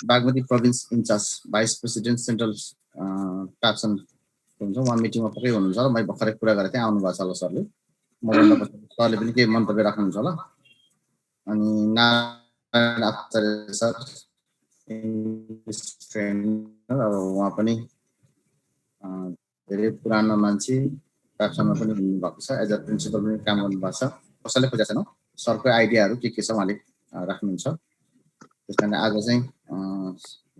Bagmati province incharge vice president central PABSON हुन्छ उहाँ मिटिङमा पक्कै हुनुहुन्छ र मैले भर्खरै कुरा गरेको थिएँ आउनु भएको छ होला सरले मभन्दा पछि सरले पनि केही मन्तव्य राख्नुहुन्छ होला अनि नारायण आचार्य सर ट्रेनर उहाँ पनि धेरै पुरानो मान्छे प्याप्सनमा पनि हुनुभएको छ एज अ प्रिन्सिपल पनि काम गर्नुभएको छ कसैले खोजेको छैन सरको आइडियाहरू के छ उहाँले राख्नुहुन्छ त्यस कारण आज चाहिँ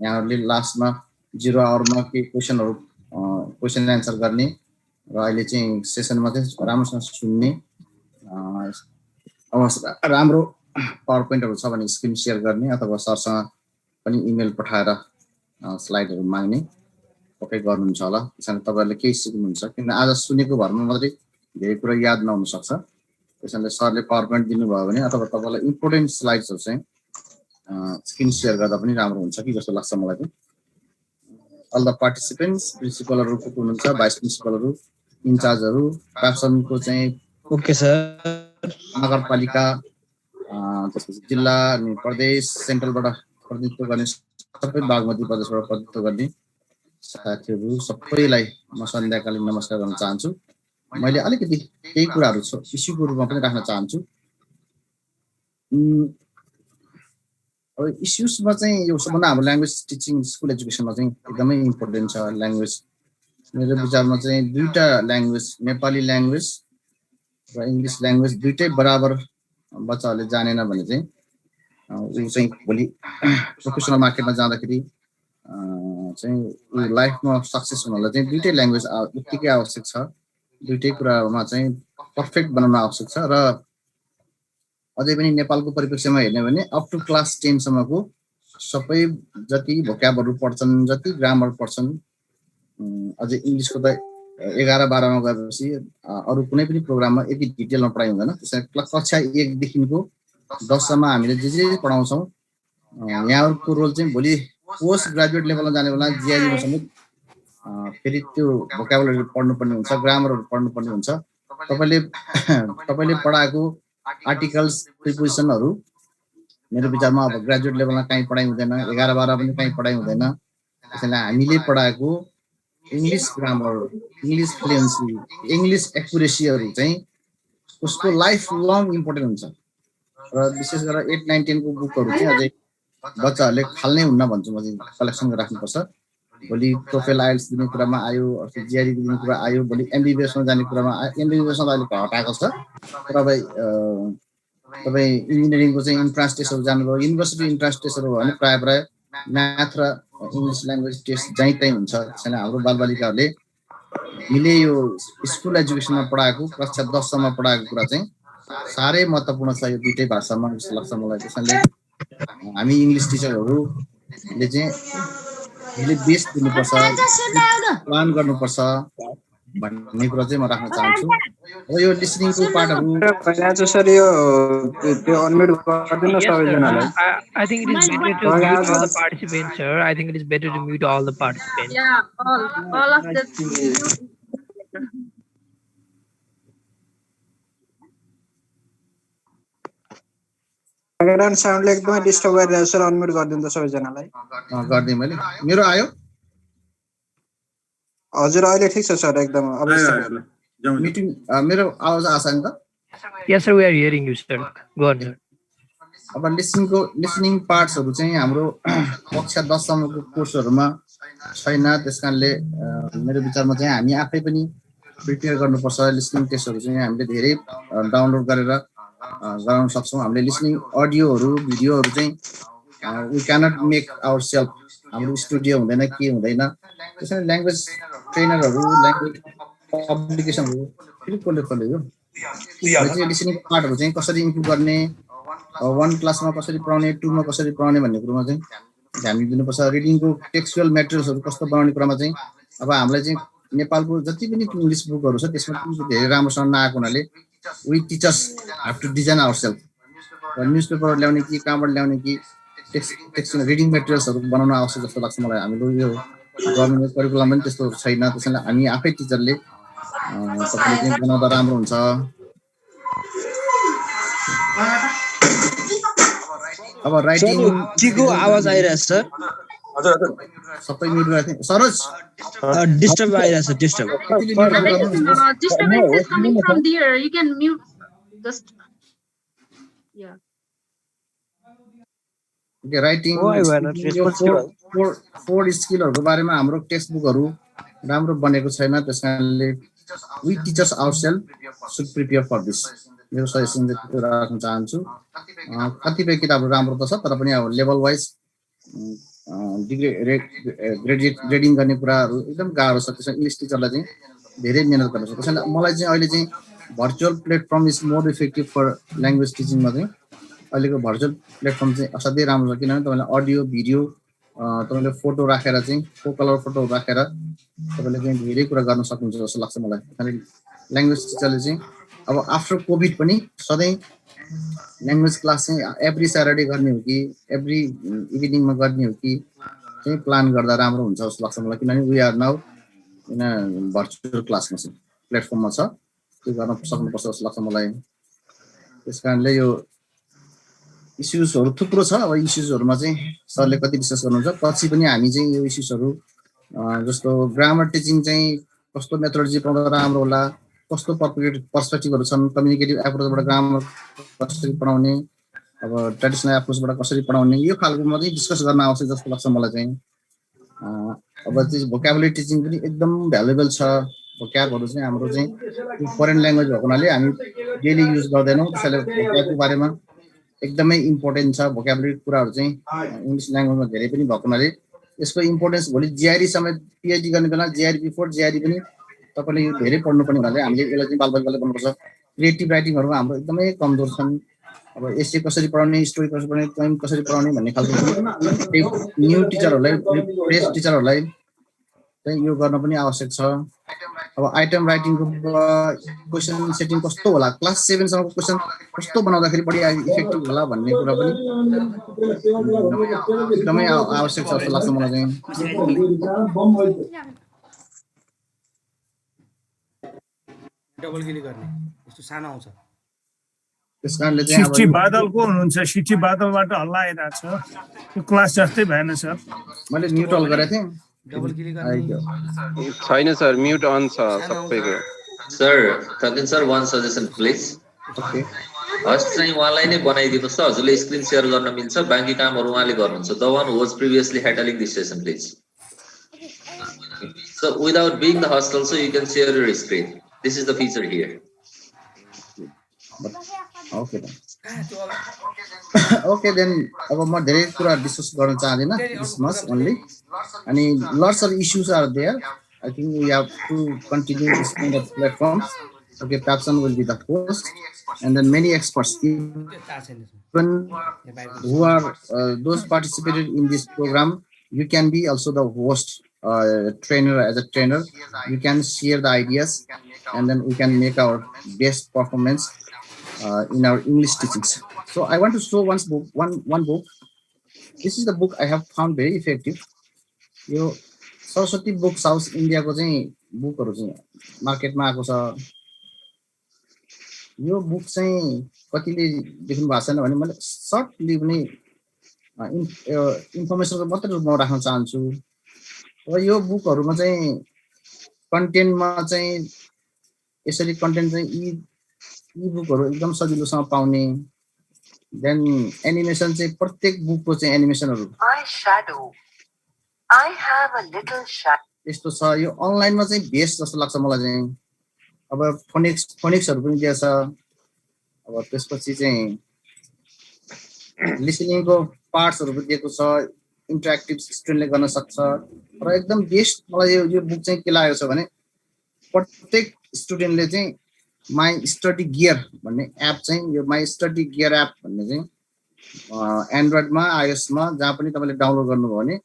यहाँहरूले लास्टमा 0 आवरमा केही क्वेसन एन्सर गर्ने र अहिले चाहिँ सेसनमा चाहिँ राम्रोसँग सुन्ने राम्रो पावर पोइन्टहरू छ भने स्क्रिन सेयर गर्ने अथवा सरसँग पनि इमेल पठाएर स्लाइडहरू माग्ने पक्कै गर्नुहुन्छ होला त्यसैले तपाईँहरूले केही सिक्नुहुन्छ किन आज सुनेको भरमा मात्रै धेरै कुरा याद नहुन सक्छ त्यसैले सरले पावर पोइन्ट दिनुभयो भने अथवा तपाईँलाई इम्पोर्टेन्ट स्लाइड्सहरू चाहिँ स्क्रिन सेयर गर्दा पनि राम्रो हुन्छ कि जस्तो लाग्छ मलाई चाहिँ अल द पार्टिसिपेन्ट्स प्रिन्सिपलहरू को हुनुहुन्छ भाइस प्रिन्सिपलहरू इन्चार्जहरू प्याप्सनको चाहिँ ओके सर नगरपालिका त्यसपछि जिल्ला अनि प्रदेश सेन्ट्रलबाट प्रतिनिधित्व गर्ने सबै बागमती प्रदेशबाट प्रतिनिधित्व गर्ने साथीहरू सबैलाई म सन्ध्याकालीन नमस्कार गर्न चाहन्छु मैले अलिकति केही कुराहरू इस्युको रूपमा पनि राख्न चाहन्छु अब इस्युजमा चाहिँ यो सबभन्दा हाम्रो ल्याङ्ग्वेज टिचिङ स्कुल एजुकेसनमा चाहिँ एकदमै इम्पोर्टेन्ट छ ल्याङ्ग्वेज मेरो विचारमा चाहिँ दुईटा ल्याङ्ग्वेज नेपाली ल्याङ्ग्वेज र इङ्ग्लिस ल्याङ्ग्वेज दुईटै बराबर बच्चाहरूले जानेन भने चाहिँ ऊ चाहिँ भोलि प्रोफेसनल मार्केटमा जाँदाखेरि चाहिँ लाइफमा सक्सेस हुनलाई चाहिँ दुईटै ल्याङ्ग्वेज उत्तिकै आवश्यक छ दुईटै कुरामा चाहिँ पर्फेक्ट बनाउन आवश्यक छ र अझै पनि नेपालको परिप्रेक्ष्यमा हेर्ने भने अप टु क्लास 10 सम्मको सबै जति भोक्याबहरू पढ्छन् जति ग्रामर पढ्छन् अझै इङ्ग्लिसको त 11-12 मा गएपछि अरू कुनै पनि प्रोग्राममा यति डिटेलमा पढाइ हुँदैन त्यसैले कक्षा 1 देखिको 10 सम्म हामीले जे पढाउँछौँ यहाँहरूको रोल चाहिँ भोलि पोस्ट ग्रेजुएट लेभलमा जाने बेला जिआइडीमा समेत फेरि त्यो भोक्याबुलरी पढ्नुपर्ने हुन्छ ग्रामरहरू पढ्नुपर्ने हुन्छ तपाईँले पढाएको आर्टिकल्स प्रिपोजिसनहरू मेरो विचारमा अब ग्रेजुएट लेभलमा कहीँ पढाइ हुँदैन 11-12 पनि कहीँ पढाइ हुँदैन त्यसैले हामीले पढाएको English grammar English fluency English एक्युरेसीहरू चाहिँ उसको लाइफ लङ इम्पोर्टेन्ट हुन्छ र विशेष गरेर 8, 9, 10 को बुकहरू चाहिँ अझै बच्चाहरूले खाल्नै हुन्न भन्छु म चाहिँ कलेक्सन राख्नुपर्छ भोलि टोफेल आइएल्स दिने कुरामा आयो जिआरई दिने कुरा आयो भोलि एमबिबिएसमा जाने कुरामा एमबिबिएसमा अहिले हटाएको छ तर तपाईँ इन्जिनियरिङको चाहिँ इन्ट्रान्स टेस्टहरू जानुभयो युनिभर्सिटी इन्ट्रान्स टेस्टहरू भयो भने प्राय म्याथ र इङ्ग्लिस ल्याङ्ग्वेज टेस्ट जहीँ तहीँ हुन्छ त्यसैले हाम्रो बालबालिकाहरूले हामीले यो स्कुल एजुकेसनमा पढाएको कक्षा 10 सम्म पढाएको कुरा चाहिँ साह्रै महत्त्वपूर्ण छ यो दुईटै भाषामा जस्तो लाग्छ मलाई त्यसैले हामी इङ्ग्लिस टिचरहरूले चाहिँ हामीले बेस दिनुपर्छ प्लान गर्नुपर्छ भन्ने कुरा चाहिँ म राख्न चाहन्छु र यो लिसनिङको पार्टहरू सर यो त्यो अनम्युट गरिदिनु सबैजनालाई I think it is better to mute all the participants, sir. I think it is better to mute all the participants. Yeah, all of the background साउन्डले एकदमै डिस्टर्ब गरिरहेको छ अनम्युट गरिदिनु त सबैजनालाई गर्दै मैले मेरो आयो हजुर अहिले ठिक छ सर एकदम मिटिङ मेरो आवाज आछ नि त Yes sir, we are hearing you sir. Go on sir. अब लिसनिङ पार्ट्सहरू चाहिँ हाम्रो कक्षा 10 सम्मको कोर्सहरूमा छैन त्यसकारणले मेरो विचारमा चाहिँ हामी आफै पनि प्रिपेयर गर्नुपर्छ लिसनिङ टेस्टहरू चाहिँ हामीले धेरै डाउनलोड गरेर गराउन सक्छौँ हामीले लिसनिङ अडियोहरू भिडियोहरू चाहिँ we cannot make our self हाम्रो स्टुडियो हुँदैन के हुँदैन त्यसैले ल्याङ्ग्वेज ट्रेनरहरू ल्याङ्ग्वेज पब्लिकेसनहरू फेरि कसले यो लिसनिङ पार्टहरू चाहिँ कसरी इम्प्रुभ गर्ने 1 क्लासमा कसरी पढाउने 2 मा कसरी पढाउने भन्ने कुरामा चाहिँ ध्यान दिनुपर्छ रिडिङको टेक्सचुअल मेटेरियल्सहरू कस्तो बनाउने कुरामा चाहिँ अब हामीलाई चाहिँ नेपालको जति पनि इङ्ग्लिस बुकहरू छ त्यसमा धेरै राम्रोसँग नआएको हुनाले we teachers have to design our self newspaper ल्याउने कि कहाँबाट ल्याउने कि टेक्स्ट रिडिङ मेटेरियल्सहरू बनाउन आवश्यक जस्तो लाग्छ मलाई हामीले यो गभर्मेन्ट करिकुलम पनि त्यस्तो छैन त्यसैले हामी आफै टिचरले तपाईँले चाहिँ बनाउँदा राम्रो हुन्छ अब राइटिङ चिको आवाज आइरहेछ सर सबै म्युट गरेको थिएँ सरोज डिस्टर्ब आइरहेछ डिस्टर्ब कतिले म्युट गर्नु Disturbance is coming from there. You can mute just. Yeah. Okay writing Why we are not responsible? Four स्किलहरुको बारेमा हाम्रो टेक्स्ट बुकहरु राम्रो बनेको छैन त्यसकारणले we teachers ourselves should prepare for this मेरो सजेसन चाहिँ राख्न चाहन्छु कतिपय किताबहरु राम्रो त छ तर पनि अब लेभल वाइज ग्रेडिङ गर्ने कुराहरु एकदम गाह्रो छ त्यसमा इङ्ग्लिश टिचरलाई चाहिँ धेरै मेहनत गर्नुपर्छ त्यसैले मलाई चाहिँ अहिले चाहिँ virtual platform is more effective for language टिचिङमा चाहिँ अहिलेको भर्चुअल प्लेटफर्म चाहिँ असाध्यै राम्रो छ किनभने तपाईले अडियो भिडियो तपाईले फोटो राखेर चाहिँ फो कलर फोटो राखेर तपाईले चाहिँ धेरै कुरा गर्न सक्नुहुन्छ जस्तो लाग्छ मलाई अनि ल्याङ्ग्वेज टिचरले चाहिँ अब आफ्टर कोभिड पनि सधैँ ल्याङ्ग्वेज क्लास चाहिँ एभ्री स्याटरडे गर्ने हो कि एभ्री इभिनिङमा गर्ने हो कि चाहिँ प्लान गर्दा राम्रो हुन्छ जस्तो लाग्छ मलाई किनभने we are now in virtual क्लासमा चाहिँ प्लेटफर्ममा छ त्यो गर्न सक्नुपर्छ जस्तो लाग्छ मलाई त्यस कारणले यो इस्युजहरु थुप्रो छ अब इस्युजहरुमा चाहिँ सरले कति डिस्कस गर्नुहुन्छ पछि पनि हामी चाहिँ यो इस्युजहरु जस्तो ग्रामर टिचिङ चाहिँ कस्तो मेथोडोलोजी पढ्दा राम्रो होला कस्तो पर्सपेक्टिभहरु छन् कम्युनिकेटिभ एप्रोचबाट ग्रामर कसरी पढाउने अब ट्रेडिसनल एप्रोचबाट कसरी पढाउने यो खालकोमा चाहिँ डिस्कस गर्न आवश्यक जस्तो लाग्छ मलाई चाहिँ अब चाहिँ भोक्याबुलरी टिचिङ पनि एकदम भ्यालुएबल छ भोक्याबहरु चाहिँ हाम्रो चाहिँ फरेन ल्याङ्ग्वेज भएको हुनाले हामी डेली युज गर्दैनौं त्यसैले भोक्याबको बारेमा एकदमै इम्पोर्टेन्ट छ भोक्याबुलरी कुराहरु चाहिँ इङ्ग्लिश ल्याङ्ग्वेजमा धेरै पनि भएको हुनाले यसको इम्पोर्टेन्स भोलि जीआरई समेत पीएचडी गर्ने बेला जीआरई बिफोर जीआरई पनि तपाईले यो धेरै पढ्नु पर्ने हुनाले हामीले यसलाई चाहिँ बालबालिकाले गर्नुपर्छ क्रिएटिभ राइटिङहरुमा हाम्रो एकदमै कमजोर छन् अब एसे कसरी पढाउने स्टोरी कसरी पढाउने पोइम कसरी पढाउने भन्ने खालको न्यू टिचरहरुलाई फ्रेश टिचरहरुलाई चाहिँ यो गर्न पनि आवश्यक छ अब आइटम राइटिङको क्वेशन सेटिङ कस्तो होला क्लास 7 सम्मको क्वेशन कस्तो बनाउँदाखेरि बढी इफेक्टिभ होला भन्ने कुरा पनि एकदमै आवश्यक छ जस्तो लाग्छ मलाई चाहिँ डबल क्लिक गर्ने यस्तो सानो आउँछ त्यसकारणले चाहिँ सिटी बादलको हुनुहुन्छ सिटी बादलबाट हल्ला आइरहेको छ त्यो क्लास जस्तै भएन सर मैले म्युट अल गरेको थिएँ डबल क्लिक गर्ने छैन सर म्युट अन छ सबैको सर थकिन sir one suggestion please okay host चाहिँ उहाँलाई नै बनाइदिनुस् त हजुरले स्क्रिन शेयर गर्न मिल्छ बाँकी कामहरु उहाँले गर्नुहुन्छ the one who was previously handling this session please so without being the host also you can share your screen this is the feature here okay okay then अब म धेरै कुरा डिस्कस गर्न चाहदिन दिस मच ओन्ली अनि lots of issues are there I think we have to continue this kind of platform okay Papson will be the host and then many experts even who are those participated in this program you can be also the host trainer as a trainer you can share the ideas and then we can make our best performance in our English teachings. So I want to show one book. This is the book I have found very effective. यो Saraswati books house इन्डियाको चाहिँ बुकहरु चाहिँ मार्केटमा आएको छ यो book चाहिँ कतिले देख्नु भएको छैन भने मैले सर्टली पनि इन्फर्मेसनको मात्र रूपमा राख्न चाहन्छु र यो बुकहरुमा चाहिँ कन्टेन्टमा चाहिँ यसरी कन्टेन्ट चाहिँ ई बुकहरु एकदम सजिलोसँग पाउने देन एनिमेसन चाहिँ प्रत्येक बुकको चाहिँ एनिमेसनहरु यस्तो छ यो अनलाइनमा चाहिँ बेस्ट जस्तो लाग्छ मलाई चाहिँ अब फोनिक्सहरु पनि दिएको छ अब त्यसपछि चाहिँ लिसनिङको पार्ट्सहरु पनि दिएको छ इन्टरेक्टिभ स्टुडेन्टले गर्न सक्छ र एकदम बेस्ट मलाई यो बुक चाहिँ के लागेको छ भने प्रत्येक स्टुडेन्टले चाहिँ माई स्टडी गियर भन्ने एप चाहिँ यो माई स्टडी गियर एप भन्ने चाहिँ एन्ड्रोइडमा आइओएसमा जहाँ पनि तपाईले डाउनलोड गर्नुभयो भने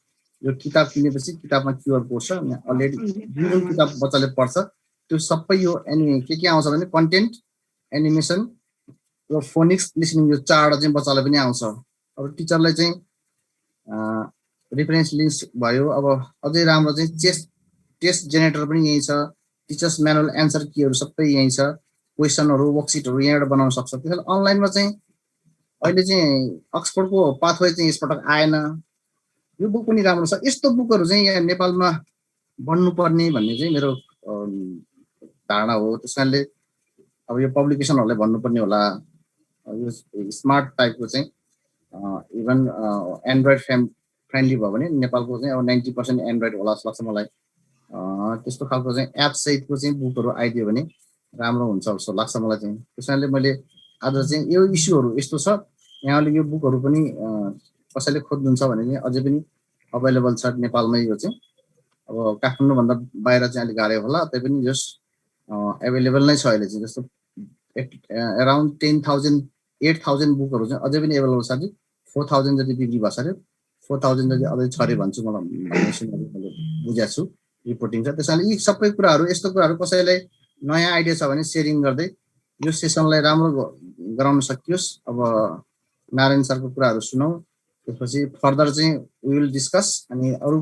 यो किताब किनेपछि किताबमा क्यूआर कोड छ अलरेडी जुन किताब बच्चाले पढ्छ त्यो सबै यो के आउँछ भने कन्टेन्ट एनिमेसन र फोनिक्स लिसनिङ यो चारवटा चाहिँ बच्चालाई पनि आउँछ अब टिचरलाई चाहिँ रेफरेन्स लिङ्क्स भयो अब अझै राम्रो चाहिँ टेस्ट जेनेरेटर पनि यही छ टिचर्स म्यानुअल एन्सर कीहरु सबै यही छ क्वेशनहरु वर्कशीटहरु यहाँबाट बनाउन सक्छ त्यसैले अनलाइनमा चाहिँ अहिले चाहिँ अक्सफोर्डको पाथवे चाहिँ यसपटक आएन, यो बुक पनि राम्रो छ। यस्तो बुकहरू चाहिँ यहाँ नेपालमा बन्नुपर्ने भन्ने चाहिँ मेरो धारणा हो। त्यस कारणले अब यो पब्लिकेसनहरूलाई भन्नुपर्ने होला, यो स्मार्ट टाइपको चाहिँ इभन एन्ड्रोइड फ्रेन्डली भयो भने नेपालको चाहिँ अब 90% एन्ड्रोइड होला जस्तो लाग्छ मलाई। त्यस्तो खालको चाहिँ एप सहितको चाहिँ बुकहरू आइदियो भने राम्रो हुन्छ जस्तो लाग्छ मलाई चाहिँ। त्यस कारणले मैले आज चाहिँ यो इस्युहरू यस्तो छ, यहाँले यो बुकहरू पनि कसैले खोज्नुहुन्छ भने चाहिँ अझै पनि अभाइलेबल छ नेपालमै। यो चाहिँ अब काठमाडौँभन्दा बाहिर चाहिँ अलिक गाह्रो होला, तै पनि जस एभाइलेबल नै छ अहिले चाहिँ। जस्तो अराउन्ड 10,000 8,000 बुकहरू चाहिँ अझै पनि एभाइलेबल छ। 4,000 जति बिक्री भएको छ अरे, 4,000 जति अझै छ अरे भन्छु, मलाई मैले बुझेको छु, रिपोर्टिङ छ। त्यस कारणले यी सबै कुराहरू, यस्तो कुराहरू कसैलाई नयाँ आइडिया छ भने सेयरिङ गर्दै यो सेसनलाई राम्रो गराउन सकियोस्। अब नारायण सरको कुराहरू सुनौँ, त्यसपछि फर्दर चाहिँ वी विल डिस्कस। अनि अरू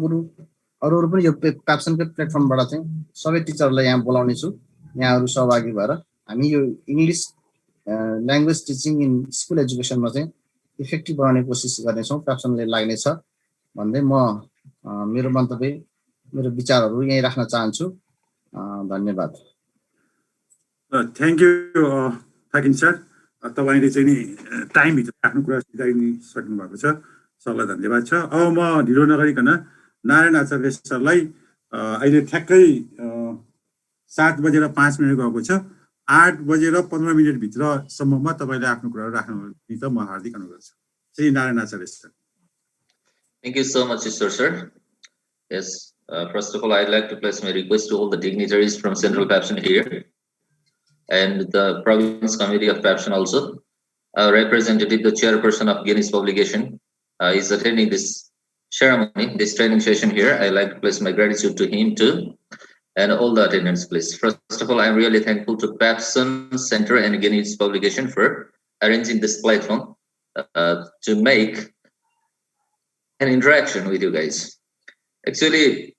पनि यो प्याप्सनकै प्लेटफर्मबाट चाहिँ सबै टिचरलाई यहाँ बोलाउने छु, यहाँहरू सहभागी भएर हामी यो English language teaching in school एजुकेसनमा चाहिँ इफेक्टिभ बनाउने कोसिस गर्नेछौँ, प्याप्सनले लाग्नेछ भन्दै म मेरो मन्तव्य, मेरो विचारहरू यहीँ राख्न चाहन्छु। धन्यवाद। थ्याङ्क यू थाकिन सर, तपाईँले चाहिँ नि टाइमभित्र आफ्नो कुरा सिधाइसक्नु भएको छ, सरलाई धन्यवाद छ। अब म ढिलो नगरिकन नारायण आचार्य सरलाई अहिले ठ्याक्कै 7:05 गएको छ, 8:15 भित्रसम्ममा तपाईँले आफ्नो कुराहरू राख्नु नि त म हार्दिक अनुरोध गर्छु। श्री नारायण आचार्य sir. Thank you so much, sir. Yes, first of all, I'd like to place my request to all the dignitaries from Central PAPSON here and the Province Committee of PAPSON also. Our representative, the chairperson of Guinness Publication, is attending this ceremony, this training session here. I'd like to place my gratitude to him too, and all the attendants, please. First of all, I'm really thankful to PAPSON Center and Guinness Publication for arranging this platform to make an interaction with you guys. Actually,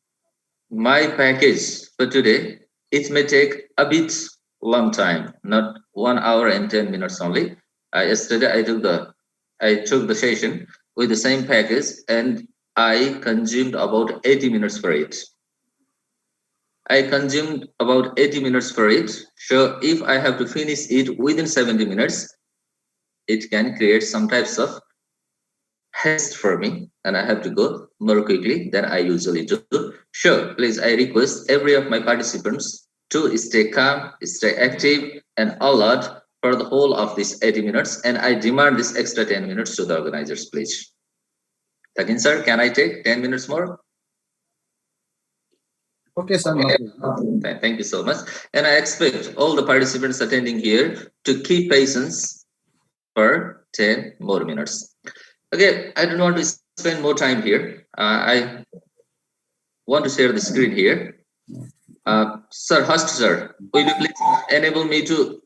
my package for today, it may take a bit long time, not 1 hour and 10 minutes only. Yesterday I took the session with the same package and I consumed about 80 minutes for it. I consumed about 80 minutes for it. So if I have to finish it within 70 minutes, it can create some types of haste for me and I have to go more quickly than I usually do. Sure, please, I request every of my participants to stay calm, stay active and alert for the whole of this 80 minutes, and I demand this extra 10 minutes to the organizers, please. Thakin sir, can I take 10 minutes more? Okay, sir. Okay. Thank you so much. And I expect all the participants attending here to keep patience for 10 more minutes. Okay, I don't want to spend more time here. I want to share the screen here. Sir, host sir, will you please enable me to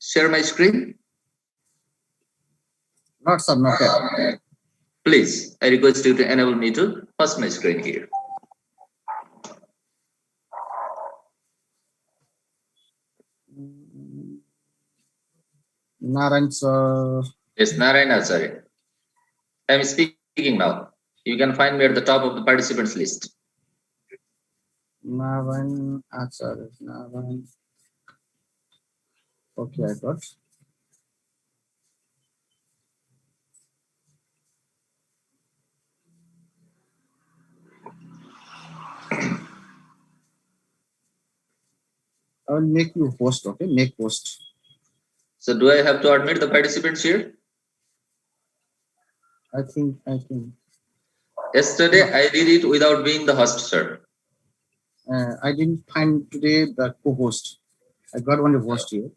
share my screen? Not sir, not yet. Please, I request you to enable me to host my screen here. Narayan sir. Yes, Narayan Acharya. I am speaking now. You can find me at the top of the participants list. Narayan Acharya. Narayan. Okay, I got. I will make you host, okay? Make host. So do I have to admit the participants here? I think. Yesterday I did it without being the host, sir. I didn't find today the co-host. I got only host here.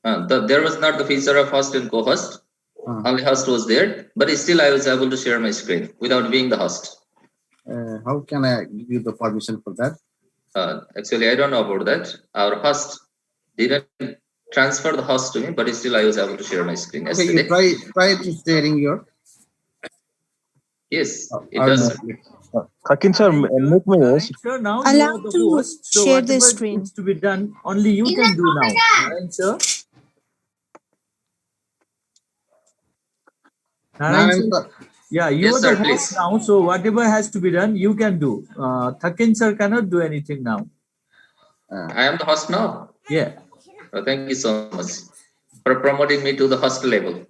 There was not the feature of host and co-host. Only host was there, but still I was able to share my screen without being the host. How can I give you the permission for that? Actually, I don't know about that. Our host didn't transfer the host to me, but still I was able to share my screen yesterday. Okay, you try to sharing your. Yes, it does. Thakin sir, make me host. Sir, now Allow you are the to host, so share the whatever screen. needs to be done, only you can do now. Right, sir? Narayan sir. Yeah, you Yes, are sir, the host please. now, so whatever has to be done, you can do. Thakin sir cannot do anything now. I am the host now. Yeah. Thank you so much for promoting me to the host level.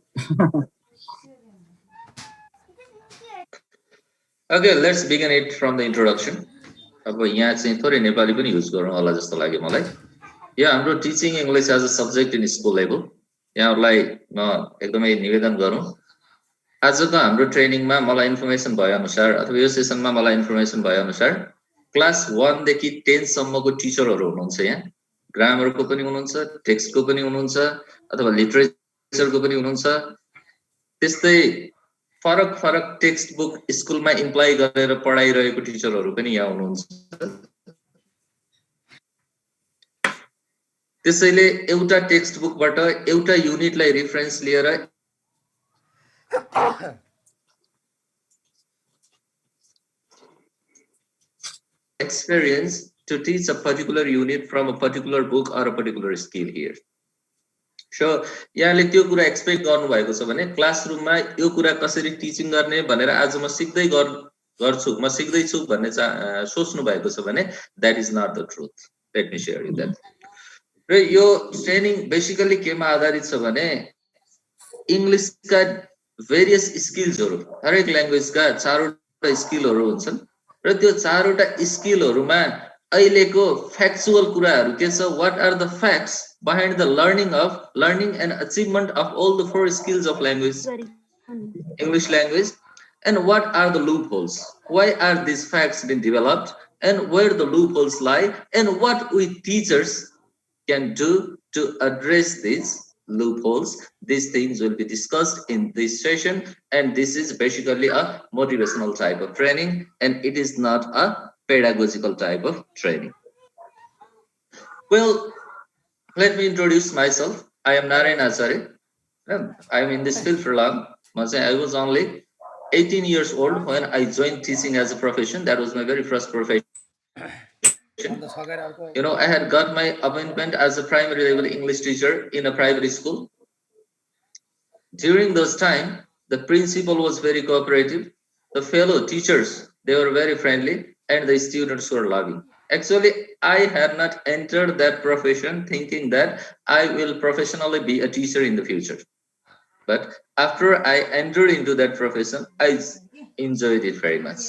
Okay, let's begin it from the introduction. अब यहाँ चाहिँ थोरै नेपाली पनि use गरौँ होला जस्तो लाग्यो मलाई। या हाम्रो teaching English as a subject in school level यहाँहरुलाई म एकदमै निवेदन गरौँ। आजको हाम्रो ट्रेनिङमा मलाई इन्फर्मेसन भए अनुसार अथवा यो सेसनमा मलाई इन्फर्मेसन भए अनुसार क्लास 1 देखि 10 सम्मको टिचरहरु हुनुहुन्छ यहाँ। ग्रामरको पनि हुनुहुन्छ, टेक्स्टको पनि हुनुहुन्छ अथवा लिटरेचरको पनि हुनुहुन्छ। त्यस्तै फरक फरक टेक्स्ट बुक स्कुलमा इम्प्लाई गरेर पढाइरहेको टिचरहरु पनि यहाँ हुनुहुन्छ। त्यसैले एउटा टेक्स्ट बुकबाट एउटा युनिटलाई रेफरेन्स लिएर experience to teach a particular unit from a particular book or a particular skill here. So यहाँले त्यो कुरा एक्सपेक्ट गर्नु भएको छ भने क्लासरुममा यो कुरा कसरी टिचिङ गर्ने भनेर आज म सिक्दै गर्छु म सिक्दै छु भन्ने सोच्नु भएको छ भने that is not the truth. Let me share you that. र यो ट्रेनिङ बेसिकली केमा आधारित छ भने इंग्लिशका भेरियस स्किल्सहरु हरेक ल्याङ्ग्वेजका चारवटा स्किलहरु हुन्छन् र त्यो चारवटा स्किलहरुमा अहिलेको फ्याक्चुअल कुराहरु के छ what are the facts behind the learning and achievement of all the 4 skills of language English language and what are the loopholes, why are these facts being developed and where the loopholes lie and what we teachers can do to address these loopholes. These things will be discussed in this session and this is basically a motivational type of training and it is not a pedagogical type of training. Well, let me introduce myself. I am Narayan Acharya. I am in this field for long. I was only 18 years old when I joined teaching as a profession. That was my very first profession. You know, I had got my appointment as a primary level English teacher in a private school. During those time, the principal was very cooperative. The fellow teachers, they were very friendly and the students were loving. Actually, I had not entered that profession thinking that I will professionally be a teacher in the future. But after I entered into that profession, I enjoyed it very much.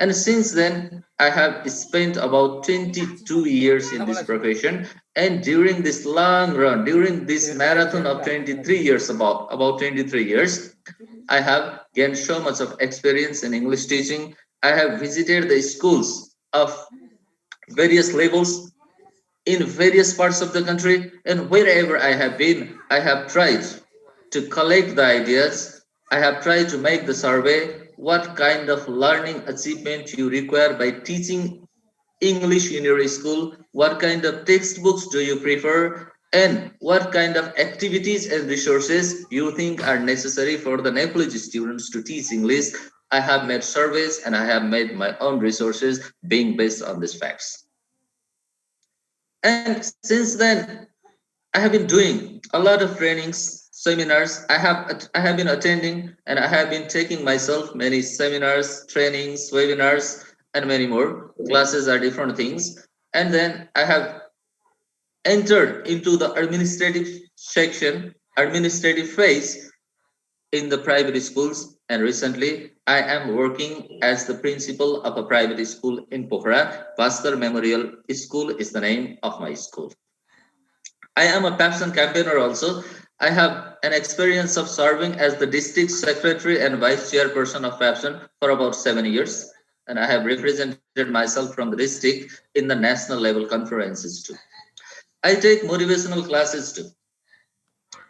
And since then, I have spent about 22 years in this profession. And during this long run, during this marathon of 23 years, about 23 years, I have gained so much of experience in English teaching. I have visited the schools of various levels in various parts of the country, and wherever I have been, I have tried to collect the ideas. I have tried to make the survey what kind of learning achievement you require by teaching English in your school, what kind of textbooks do you prefer, and what kind of activities and resources you think are necessary for the Nepalese students to teach English. I have made surveys and I have made my own resources being based on these facts. And since then, I have been doing a lot of trainings, seminars. I have been attending and I have been taking myself many seminars, trainings, webinars, and many more. Classes are different things. And then I have entered into the administrative section, administrative phase in the private schools, and recently I am working as the principal of a private school in Pokhara. Bhaskar Memorial School is the name of my school. I am a PAPSON campaigner also. I have an experience of serving as the district secretary and vice chairperson of PAPSON for about 7 years, and I have represented myself from the district in the national level conferences too. I take motivational classes too.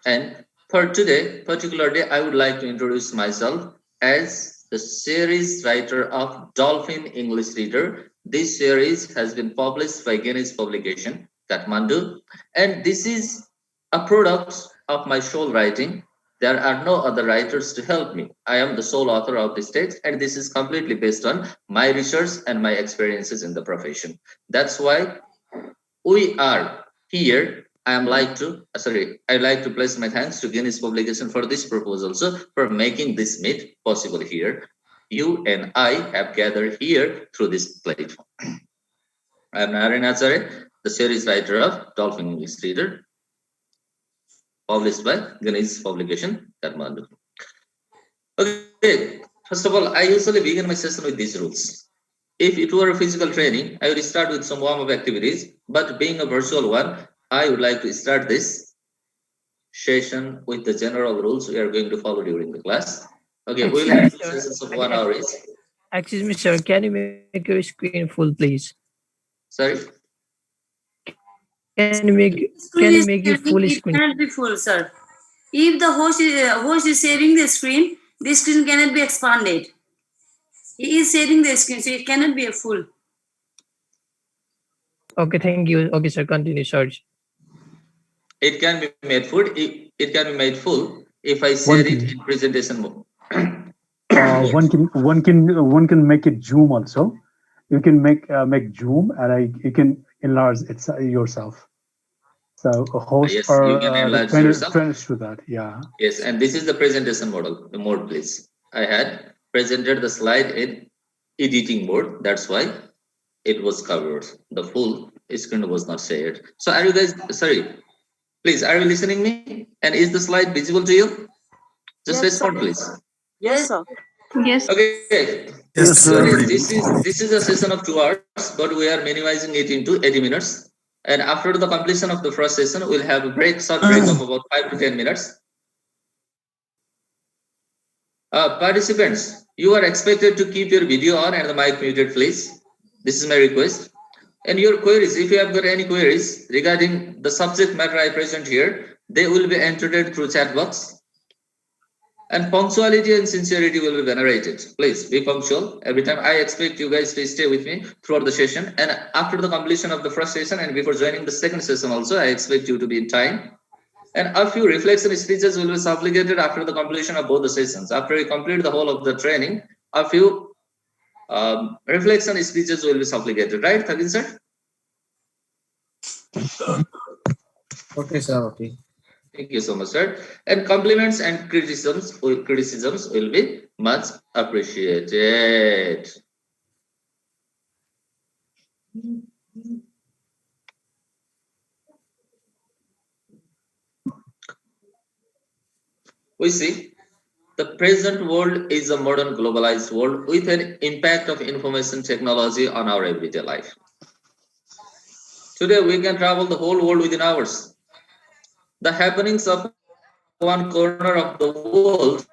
And for today, particularly, I would like to introduce myself as the series writer of Dolphin English Reader. This series has been published by Guinness Publication, Kathmandu, and this is a product of my sole writing. There are no other writers to help me. I am the sole author of this text, and this is completely based on my research and my experiences in the profession. That's why we are here I'd like to place my thanks to Guinness Publication for this proposal, so for making this meet possible here. You and I have gathered here through this platform. I am Naren Acharya, the series writer of Dolphin English Reader, published by Guinness Publication, Kathmandu. Okay, first of all, I usually begin my session with these rules. If it were a physical training, I would start with some warm-up activities, but being a virtual one, I would like to start this session with the general rules we are going to follow during the class. Okay, we'll have sessions of 1 hour each. Excuse me, sir. Can you make your screen full, please? Sorry? Can you make your full It screen? cannot be full, sir. If the host is sharing the screen cannot be expanded. He is sharing the screen, so it cannot be a full. Okay, thank you. Okay, sir. Continue, Sarge. It can be made full. It can be made full if I share it in presentation mode. One can make it zoom also. You can make zoom, and you can enlarge it yourself. So a host Yes, or you can enlarge yourself. finish with that. Yeah. Yes, and this is the presentation model. The mode, please. I had presented the slide in editing mode. That's why it was covered. The full screen was not shared. So are you guys, sorry, please, are you listening me? And is the slide visible to you? Just respond, please. Yes, sir. Yes. Okay. Yes, So sir. this is a session of 2 hours, but we are minimizing it into 80 minutes. And after the completion of the first session, we'll have a short break of about 5 to 10 minutes. Participants, you are expected to keep your video on and the mic muted, please. This is my request. And your queries, if you have got any queries regarding the subject matter I present here, they will be entered through chat box. And punctuality and sincerity will be venerated. Please be punctual every time. I expect you guys to stay with me throughout the session. And after the completion of the first session and before joining the second session also, I expect you to be in time. And a few reflection speeches will be supplicated after the completion of both the sessions. After we complete the whole of the training, a few reflection speeches will be supplicated, right, Thakin sir? Okay, sir. Okay. Thank you so much, sir. And compliments and criticisms will be much appreciated. We see the present world is a modern globalized world with an impact of information technology on our everyday life. Today, we can travel the whole world within hours. The happenings of one corner of the world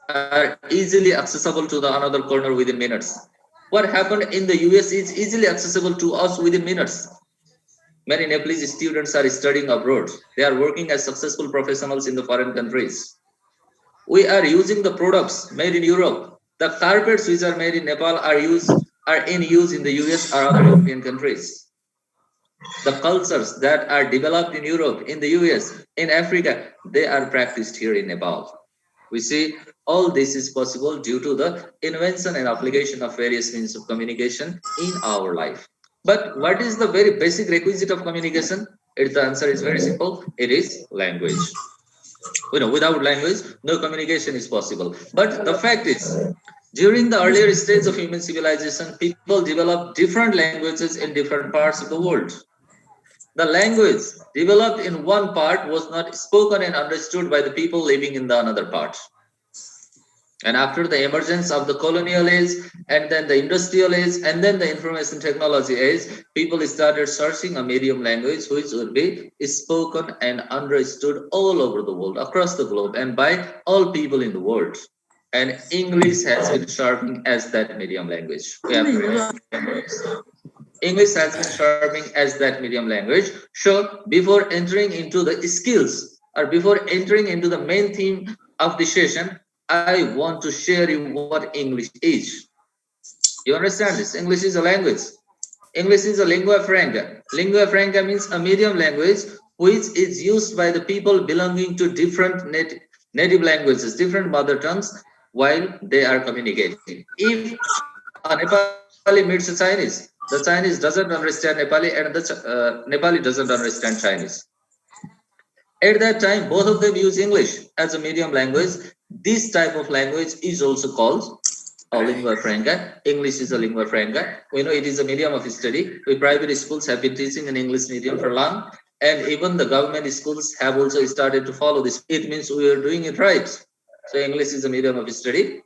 are easily accessible to the another corner within minutes. What happened in the US is easily accessible to us within minutes. Many Nepalese students are studying abroad. They are working as successful professionals in the foreign countries. We are using the products made in Europe. The carpets which are made in Nepal are in use in the US or other European countries. The cultures that are developed in Europe, in the US, in Africa, they are practiced here in Nepal. We see all this is possible due to the invention and application of various means of communication in our life. But what is the very basic requisite of communication? The answer is very simple. It is language. You know, without language, no communication is possible. But the fact is, during the earlier stage of human civilization, people developed different languages in different parts of the world. The language developed in one part was not spoken and understood by the people living in the another part. And after the emergence of the colonial age, and then the industrial age, and then the information technology age, people started searching a medium language which would be spoken and understood all over the world, across the globe, and by all people in the world. And English has been serving as that medium language. We have English has been serving as that medium language. So before entering into the skills or before entering into the main theme of the session, I want to share you what English is. You understand this? English is a language. English is a lingua franca. Lingua franca means a medium language which is used by the people belonging to different native languages, different mother tongues while they are communicating. If a Nepali meets a Chinese, The Chinese doesn't understand Nepali, and the Nepali doesn't understand Chinese. At that time, both of them use English as a medium language. This type of language is also called a lingua franca. English is a lingua franca. We know it is a medium of study. We private schools have been teaching in English medium for long, and even the government schools have also started to follow this. It means we are doing it right. So English is a medium of study.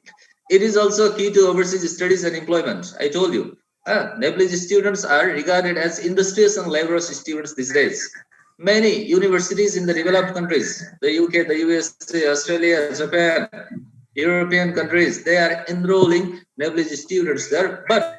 It is also key to overseas studies and employment. I told you, Nepalese students are regarded as industrious and laborious students these days. Many universities in the developed countries, the UK, the USA, Australia, Japan, European countries, they are enrolling Nepalese students there. But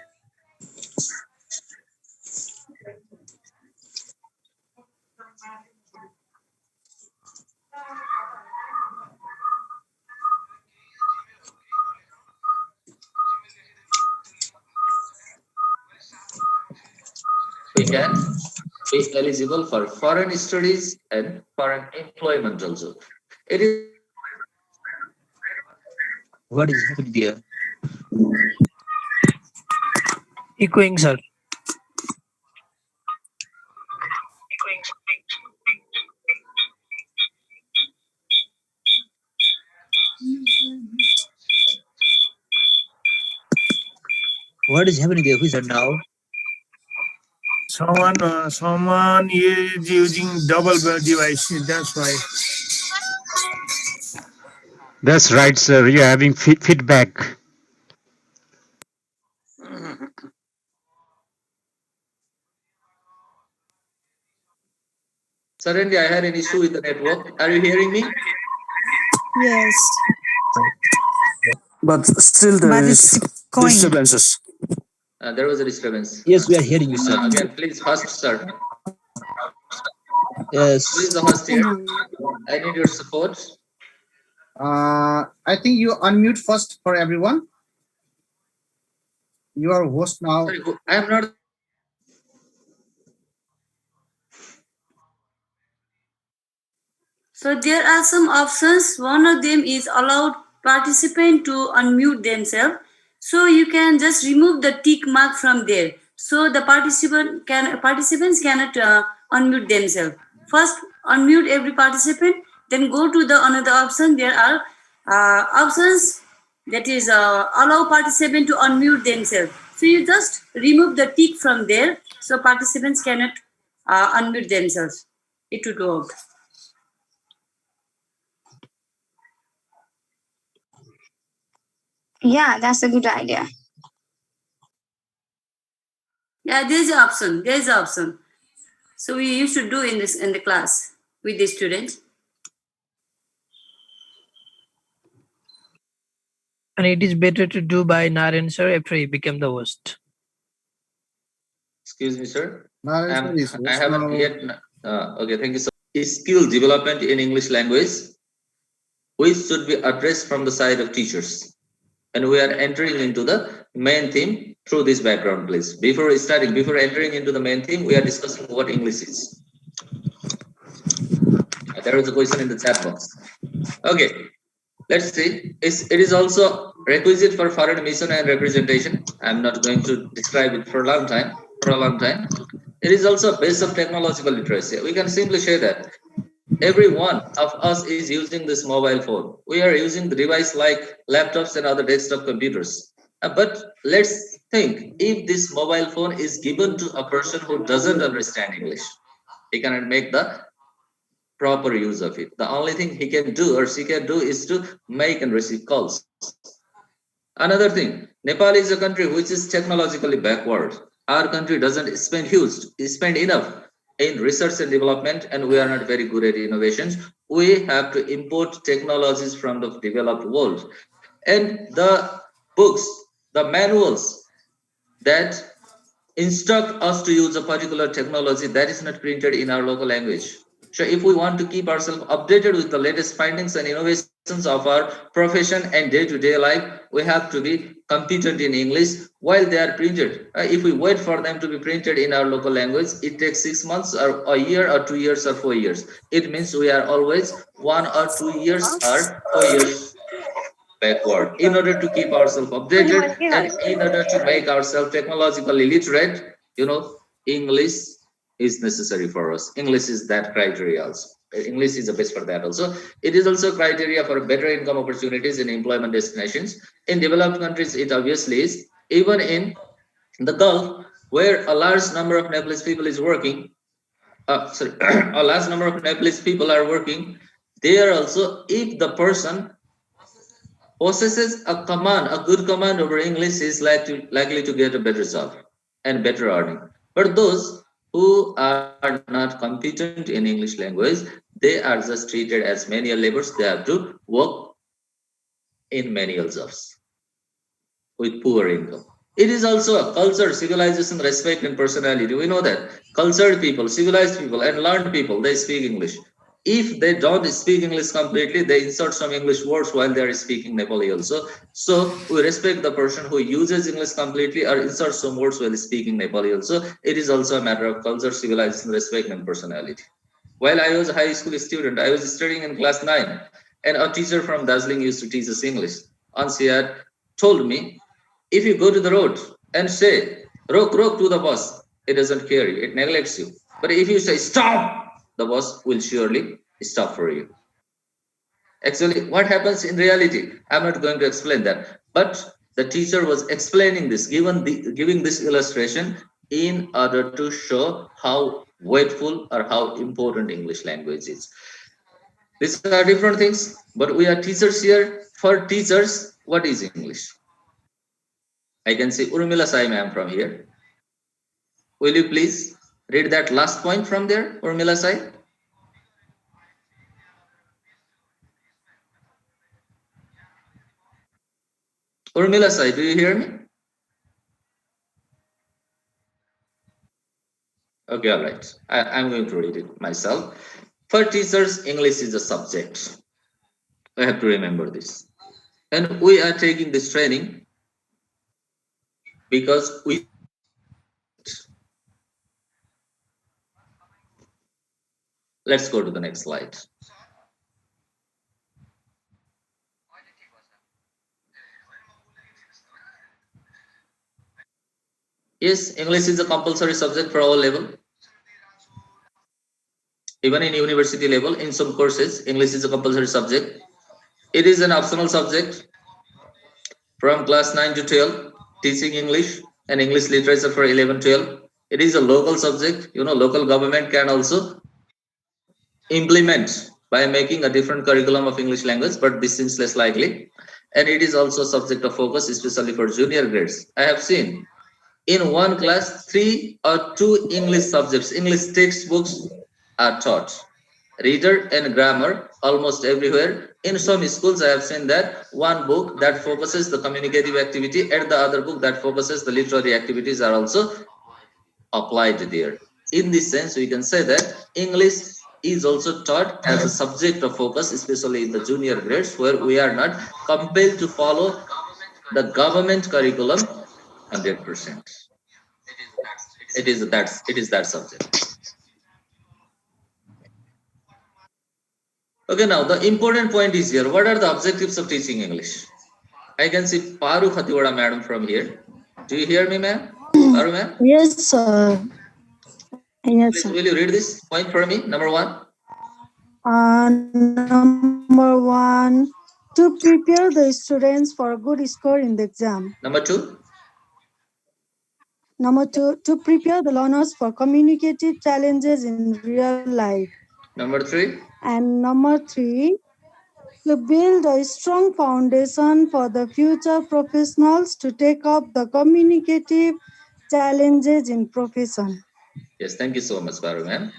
we can be eligible for foreign studies and foreign employment also. It is. What is happening there? Echoing, sir. What is happening there? Who is that now? Someone is using double device. That's why. That's right, sir. You're having feedback. Suddenly, I had an issue with the network. Are you hearing me? Yes. But still there is disturbances. There was a disturbance. Yes, we are hearing you, sir. Again, please, host, sir. Yes. Who is the host here? I need your support. I think you unmute first for everyone. You are host now. Sorry, I am not. So there are some options. One of them is allowed participant to unmute themselves. So you can just remove the tick mark from there. So the participants cannot unmute themselves. First unmute every participant, then go to the another option. There are options that is allow participant to unmute themselves. So you just remove the tick from there. So participants cannot unmute themselves. It would work. Yeah, that's a good idea. Yeah, there's an option. There's an option. So we used to do in the class with the students. And it is better to do by Naren sir after he became the host. Excuse me, sir. I haven't yet. Okay, thank you, sir. Skill development in English language, which should be addressed from the side of teachers. And we are entering into the main theme through this background, please. Before entering into the main theme, we are discussing what English is. There is a question in the chat box. Okay, let's see. It is also requisite for foreign mission and representation. I'm not going to describe it for a long time. It is also a base of technological literacy. We can simply say that every one of us is using this mobile phone. We are using the device like laptops and other desktop computers. But let's think, if this mobile phone is given to a person who doesn't understand English, he cannot make the proper use of it. The only thing he can do or she can do is to make and receive calls. Another thing, Nepal is a country which is technologically backward. Our country doesn't spend enough in research and development, and we are not very good at innovations. We have to import technologies from the developed world. And the books, the manuals that instruct us to use a particular technology, that is not printed in our local language. So if we want to keep ourselves updated with the latest findings and innovations of our profession and day-to-day life, we have to be competent in English while they are printed. If we wait for them to be printed in our local language, it takes 6 months or a year or 2 years or 4 years. It means we are always 1 or 2 years or 4 years backward. In order to keep ourselves updated and in order to make ourselves technologically literate, English is necessary for us. English is that criteria also. English is the best for that also. It is also criteria for better income opportunities in employment destinations. In developed countries, it obviously is. Even in the Gulf, where a large number of Nepalese people is working, a large number of Nepalese people are working, there also, if the person possesses a good command over English, is likely to get a better job and better earning. But those who are not competent in English language, they are just treated as menial laborers. They have to work in menial jobs with poor income. It is also a culture, civilization, respect, and personality. We know that cultured people, civilized people, and learned people, they speak English. If they don't speak English completely, they insert some English words while they are speaking Nepali also. So we respect the person who uses English completely or inserts some words while speaking Nepali also. It is also a matter of culture, civilization, respect, and personality. While I was a high school student, I was studying in class 9, and a teacher from Darjeeling used to teach us English. And she had told me, if you go to the road and say, "Rok, rok" to the bus, it doesn't care you, it neglects you. But if you say, "Stop," the bus will surely stop for you. Actually, what happens in reality, I'm not going to explain that. But the teacher was explaining this, giving this illustration in order to show how weightful or how important English language is. These are different things, but we are teachers here. For teachers, what is English? I can see Urmila Sai ma'am from here. Will you please read that last point from there, Urmila Sai? Urmila Sai, do you hear me? Okay, all right. I'm going to read it myself. For teachers, English is a subject. I have to remember this. And we are taking this training because we let's go to the next slide. Yes, English is a compulsory subject for all level. Even in university level, in some courses, English is a compulsory subject. It is an optional subject from class 9 to 12, teaching English and English literature for 11, 12. It is a local subject. Local government can also implement by making a different curriculum of English language, but this seems less likely. And it is also a subject of focus, especially for junior grades. I have seen in one class, 3 or 2 English subjects, English textbooks are taught. Reader and grammar almost everywhere. In some schools, I have seen that one book that focuses the communicative activity and the other book that focuses the literary activities are also applied there. In this sense, we can say that English is also taught as a subject of focus, especially in the junior grades, where we are not compelled to follow the government curriculum 100%. It is that subject. Okay, now the important point is here. What are the objectives of teaching English? I can see Paru Khatiwada madam from here. Do you hear me, ma'am? Paru ma'am? Yes, sir. Yes, sir. Will you read this point for me? Number 1. Number 1, to prepare the students for a good score in the exam. Number 2. Number 2, to prepare the learners for communicative challenges in real life. Number 3. And number 3, to build a strong foundation for the future professionals to take up the communicative challenges in profession. Yes, thank you so much, Paru ma'am.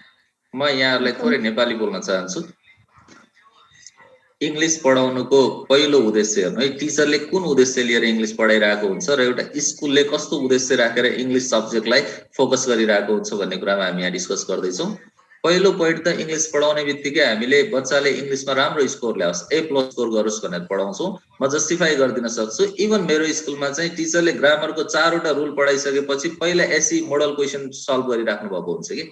म यहाँहरुलाई थोरै नेपाली बोल्न चाहन्छु. English पढाउनुको पहिलो उद्देश्य हेर्नु है, टिचरले कुन उद्देश्य लिएर इंग्लिश पढाइरहेको हुन्छ र एउटा स्कुलले कस्तो उद्देश्य राखेर इंग्लिश सब्जेक्टलाई फोकस गरिरहेको हुन्छ भन्ने कुरामा हामी यहाँ डिस्कस गर्दै छौं. पहिलो पोइन्ट त इंग्लिश पढाउने बित्तिकै हामीले बच्चाले इंग्लिशमा राम्रो स्कोर ल्याओस्, A+ स्कोर गरोस् भनेर पढाउँछौं. म जस्टिफाई गरिदिन सक्छु. इभन मेरो स्कुलमा चाहिँ टिचरले ग्रामरको 4 वटा रुल पढाइसकेपछि पहिला एसई मोडल क्वेशन सल्भ गरिराख्नु भएको हुन्छ के.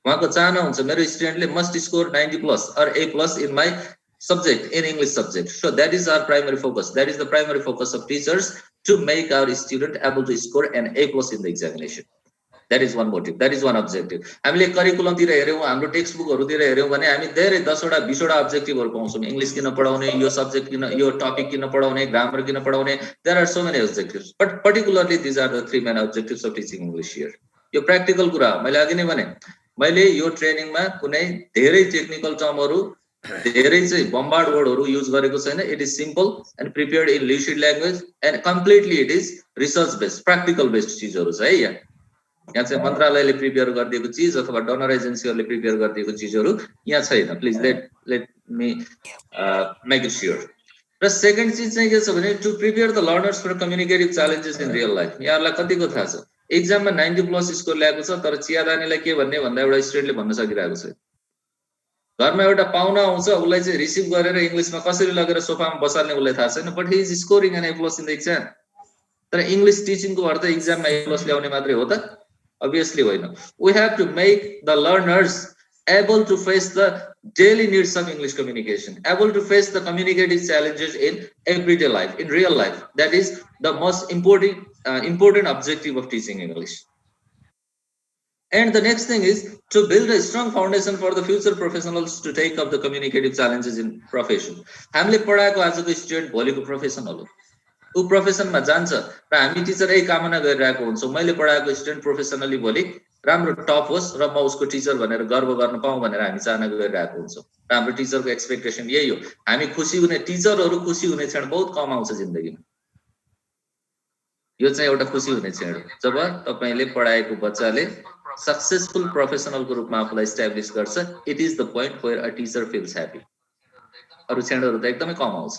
उहाँको चाहना हुन्छ मेरो स्टुडेन्टले must score 90+ or A+ in my subject in English subject. So that is our primary focus. That is the primary focus of teachers, to make our student able to score an A+ in the examination. That is one motive. That is one objective. हामीले curriculum तिर हेर्यौं, हाम्रो text बुकहरु तिर हेर्यौं भने हामी धेरै 10 वटा 20 वटा अब्जेक्टिभहरु पाउँछौं. English किन पढाउने, यो सब्जेक्ट किन, यो टपिक किन पढाउने, ग्रामर किन पढाउने. There are so many objectives, but particularly these are the three main objectives of teaching English here. यो प्र्याक्टिकल कुरा हो. मैले अघि नै भने, मैले यो ट्रेनिङमा कुनै धेरै टेक्निकल टर्महरु, धेरै चाहिँ बम्बार्ड वर्डहरु युज गरेको छैन. It is simple and prepared in lucid language and completely it is research based, practical based चीजहरु छ है यहाँ. यहाँ चाहिँ मन्त्रालयले प्रिपेयर गरिदिएको चीज अथवा डोनर एजेन्सीहरुले प्रिपेयर गरिदिएको चीजहरु यहाँ छैन. Please let me make it sure. र सेकेन्ड चीज चाहिँ के छ भने, to prepare the learners for communicative challenges in real life. यहाँहरुलाई कतिको थाहा छ, एक्जाममा 90+ स्कोर ल्याएको छ, तर चियादानीलाई के भन्ने भन्दा एउटा स्टुडेन्टले भन्न सकिरहेको छ. घरमा एउटा पाहुना आउँछ, उसलाई चाहिँ रिसिभ गरेर इंग्लिशमा कसरी लगेर सोफामा बसाल्ने उसलाई थाहा छैन, but he is scoring an A+ in the exam. तर इंग्लिश टिचिङको अर्थ एक्जाममा A+ ल्याउने मात्रै हो त? Obviously होइन. We have to make the learners able to face the daily needs of English communication, able to face the communicative challenges in everyday life, in real life. That is the most important objective of teaching English. And the next thing is to build a strong foundation for the future professionals to take up the communicative challenges in profession. हामीले पढाएको आजको student भोलिको professional हो. उ प्रोफेसनमा जान्छ र हामी teacher यही कामना गरिरहेको हुन्छौं, मैले पढाएको स्टुडेन्ट प्रोफेसनली भोलि राम्रो टप होस् र म उसको टिचर भनेर गर्व गर्न पाऊँ भनेर हामी चाहना गरिरहेको हुन्छौं. र हाम्रो टिचरको एक्सपेक्टेसन यही हो. हामी खुसी हुने, टिचरहरु खुसी हुने क्षण बहुत कम आउँछ जिन्दगीमा. यो चाहिँ एउटा खुसी हुने क्षण हो जब तपाईले पढाएको बच्चाले सक्सेसफुल प्रोफेसनलको रूपमा आफूलाई एस्टाब्लिश गर्छ. It is the point where a teacher feels happy. अरु क्षणहरु त एकदमै कम आउँछ.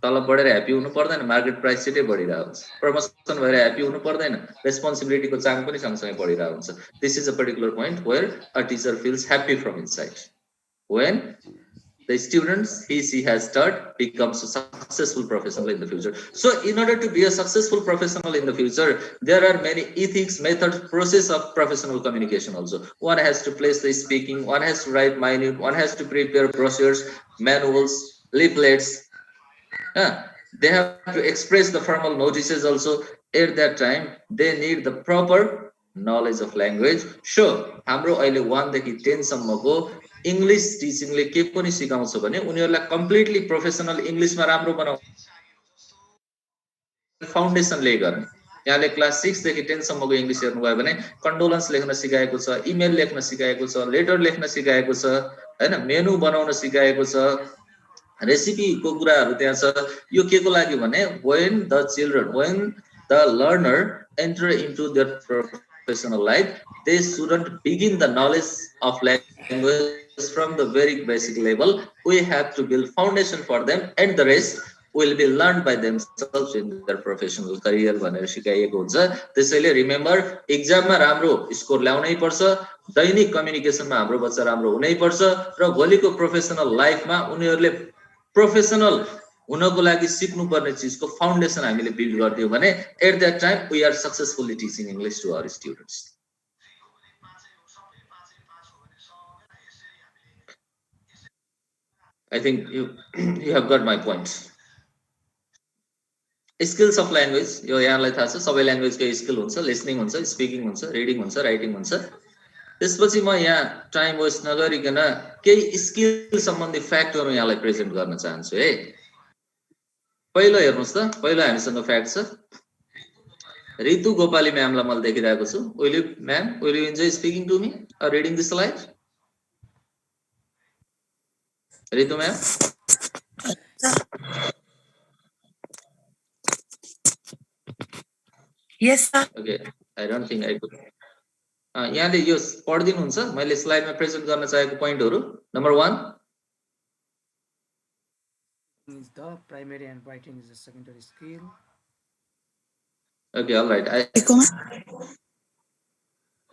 तलब बढेर ह्यापी हुनु पर्दैन, मार्केट प्राइस छिटै बढिरहेको हुन्छ, प्रमोसन भएर ह्यापी हुनु पर्दैन, रेस्पोन्सिबिलिटीको चाङ पनि सँगसँगै बढिरहेको हुन्छ. This is a particular point where a teacher feels happy from inside. When the students he has taught becomes a successful professional in the future. So in order to be a successful professional in the future, there are many ethics, methods, process of professional communication also. One has to place the speaking, one has to write minute, one has to prepare brochures, manuals, leaflets. They have to express the formal notices also. At that time they need the proper knowledge of language. Sure, हाम्रो अहिले 1 देखि 10 सम्मको English टिचिङले के पनि सिकाउँछ भने उनीहरुलाई completely professional इंग्लिशमा राम्रो बनाउन फाउन्डेसन ले गर्ने. यहाँले क्लास 6 देखि 10 सम्मको इंग्लिश हेर्नु भयो भने कन्डोलेन्स लेख्न सिकाएको छ, इमेल लेख्न सिकाएको छ, लेटर लेख्न सिकाएको छ, हैन, मेनु बनाउन सिकाएको छ, रेसिपी को कुराहरु त्यहाँ छ. यो केको लागि भने when the learner enter into their professional life, they shouldn't begin the knowledge of language from the very basic level. We have to build foundation for them and the rest will be learned by themselves in their professional career भनेर सिकाइएको हुन्छ. त्यसैले remember, एक्जाममा राम्रो score ल्याउनै पर्छ, दैनिक कम्युनिकेसनमा हाम्रो बच्चा राम्रो हुनै पर्छ र भोलिको प्रोफेसनल लाइफमा उनीहरुले प्रोफेसनल हुनको लागि सिक्नु पर्ने चीजको फाउन्डेसन हामीले बिल्ड गर्दियौ भने at that time we are successfully teaching English to our students. I think you have got my point. Skills of language, यो यहाँलाई थाहा छ सबै ल्याङ्ग्वेजको स्किल हुन्छ, लिसनिङ हुन्छ, स्पिकिङ हुन्छ, रिडिङ हुन्छ, राइटिङ हुन्छ. त्यसपछि म यहाँ टाइम वेस्ट नगरिकन केही स्किल सम्बन्धी फ्याक्टहरु यहाँलाई प्रेजेन्ट गर्न चाहन्छु है. पहिलो हेर्नुस् त, पहिलो हामीसँग फ्याक्ट छ. रितु गोपाली म्यामलाई मैले देखिरहेको छु. Will you enjoy speaking to me or reading this slide? Ritu ma'am? Yes sir. Okay, I don't think I could. यहाँले यो पढ्दिनु हुन्छ मैले स्लाइडमा प्रेजेन्ट गर्न चाहेको पोइन्टहरु. Number 1 is the primary and writing is a secondary skill. Okay, all right.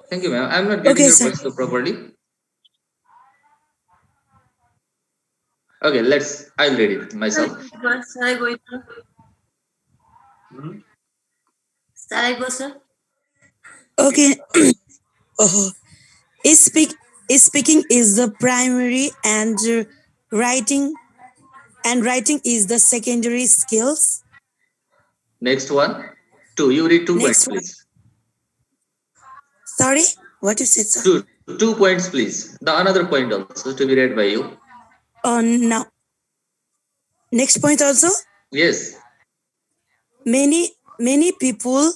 Thank you ma'am. I'm not getting your voice properly. Okay, I'll read it myself. Shall I go? Shall I go, sir? Okay. Speaking is the primary and writing is the secondary skills. Next one. 2. You read 2 points, Next one. please. Sorry, what you said, sir? 2 points, please. The another point also to be read by you. No. Next point also. Yes. Many people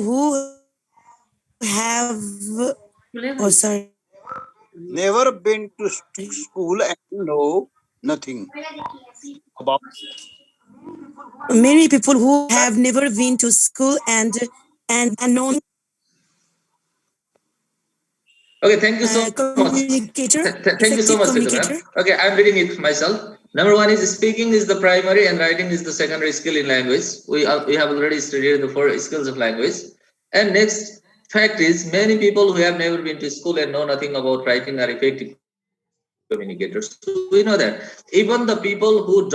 who have never been to school and know nothing about. Many people who have never been to school and known. Okay, thank you so much. Communicator. Thank you so much, Ritu. Okay, I'm reading it myself. Number 1 is speaking is the primary and writing is the secondary skill in language. We have already studied the 4 skills of language. And next fact is many people who have never been to school and know nothing about writing are effective communicators. We know that even the people who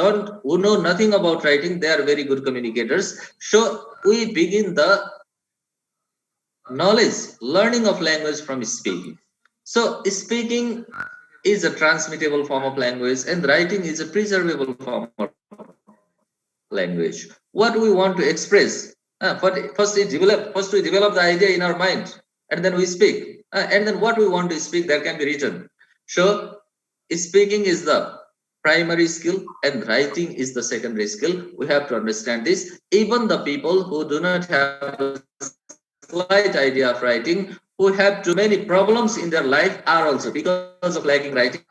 know nothing about writing, they are very good communicators. So we begin the learning of language from speaking. So speaking is a transmittable form of language and writing is a preservable form of language. What we want to express, first we develop the idea in our mind and then we speak, and then what we want to speak that can be written. So speaking is the primary skill and writing is the secondary skill. We have to understand this. Even the people who do not have a slight idea of writing, who have too many problems in their life, are also, because of lacking writing,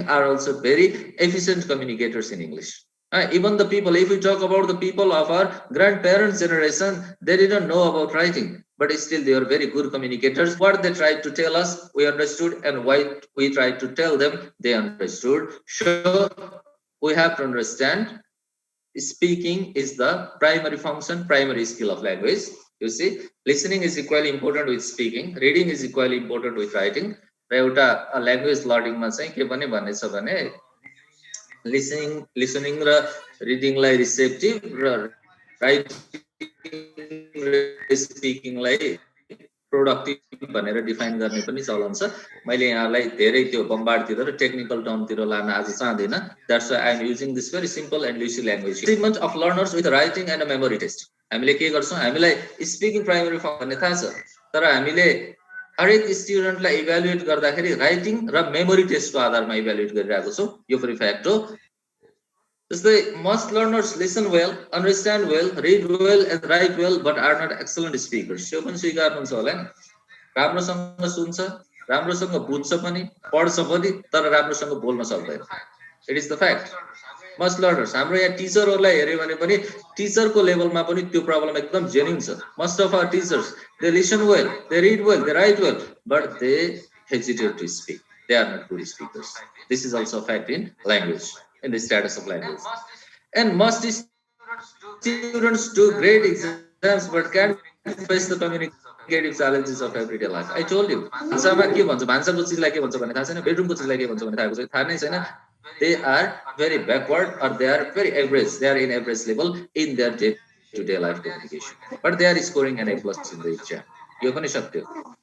are also very efficient communicators in English. Even the people, if we talk about the people of our grandparents' generation, they didn't know about writing, but still they are very good communicators. What they tried to tell us, we understood, and what we tried to tell them, they understood. So we have to understand speaking is the primary function, primary skill of language. You see, listening is equally important with speaking, reading is equally important with writing. र एउटा language लर्निङमा चाहिँ के पनि भन्ने छ भने listening र रिडिङलाई receptive र राइटिङ र स्पिकिङलाई प्रोडक्टिभ भनेर डिफाइन गर्ने पनि चलन छ। मैले यहाँलाई धेरै त्यो बम्बार्डतिर र टेक्निकल टर्मतिर लान आज चाहदिन। That's why I am using this very simple and loose language. Achievement of learners with writing and a memory test. हामीले के गर्छौं, हामीलाई स्पिकिङ प्राइमरी फर्म भन्ने थाहा छ, तर हामीले हरेक स्टुडेन्टलाई इभ्यालुएट गर्दाखेरि राइटिङ र मेमोरी टेस्टको आधारमा इभ्यालुएट गरिरहेको छौं। यो पनि फ्याक्ट हो। जस्तै most learners listen well, understand well, read well and write well but are not excellent speakers. यो पनि स्वीकार्नुहुन्छ होला नि। राम्रोसँग सुन्छ, राम्रोसँग बुझ्छ पनि, पढ्छ पनि, तर राम्रोसँग बोल्न सक्दैन। It is the fact. Most learners, हाम्रो यहाँ टिचरहरुलाई हेर्यो भने पनि टिचरको लेभलमा पनि त्यो प्रब्लम एकदम जेन्युन छ। Most of our teachers, they listen well, they read well, they write well, but they hesitate to speak. They are not good speakers. This is also a fact in language, in the status of language. And most students do great exams but can't face the communicative challenges of everyday life. I told you. भान्सामा के भन्छ, भान्साको चिजलाई के भन्छ भन्ने थाहा छैन, बेडरुमको चिजलाई के भन्छ भन्ने थाहा नै छैन। They are very backward or they are very average. They are in average level in their day-to-day life communication. But they are scoring an A+ in the exam. यो पनि सत्य हो।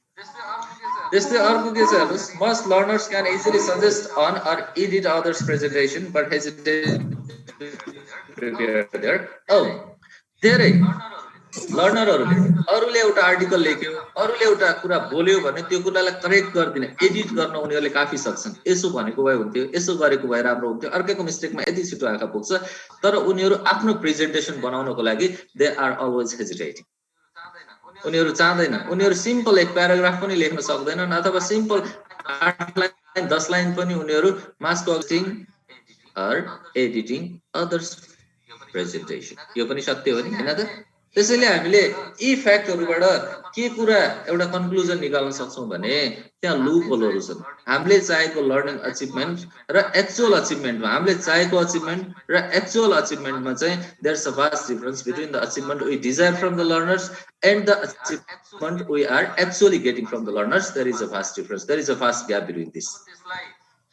त्यस्तै अर्को के छ हेर्नुस्, most learners can easily suggest on or edit others' presentation but hesitate to prepare their own. धेरै लर्नरहरुले अरूले एउटा आर्टिकल लेख्यो, अरूले एउटा कुरा बोल्यो भने त्यो कुरालाई करेक्ट गर्दिन, एडिट गर्न उनीहरुले काफी सक्छन्। यसो भनेको भए हुन्थ्यो, यसो गरेको भए राम्रो हुन्थ्यो, अर्कैको मिस्टेकमा यति छिटो आँखा पुग्छ, तर उनीहरु आफ्नो प्रेजेन्टेसन बनाउनको लागि they are always hesitating. उनीहरु चाहदैन, उनीहरु सिम्पल एक प्याराग्राफ पनि लेख्न सक्दैनन् अथवा सिम्पल 8 लाइन 10 लाइन पनि उनीहरु मास cutting or editing others presentation. यो पनि सत्य हो नि हैन त? त्यसैले हामीले यी फ्याक्टहरुबाट के कुरा एउटा कन्क्लुजन निकाल्न सक्छौं भने त्यहाँ लुप होलहरु छन्। हामीले चाहेको लर्निङ अचिभमेन्ट र एक्चुअल अचिभमेन्टमा, हामीले चाहेको अचिभमेन्ट र एक्चुअल अचिभमेन्टमा चाहिँ there's a vast difference between the achievement we desire from the learners and the achievement we are actually getting from the learners. There is a vast difference. There is a vast gap between this.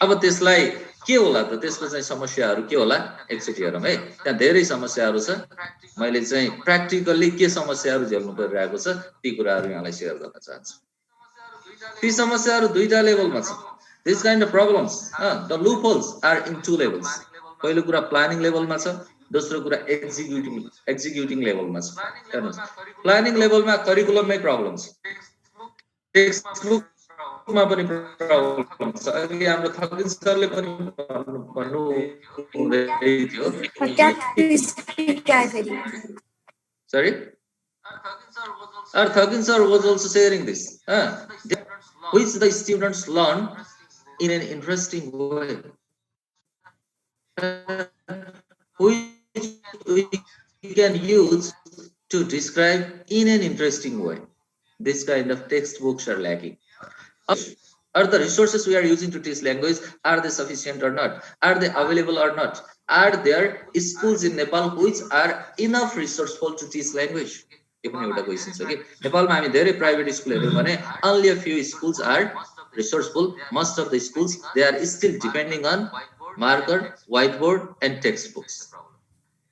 अब त्यसलाई के होला त, त्यसको चाहिँ समस्याहरु के होला एकचोटी हेरौं है। त्यहाँ धेरै समस्याहरु छ। मैले चाहिँ प्र्याक्टिकली के समस्याहरु झेल्नु परिरहेको छ ती कुराहरु यहाँलाई शेयर गर्न चाहन्छु। ती समस्याहरु दुईटा लेभलमा छ। These kind of problems, the loopholes are in two levels. पहिलो कुरा प्लानिङ लेभलमा छ, दोस्रो कुरा एक्जिक्युटिङ लेभलमा छ. हेर्नुस्, प्लानिङ लेभलमा करिकुलममै प्रब्लम छ, टेक्स्टबुकमा पनि प्रब्लम छ. अघि हाम्रो थकिन सरले पनि भन्नु हुँदै थियो. Sorry? Our Thakin sir was also sharing this, which the students learn in an interesting way, which we can use to describe in an interesting way. This kind of textbooks are lacking. Are the resources we are using to teach language, are they sufficient or not? Are they available or not? Are there schools in Nepal which are enough resourceful to teach language? Nepal ma there private school only a few schools are resourceful. Most of the schools, they are still depending on marker, whiteboard and textbooks.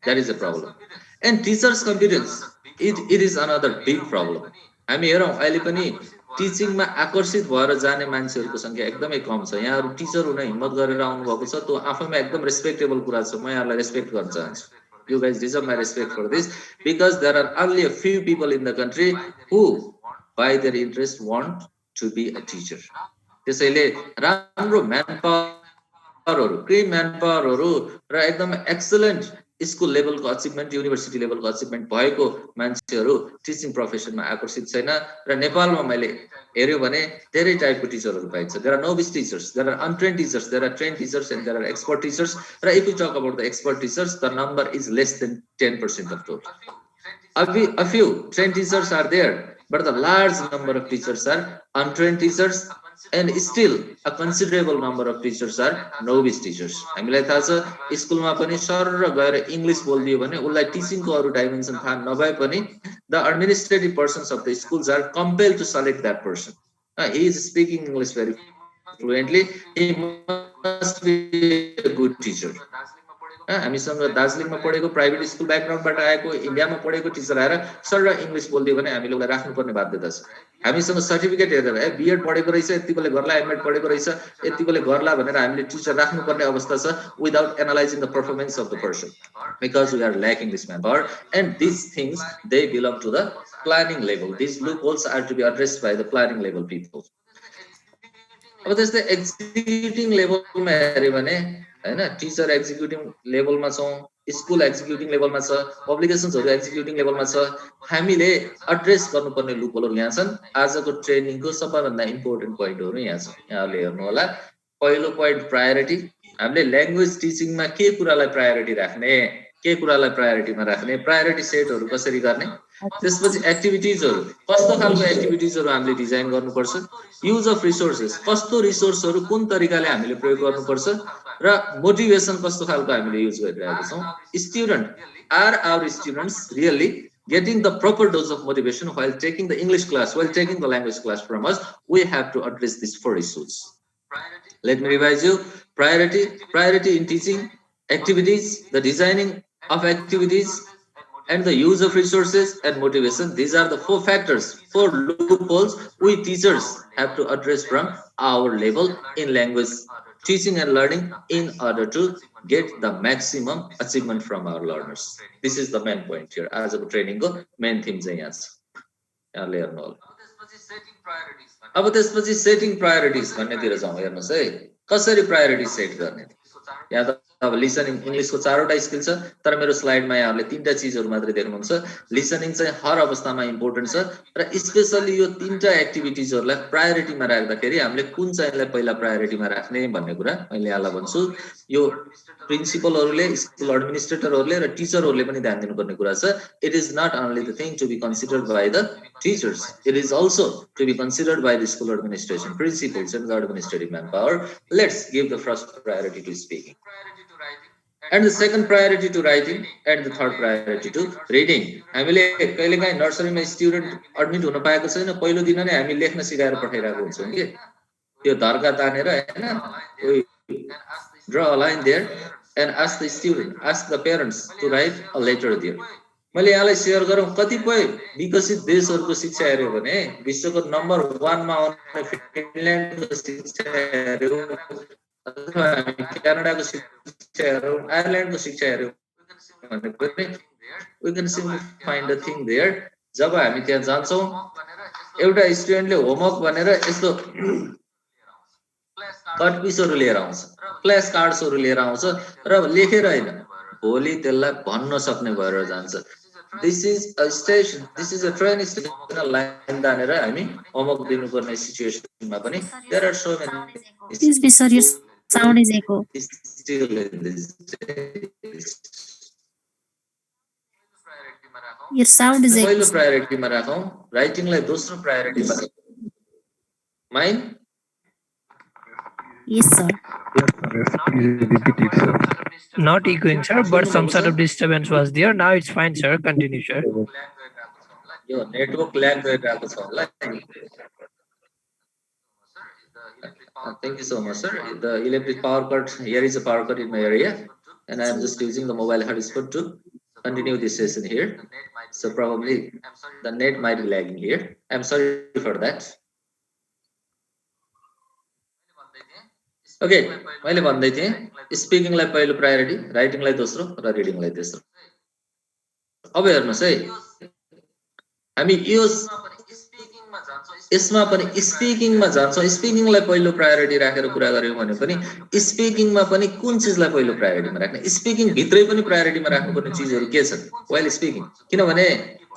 That is a problem. And teachers' competence, it is another big problem. I mean, teaching ma आकर्षित भएर जाने मान्छेहरुको संख्या एकदमै कम छ. यहाँहरु teacher हुन हिम्मत गरेर आउनु भएको छ, त्यो आफैमा एकदम रेस्पेक्टेबल कुरा छ. म यहाँलाई रेस्पेक्ट गर्न चाहन्छु. You guys deserve my respect for this, because there are only a few people in the country who by their interest want to be a teacher. त्यसैले राम्रो म्यानपावरहरु, क्रिम म्यानपावरहरु र एकदम एक्सलेन्ट स्कुल लेभलको अचिभमेन्ट, युनिभर्सिटी लेभलको achievement भएको मान्छेहरु teaching प्रोफेसनमा आकर्षित छैन. र नेपालमा मैले हेर्यो भने धेरै टाइपको टिचरहरु पाइन्छ. There are novice teachers, there are untrained teachers, there are trained teachers and there are expert teachers. र if you talk about the expert teachers, the number is less than 10% of total. A few trained teachers are there, but the large number of teachers are untrained teachers, and still a considerable number of teachers are novice teachers. हामीलाई थाहा छ स्कुलमा पनि सरर गएर English बोल्दियो भने उलाई टिचिङको अरु डाइमेन्सन थाहा नभए पनि the administrative persons of the schools are compelled to select that person. He is speaking English very fluently, he must be a good teacher. हामीसँग दार्जिलिङमा पढेको प्राइभेट स्कुल ब्याकग्राउन्डबाट आएको, इन्डियामा पढेको टिचर आएर सरर इंग्लिश बोल्दियो भने हामीले उलाई राख्नुपर्ने बाध्यता छ. हामीसँग सर्टिफिकेट हेरेर बीएड पढेको रहेछ, यति बेला गर्ला, एमएड पढेको रहेछ, यति बेला गर्ला भनेर हामीले टिचर राख्नुपर्ने अवस्था छ, without analyzing the performance of the person, because we are lacking this manpower. And these things, they belong to the planning level. These loopholes are to be addressed by the planning level people. अब त्यस्तै executing लेभलमा हेर्यो भने हैन, teacher executing लेभलमा छौं, school executing लेभलमा छ, पब्लिकेशन्सहरु एक्जिक्युटिङ लेभलमा छ. हामीले एड्रेस गर्नुपर्ने लुपहोलहरु यहाँ छन्. आजको ट्रेनिङको सबैभन्दा इम्पोर्टेन्ट पोइन्टहरु यहाँ छ. यहाँले हेर्नु होला. पहिलो पोइन्ट प्रायोरिटी. हामीले ल्याङ्ग्वेज टिचिङमा के कुरालाई प्रायोरिटी राख्ने, के कुरालाई प्रायोरिटीमा राख्ने, प्रायोरिटी सेटहरु कसरी गर्ने, त्यसपछि एक्टिभिटीजहरु, कस्तो खालको एक्टिभिटीजहरु हामीले डिजाइन गर्नुपर्छ, युज अफ रिसोर्सेस, कस्तो रिसोर्सहरु कुन तरिकाले हामीले प्रयोग गर्नुपर्छ, र मोटिभेसन कस्तो खालको हामीले युज गरिरहेका छौं. Student, are our students really getting the proper dose of motivation while taking the English class, while taking the language class from us? We have to address these four issues. Let me revise you. Priority in teaching, activities, the designing of activities, and the use of resources and motivation. These are the four factors, four loopholes we teachers have to address from our level in language teaching and learning in order to get the maximum achievement from our learners. This is the main point here. As a training go, main theme चाहिँ यहाँ छ. यहाँले हेर्नु होला. अब त्यसपछि setting priorities भन्नेतिर जाउँ. हेर्नुस् है, कसरी प्रायोरिटी सेट गर्ने. यहाँ त अब लिसनिङ इंग्लिशको चारवटा स्किल छ, तर मेरो स्लाइडमा यहाँहरुले तीनटा चीजहरु मात्रै देख्नुहुन्छ. लिसनिङ चाहिँ हर अवस्थामा इम्पोर्टेन्ट छ, र स्पेशली यो तीनटा एक्टिभिटीजहरुलाई प्रायोरिटीमा राख्दाखेरि हामीले कुन चाहिँलाई पहिला प्रायोरिटीमा राख्ने भन्ने कुरा मैले यहाँलाई भन्छु. यो प्रिन्सिपलहरुले, स्कुल एडमिनिस्ट्रेटरहरुले र टिचरहरुले पनि ध्यान दिनुपर्ने कुरा छ. It is not only the thing to be considered by the teachers, it is also to be considered by the school administration, principals and the administrative manpower. Let's give the first priority to speaking, and the second priority to writing, and the third priority to reading. हामीले कहिलेकाहीँ नर्सरीमा student admit हुन पाएको छैन, पहिलो दिन नै हामी लेख्न सिकाएर पठाइरहेको हुन्छौं के. त्यो धर्का तानेर हैन, draw a line there and ask the student, ask the parents to write a letter there. मैले यहाँलाई शेयर गरौँ कतिपय विकसित देशहरूको शिक्षा हेर्यो भने विश्वको नम्बर 1 मा आउने फिनल्यान्डको शिक्षा हेर्यो अथवा क्यानाडाको शिक्षा हेर्यो आयरल्यान्डको शिक्षा हेर्यो भने पनि we can simply find a thing there. जब हामी त्यहाँ जान्छौँ एउटा स्टुडेन्टले होमवर्क भनेर यस्तो कट पिसहरु लिएर आउँछ फ्ल्याश कार्ड्सहरु लिएर आउँछ र लेखेर हैन भोलि त्यसलाई भन्न सक्ने भएर जान्छ This is a station, this is a train station line तानेर हामी होमवर्क दिनुपर्ने सिचुएसनमा पनि there are so many. Please be sorry, your sound is echo. Still in this Your sound is पहिलो echo. प्रायोरिटी मा राखौं राइटिङ लाई दोस्रो priority मा mine Yes, sir. Not echoing, sir, but some sort of disturbance was there. Now it's fine, sir. Continue, sir. यो network lag गरिरहेको छ होला Thank you so much, sir. The electric power cut, here is a power cut in my area and I am just using the mobile hotspot to continue this session here. So probably the net might be lagging here. I'm sorry for that. Okay, मैले भन्दै थिए speaking लाई पहिलो priority, writing लाई दोस्रो र reading लाई तेस्रो. अब हेर्नुस् है. हामी यो यसमा पनि स्पिकिङ मा जान्छौं. स्पिकिङ लाई पहिलो प्रायोरिटी राखेर कुरा गर्यौं भने पनि स्पिकिङ मा पनि कुन चीजलाई पहिलो प्रायोरिटी मा राख्ने? स्पिकिङ भित्रै पनि प्रायोरिटी मा राख्नुपर्ने चीजहरु के छन्? While speaking. किनभने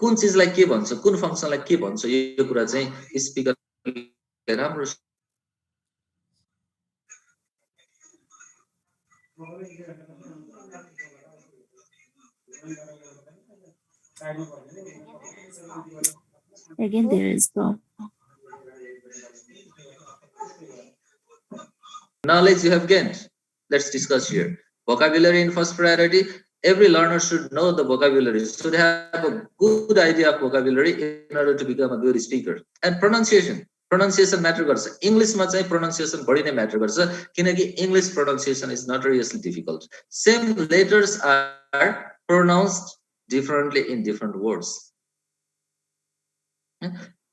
कुन चीजलाई के भन्छ, कुन फंक्सनलाई के भन्छ यो कुरा चाहिँ स्पिकरले राम्रो Again, there is no. knowledge you have gained. Let's discuss here. Vocabulary in first priority. Every learner should know the vocabulary, should have a good idea of vocabulary in order to become a good speaker. And pronunciation. Pronunciation matter गर्छ. English मा चाहिँ pronunciation बढी नै matter गर्छ किनकि English pronunciation is notoriously difficult. Same letters are pronounced differently in different words.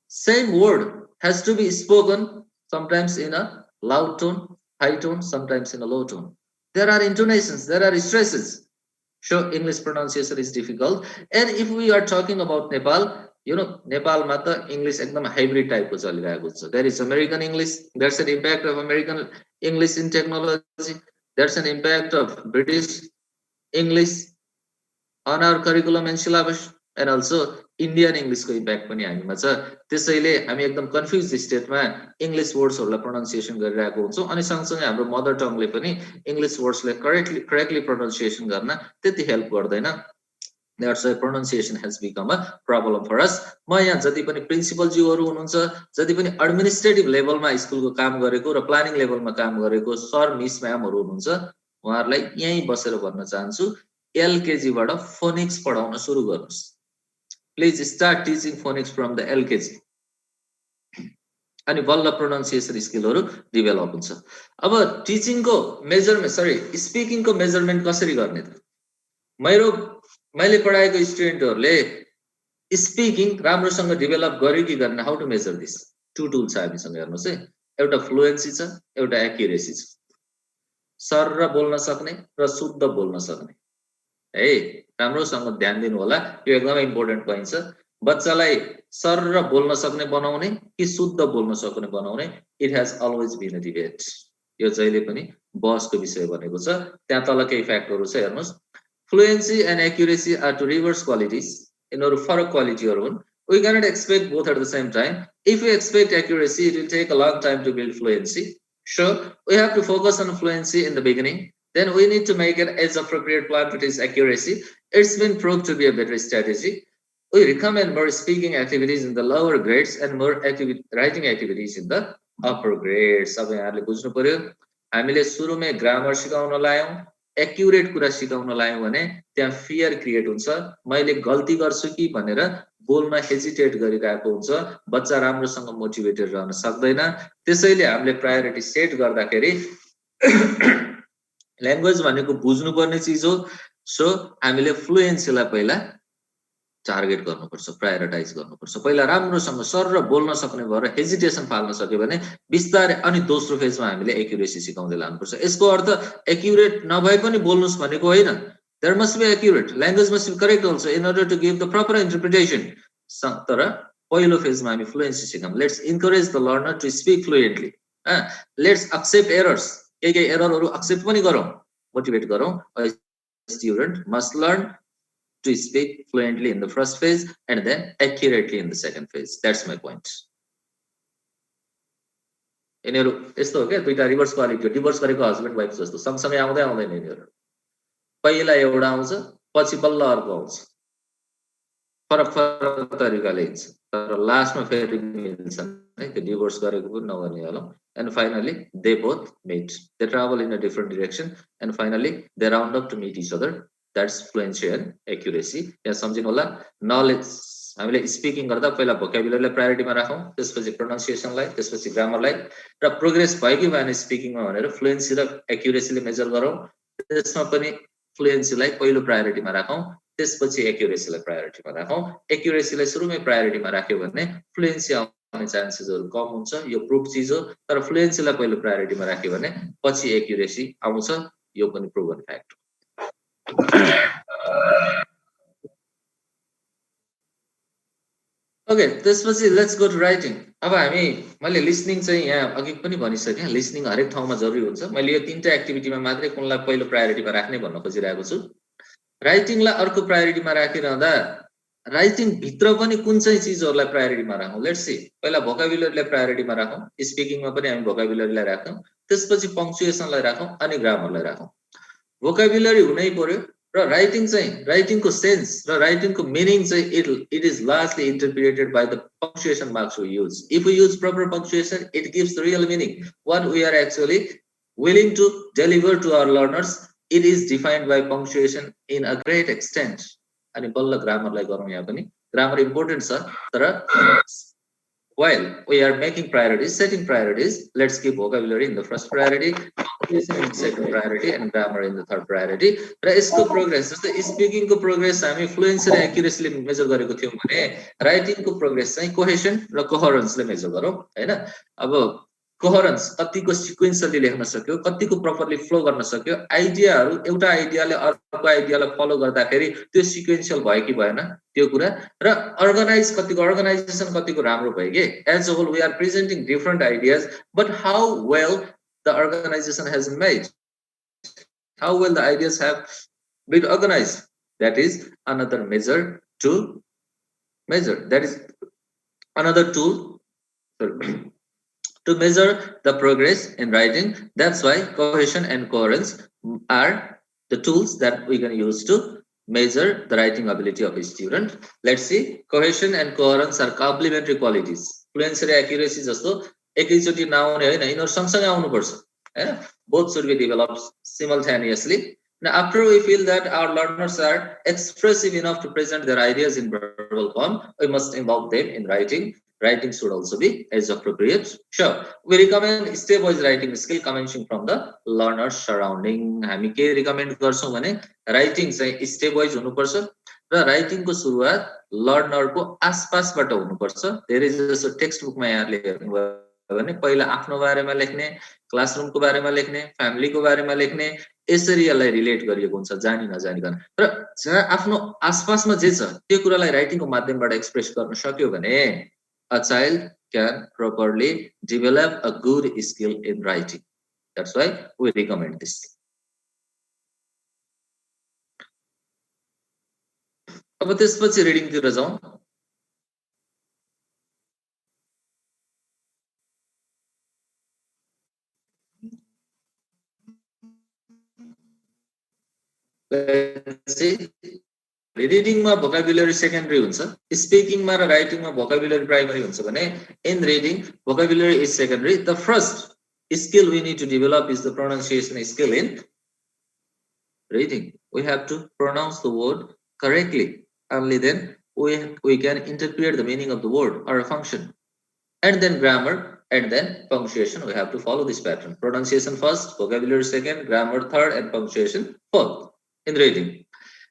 Same word has to be spoken sometimes in a loud tone, high tone, sometimes in a low tone. There are intonations, there are stresses. So English pronunciation is difficult. And if we are talking about Nepal, you know, Nepal ma ta English ekdam hybrid type ko chaliरहेको छ. There is American English. There's an impact of American English in technology. There's an impact of British English on our curriculum and syllabus, and also Indian English ko impact पनि हामीमा छ. त्यसैले हामी एकदम confuse स्टेटमा English वर्ड्सहरुलाई pronunciation गरिरहेको हुन्छौं अनि सँगसँगै हाम्रो मदर टंगले पनि इंग्लिश वर्ड्सलाई करेक्टली प्रोनाउन्सिएसन गर्न त्यति हेल्प गर्दैन. That's why pronunciation has become a problem for us. म यहाँ जति पनि प्रिन्सिपल ज्यूहरु हुनुहुन्छ, जति पनि एडमिनिस्ट्रेटिभ लेभलमा स्कुलको काम गरेको र प्लानिङ लेभलमा काम गरेको सर मिस म्यामहरु हुनुहुन्छ, उहाँहरुलाई यही बसेर भन्न चाहन्छु, एलकेजी बाट फोनिक्स पढाउन सुरु गर्नुस्. Please start teaching phonics from the LKG. अनि बल्ल प्रोनाउन्सिएसन स्किलहरु डेभलप हुन्छ. अब टिचिङ को मेजरमेन्ट स्पिकिङ को मेजरमेन्ट कसरी गर्ने त? मैले पढाएको स्टुडेन्टहरुले स्पिकिङ राम्रोसँग डेभलप गर्यो कि गर्न, how to measure this? Two tool छ हामीसँग, हेर्नुस् है. एउटा फ्लुएन्सी छ, एउटा एक्युरेसी छ. सर र बोल्न सक्ने र शुद्ध बोल्न सक्ने. है, राम्रोसँग ध्यान दिनु होला, यो एकदमै इम्पोर्टेन्ट पोइन्ट छ. बच्चालाई सर र बोल्न सक्ने बनाउने कि शुद्ध बोल्न सक्ने बनाउने, it has always been a debate. यो जहिले पनि बहसको विषय बनेको छ. त्यहाँ तल केही फ्याक्टरहरु छ, हेर्नुस्. Fluency and accuracy are two reverse qualities. In order for a quality or one, we cannot expect both at the same time. If we expect accuracy, it will take a long time to build fluency. Sure, we have to focus on fluency in the beginning. Then we need to make an age-appropriate plan to teach accuracy. It's been proved to be a better strategy. We recommend more speaking activities in the lower grades and more writing activities in the upper grades. अब यहाँले बुझ्नु पर्यो, हामीले सुरुमै grammar सिकाउन लायौं, accurate कुरा सिकाउन लायौं भने त्यहाँ फियर क्रिएट हुन्छ. मैले गल्ती गर्छु कि भनेर बोल्न हेजिटेट गरिरहेको हुन्छ. बच्चा राम्रोसँग मोटिभेटेड रहन सक्दैन. त्यसैले हामीले प्रायोरिटी सेट गर्दाखेरि ल्याङ्ग्वेज भनेको बुझ्नु पर्ने चीज हो. सो हामीले फ्लुएन्सीलाई पहिला टार्गेट गर्नुपर्छ, प्रायोरिटाइज गर्नुपर्छ। पहिला राम्रोसँग सर र बोल्न सक्ने भएर हेजिटेसन फाल्न सक्यो भने बिस्तारै अनि दोस्रो फेजमा हामीले एक्युरेसी सिकाउँदै लानुपर्छ। यसको अर्थ एक्युरेट नभए पनि बोल्नुस् भनेको होइन। There must be accurate, language must be correct also in order to give the proper interpretation. तर पहिलो फेजमा हामी फ्लुएन्सी सिकाउँ। Let's encourage the learner to speak fluently. Let's accept errors, केही एररहरू एक्सेप्ट पनि गरौँ, मोटिभेट गरौँ। Student must learn to speak fluently in the first phase and then accurately in the second phase. That's my point. यिनीहरू यस्तो हो क्या, दुईटा रिभर्स क्वालिटी हो। डिभोर्स गरेको हस्बेन्ड वाइफ जस्तो सँगसँगै आउँदै आउँदैन यिनीहरू। पहिला एउटा आउँछ, पछि बल्ल अर्को आउँछ, फरक फरक तरिकाले हिँड्छ, तर लास्टमा फेरि मिल्छन् है। त्यो डिभोर्स गरेको पनि नगर्ने होला। And finally they both meet, they travel in a different direction and finally they round up to meet each other. That's fluency and accuracy. यहाँ सम्झिनु होला। नलेज हामीले स्पिकिङ गर्दा पहिला भोकाबुलरीलाई प्रायोरिटीमा राखौँ, त्यसपछि प्रोनाउन्सिएसनलाई, त्यसपछि ग्रामरलाई, र प्रोग्रेस भयो कि भएन स्पिकिङमा भनेर फ्लुएन्सी र एक्युरेसीले मेजर गरौँ। त्यसमा पनि फ्लुएन्सीलाई पहिलो प्रायोरिटीमा राखौँ, त्यसपछि एक्युरेसीलाई प्रायोरिटीमा राखौँ। एक्युरेसीलाई सुरुमै प्रायोरिटीमा राख्यो भने फ्लुएन्सी आउने चान्सेसहरू कम हुन्छ, यो प्रुफ चिज हो। तर फ्लुएन्सीलाई पहिलो प्रायोरिटीमा राख्यो भने पछि एक्युरेसी आउँछ, यो पनि प्रुभन फ्याक्ट हो। ओके, त्यसपछि लेट्स गो टु राइटिङ। अब मैले लिसनिङ चाहिँ यहाँ अघि पनि भनिसकेँ, लिसनिङ हरेक ठाउँमा जरुरी हुन्छ। मैले यो तीनटा एक्टिभिटीमा मात्रै कुनलाई पहिलो प्रायोरिटीमा राख्ने भन्न खोजिरहेको छु। राइटिङलाई अर्को प्रायोरिटीमा राखिरहँदा राइटिङ भित्र पनि कुन चाहिँ चिजहरूलाई प्रायोरिटीमा राखौँ। लेट्स सी, पहिला भोकाबुलरीलाई प्रायोरिटीमा राखौँ, स्पिकिङमा पनि हामी भोकाबुलरीलाई राखौँ, त्यसपछि पंक्चुएसनलाई राखौँ अनि ग्रामरलाई राखौँ। भोकाबुलरी हुनै पर्यो र राइटिङको सेन्स र राइटिङको मिनिङ चाहिँ it is largely interpreted by the punctuation marks we use. If we use proper punctuation, it gives the real meaning. What we are actually willing to deliver to our learners, it is defined by punctuation in a great extent. अनि बल्ल ग्रामरलाई गरौँ। यहाँ पनि grammar important छ, तर while we are making priorities, setting priorities, let's keep vocabulary in the first priority, punctuation in the second priority, and grammar in the third priority. र यसको progress जस्तै स्पिकिङको प्रोग्रेस हामी फ्लुएन्सी र एक्युरेसीले मेजर गरेको थियौँ भने राइटिङको प्रोग्रेस चाहिँ कोहेसन र कोहरेन्सले मेजर गरौँ हैन। अब कोहरेन्स कतिको सिक्वेन्सली लेख्न सक्यो, कतिको प्रपरली फ्लो गर्न सक्यो, आइडियाहरू एउटा आइडियाले अर्को आइडियालाई फलो गर्दाखेरि त्यो सिक्वेन्शियल भयो कि भएन त्यो कुरा, र अर्गनाइजेसन कतिको राम्रो भयो कि। As a whole we are presenting different ideas, but how well the organization has been made, how well the ideas have been organized, that is another measure to measure, that is another tool to measure the progress in writing. That's why cohesion and coherence are the tools that we can use to measure the writing ability of a student. Let's see, cohesion and coherence are complementary qualities. Fluency and accuracy जस्तो एकैचोटी नआउने हैन, यिनीहरु सँगसँगै आउनुपर्छ हैन। Both should be developed simultaneously. Now, after we feel that our learners are expressive enough to present their ideas in verbal form, we must involve them in writing. Writing should also be age appropriate. Sure, we recommend step-wise writing skill commencing from the learner's surrounding. हामी के recommend गर्छौं भने writing चाहिँ step-wise हुनुपर्छ र writing को सुरुवात learner को आसपासबाट हुनुपर्छ। धेरै जसो टेक्स्ट बुकमा यहाँले हेर्नुभयो भने पहिला आफ्नो बारेमा लेख्ने, क्लासरुम को बारेमा लेख्ने, फ्यामिली को बारेमा लेख्ने, यसरी यसलाई रिलेट गरिएको हुन्छ जानी नजानिकन। र जहाँ आफ्नो आसपासमा जे छ त्यो कुरालाई राइटिङ को माध्यमबाट एक्सप्रेस गर्न सक्यो भने a child can properly develop a good skill in writing. That's why we recommend this. अब त्यसपछि रिडिङ तिर जाउँ। Let's see. रिडिङमा भोकाबुलरी सेकेन्डरी हुन्छ, स्पिकिङमा र राइटिङमा भोकाबुलरी प्राइमरी हुन्छ भने in reading vocabulary is secondary. The first skill we need to develop is the pronunciation skill in reading. We have to pronounce the word correctly. Only then we can interpret the meaning of the word or a function. And then grammar and then punctuation. We have to follow this pattern. Pronunciation first, vocabulary second, grammar third, and punctuation fourth in reading.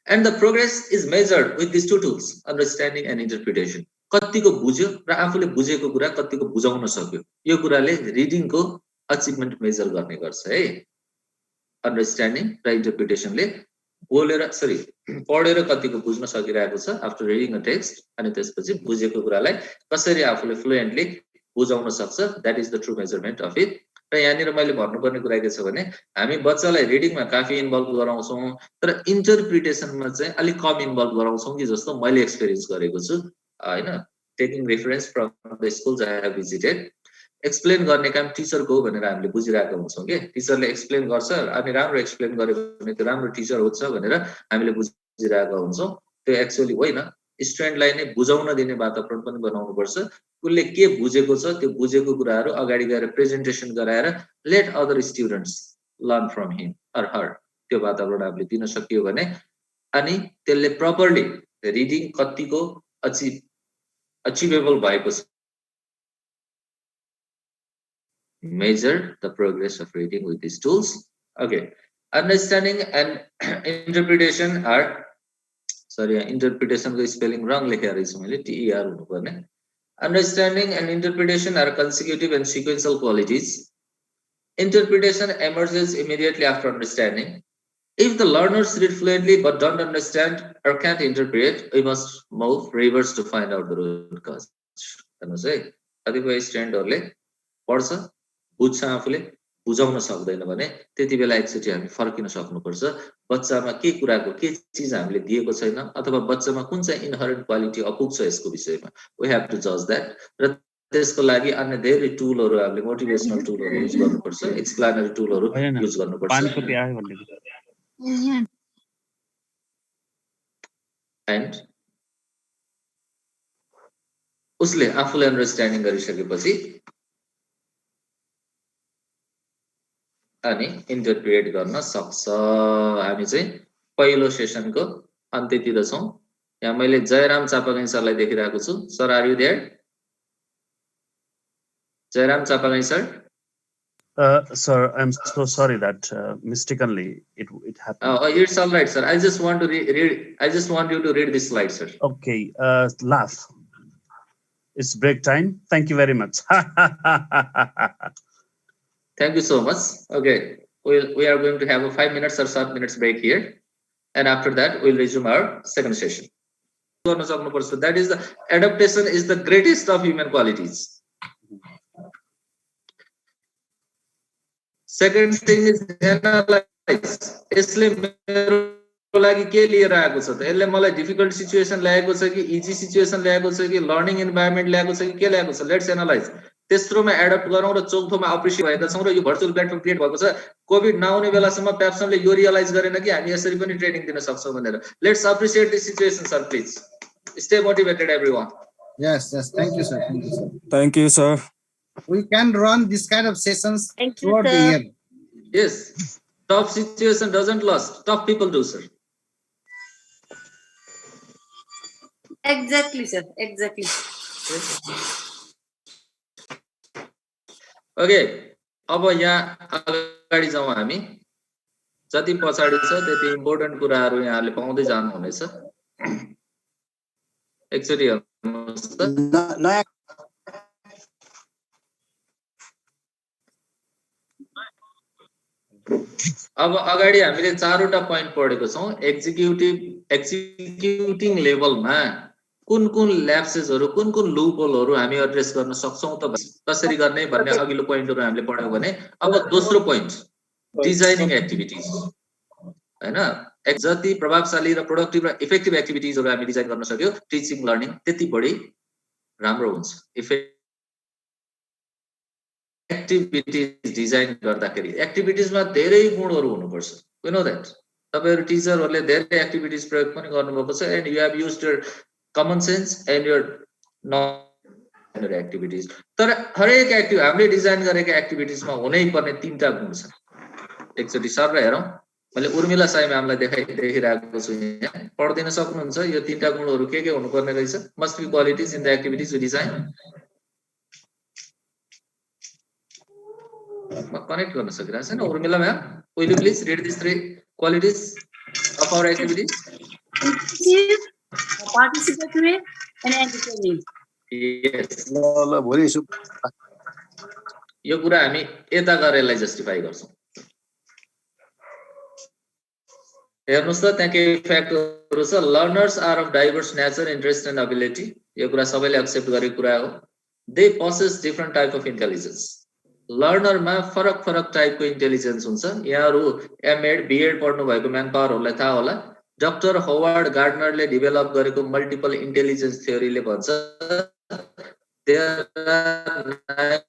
And the progress is measured with these two tools, understanding and interpretation. कतिको बुझ्यो र आफूले बुझेको कुरा कतिको बुझाउन सक्यो, यो कुराले रिडिङको अचिभमेन्ट मेजर गर्ने गर्छ है। अन्डरस्ट्यान्डिङ र इन्टरप्रिटेसनले पढेर कतिको बुझ्न सकिरहेको छ आफ्टर रिडिङ अ टेक्स्ट, अनि त्यसपछि बुझेको कुरालाई कसरी आफूले फ्लुएन्टली बुझाउन सक्छ, that is the true measurement of it. र यहाँनिर मैले भन्नुपर्ने कुरा के छ भने हामी बच्चालाई रिडिङमा काफी इन्भल्भ गराउँछौँ तर इन्टरप्रिटेसनमा चाहिँ अलिक कम इन्भल्भ गराउँछौँ कि जस्तो मैले एक्सपिरियन्स गरेको छु हैन। Taking reference from the schools I have visited, explain गर्ने काम टिचरको हो भनेर हामीले बुझिरहेका हुन्छौँ कि टिचरले एक्सप्लेन गर्छ अनि राम्रो एक्सप्लेन गर्यो भने त्यो राम्रो टिचर हुन्छ भनेर हामीले बुझिरहेका हुन्छौँ। त्यो एक्चुअली होइन, स्टुडेन्टलाई नै बुझाउन दिने वातावरण पनि बनाउनु पर्छ। उसले के बुझेको छ त्यो बुझेको कुराहरू अगाडि गएर प्रेजेन्टेसन गराएर let other students learn from him or her, त्यो वातावरण हामीले दिन सकियो भने अनि त्यसले प्रपरली रिडिङ कतिको अचिभेबल भएको छ। Measure the progress of reading with these tools. Okay, understanding and interpretation are, sorry, interpretation को spelling wrong लेखेर रहेछु मैले, TER हुनु पर्ने। Understanding and interpretation are consecutive and sequential qualities. Interpretation emerges immediately after understanding. If the learners read fluently but don't understand or can't interpret, we must move reverse to find out the root cause. हेर्नुस् है, कतिपय स्टुडेन्टहरुले पढ्छ बुझ्छ आफूले बुझाउन सक्दैन भने त्यति बेला एकचोटी हामी फर्किन सक्नुपर्छ। बच्चामा के कुराको के चीज हामीले दिएको छैन अथवा बच्चामा कुन चाहिँ इनहरेन्ट क्वालिटी अपुग छ यसको विषयमा, वी हैव टु जज दैट। र त्यसको लागि अन्य धेरै टुलहरु हामीले मोटिभेसनल टुलहरु युज गर्नुपर्छ, एक्सप्लेनरी टुलहरु युज गर्नुपर्छ। एन्ड उसले आफूले अन्डरस्ट्यान्डिङ गरिसकेपछि अनि इन्टरप्रेट गर्न सक्छ। हामी चाहिँ पहिलो सेसनको अन्त्यतिर छौं। यहाँ मैले जयराम चापागाई सरलाई देखिरहेको छु। Sir, are you there? Jayaram Chapagain sir? Sir, I'm so sorry that mistakenly it happened. It's all right, sir. I just want to read. I just want you to read this slide, sir. Okay. Laugh. It's break time. Thank you very much. Thank you so much. Okay, we are going to have a 5 minutes or 7 minutes break here, and after that we'll resume our second session. That is the adaptation is the greatest of human qualities. Second thing is analyze. यसले मेरो लागि के लिएर आएको छ त? यसले मलाई डिफिकल्ट सिचुएसन ल्याएको छ कि इजी सिचुएसन ल्याएको छ कि लर्निङ इन्भाइरोमेन्ट ल्याएको छ कि के ल्याएको छ? Let's analyse. तेस्रोमा एडप्ट गरौँ र चौथोमा अप्रिसिएट भएका छौं र यो भर्चुअल प्लेटफर्म क्रिएट भएको छ। कोभिड नआउने बेलासम्म प्याप्सनले यो रियलाइज गरेन कि हामी यसरी पनि ट्रेनिङ दिन सक्छौं भनेर। Let's appreciate this situation sir, please stay motivated everyone. Yes, thank you, sir. Thank you, sir. Thank you, sir. We can run this kind of sessions throughout the year. Yes, tough situation doesn't last, tough people do, sir. Exactly, sir. Exactly. Okay, अब यहाँ अगाडि जाउँ हामी। जति पछाडी छ त्यति important कुराहरु यहाँले पाउँदै जानुहुनेछ। एकचोटी हेर्नुस् त। अब अगाडि हामीले चारवटा पोइन्ट पढेको छौं। एक्जिक्युटिङ लेभलमा कुन कुन ल्याप्सेसहरु कुन कुन लुपहोलहरु हामी एड्रेस गर्न सक्छौं त कसरी गर्ने भन्ने अघिल्लो पोइन्टहरु हामीले पढ्यौं भने अब दोस्रो पोइन्ट डिजाइनिङ एक्टिभिटीज हैन। जति प्रभावशाली र प्रोडक्टिभ र इफेक्टिभ एक्टिभिटीजहरु हामी डिजाइन गर्न सक्यो टिचिङ लर्निङ त्यति बढी राम्रो हुन्छ। एक्टिभिटीज डिजाइन गर्दाखेरि एक्टिभिटीजमा धेरै गुणहरु हुनुपर्छ। We know that. तपाईहरु टिचरहरुले धेरै एक्टिभिटीज प्रयोग पनि गर्नुभएको छ and you have used your common sense and your knowledge activities. तर हरेक हामीले डिजाइन गरेका एक्टिभिटीजमा हुनै पर्ने तीनटा गुण छ। एकचोटी सर हेरौं। मैले उर्मिला साई म्यामलाई देखिरहेको छु यहाँ। पढ्दिन सक्नुहुन्छ यो तीनटा गुणहरु के हुनुपर्ने रहेछ? Must be qualities in the activities we design. Connect गर्न सकिरहेको छैन Urmila ma'am. Will you please read this 3 qualities of our activities? inclusive, participatory, and entertaining. Yes. ल भोलि यो कुरा हामी यता गरेरलाई जस्टिफाई गर्छौं हेर्नुस् त त्यहाँ के फ्याक्टरहरु छ learners are of diverse nature interest and ability यो कुरा सबैले एक्सेप्ट गरेको कुरा हो they possess different type of intelligence learner मा फरक फरक टाइप को इंटेलिजेंस हुन्छ यहाँहरु एमएड बीएड पढ्नु भएको म्यान पावरहरुलाई थाहा होला डाक्टर होवार्ड गार्डनरले डेभलप गरेको मल्टिपल इंटेलिजेंस थ्योरीले भन्छ there are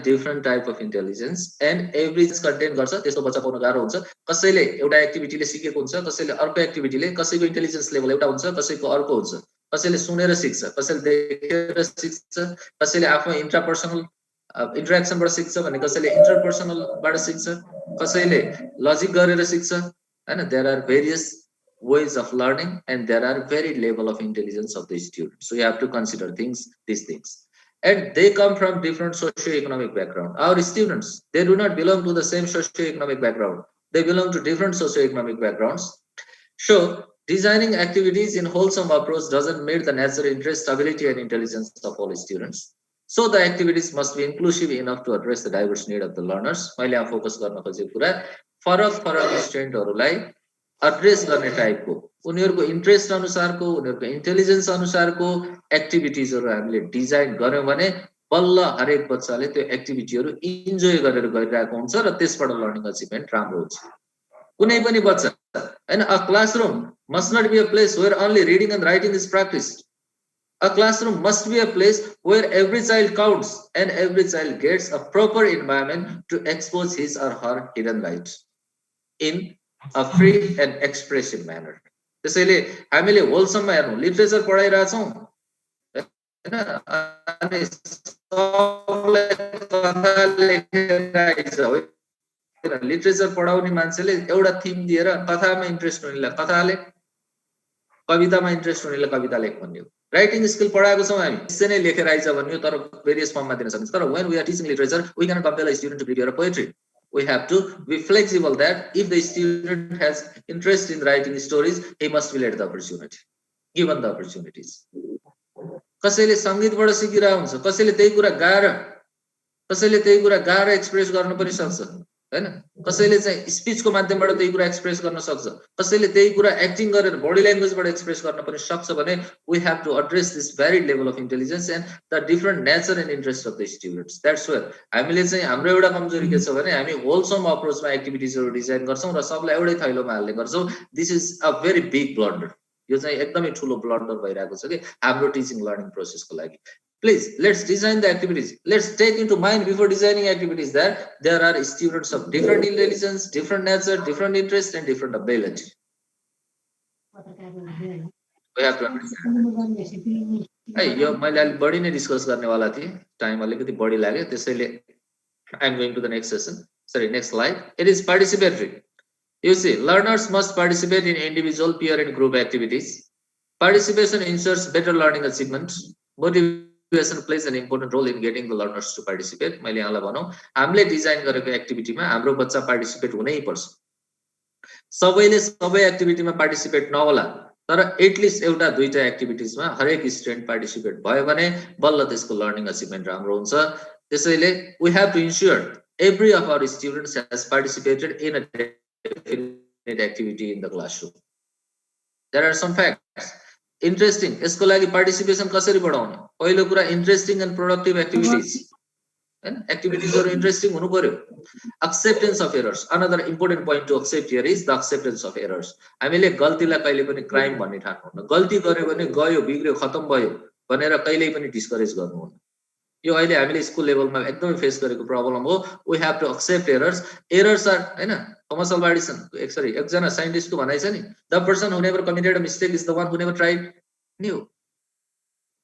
different type of intelligence and every content गर्छ त्यसको बच्चा पाउन गाह्रो हुन्छ कसैले एउटा एक्टिभिटीले सिकेको हुन्छ कसैले अर्को एक्टिभिटीले कसैको इंटेलिजेंस लेभल एउटा हुन्छ कसैको अर्को हुन्छ कसैले सुनेर सिक्छ कसैले देखेर सिक्छ कसैले आफ्नो इन्ट्रापर्सनल इन्टरेक्सनबाट सिक्छ भने कसैले इन्टरपर्सनलबाट सिक्छ कसैले लजिक गरेर सिक्छ हैन there are various ways of learning and there are varied level of intelligence of the student so you have to consider these things and they come from different socio-economic background our students they do not belong to the same socio-economic background they belong to different socio-economic backgrounds so designing activities in wholesome approach doesn't meet the natural interest ability and intelligence of all students so the activities must be inclusive enough to address the diverse need of the learners मैले यहाँ focus गर्न खोजेको कुरा फरक फरक स्टुडेन्टहरुलाई address गर्ने टाइपको उनीहरुको इन्ट्रेस्ट अनुसारको उनीहरुको इन्टेलिजेन्स अनुसारको एक्टिभिटीजहरु हामीले डिजाइन गर्यौं भने बल्ल हरेक बच्चाले त्यो एक्टिभिटीहरु इन्जोय गरेर गरिरहेको हुन्छ र त्यसबाट लर्निङ अचिभमेन्ट राम्रो हुन्छ कुनै पनि बच्चा हैन a classroom must not be a place where only reading and writing is practised a classroom must be a place where every child counts and every child gets a proper environment to expose his or her hidden rights in a free and expressive manner त्यसैले हामीले होलसममा हेर्नु literature पढाइरा छौं हैन अनि सबलाई कथा लेखेर हो लिटरेचर पढाउने मान्छेले एउटा थीम दिएर कथामा इन्ट्रेस्ट हुनेलाई कथाले कवितामा इन्ट्रेस्ट हुनेलाई कविता लेख भन्ने हो राइटिङ स्किल पढाएको छौं हामी त्यसै नै लेखेर आइज भन्ने तर भेरियस फर्ममा दिन सकिन्छ तर when we are teaching literature we cannot compel a student to prepare a poetry we have to be flexible that if the student has interest in writing stories he must be let the opportunity given the opportunities कसैले संगीतबाट सिकिरा हुन्छ कसैले त्यही कुरा गाएर express गर्न पनि सक्छ हैन कसैले चाहिँ स्पीचको माध्यमबाट त्यही कुरा एक्सप्रेस गर्न सक्छ कसैले त्यही कुरा एक्टिङ गरेर बडी ल्याङ्ग्वेजबाट एक्सप्रेस गर्न पनि सक्छ भने we have to address this varied level of intelligence and the different nature and interest of the students that's where हामीले चाहिँ हाम्रो एउटा कमजोरी के छ भने हामी होलसम अप्रोचमा एक्टिभिटीजहरु डिजाइन गर्छौं र सबलाई एउटै थैलोमा हाल्ने गर्छौं this is a very big blunder यो चाहिँ एकदमै ठूलो ब्लन्डर भइरहेको छ के हाम्रो टिचिङ लर्निङ प्रोसेसको लागि Please, let's design the activities. Let's take into mind before designing activities that there are students of different intelligence, different nature, different interest, and different ability. We have to understand. Hey, yo, मैले अलि बढी नै discuss गर्ने वाला थिए time अलिकति बढी लाग्यो त्यसैले I am going to the next session. Sorry, next slide. It is participatory. You see, learners must participate in individual, peer, and group activities. Participation ensures better learning achievement. Motivation plays an important role in getting the learners to participate. मैले यहाँलाई भनौं हामीले design गरेको एक्टिभिटीमा हाम्रो बच्चा participate हुनै पर्छ सबैले सबै एक्टिभिटीमा पार्टिसिपेट नहोला तर एटलिस्ट एउटा दुईटा एक्टिभिटीजमा हरेक स्टुडेन्ट पार्टिसिपेट भयो भने बल्ल त्यसको लर्निङ अचिभमेन्ट राम्रो हुन्छ त्यसैले we have to ensure every of our students has participated in a definite activity in the classroom. There are some facts. Interesting. यसको लागि पार्टिसिपेसन कसरी बढाउने पहिलो कुरा इन्ट्रेस्टिङ एन्ड प्रोडक्टिभ एक्टिभिटीज हैन एक्टिभिटीजहरु इन्ट्रेस्टिङ हुनु पर्यो acceptance of errors another important point to accept here is the acceptance of errors हामीले गल्तीलाई कहिले पनि क्राइम भन्ने ठान्नुहुन्न गल्ती गर्यो भने गयो बिग्र्यो खतम भयो भनेर कहिल्यै पनि डिस्करेज गर्नुहुन्न यो अहिले हामीले स्कुल लेभलमा एकदमै फेस गरेको प्रब्लम हो we have to accept errors are हैन थोमस अल्वा एडिसन एकजना साइन्टिस्टको भनाइ छ नि the person who never committed a mistake is the one who never tried new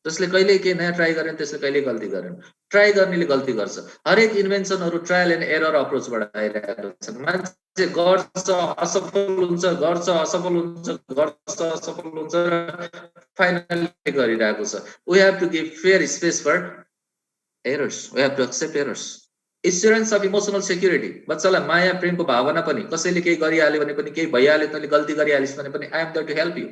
जसले कहिले के नयाँ ट्राई गरेन त्यसले कहिले गल्ती गरेन ट्राई गर्नेले गल्ती गर्छ हरेक इन्भेन्सनहरु ट्रायल एन्ड एरर अप्रोचबाट आइरहेको छ मान्छे गर्छ असफल हुन्छ र फाइनली गरिरहेको छ we have to give fair space for errors we have to accept errors assurance of emotional security बच्चालाई माया प्रेमको भावना पनि कसैले केही गरिहाल्यो भने पनि केही भइहाल्यो तैले गल्ती गरिहालिस् भने पनि I am there to help you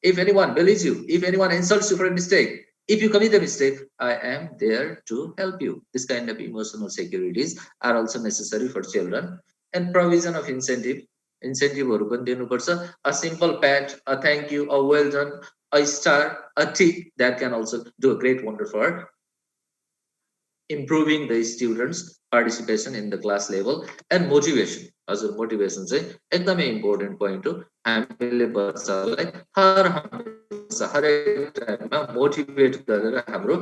If anyone believes you, if anyone insults you for a mistake, if you commit a mistake, I am there to help you. This kind of emotional securities are also necessary for children. And provision of incentive पनि दिनुपर्छ. A simple pat, a thank you, a well done, a star, a tick, that can also do a great wonder for improving the students' participation in the class level. And motivation, as a motivation चाहिँ एकदमै important point हो. हामीले बच्चालाई हरेक टाइममा motivate गरेर हाम्रो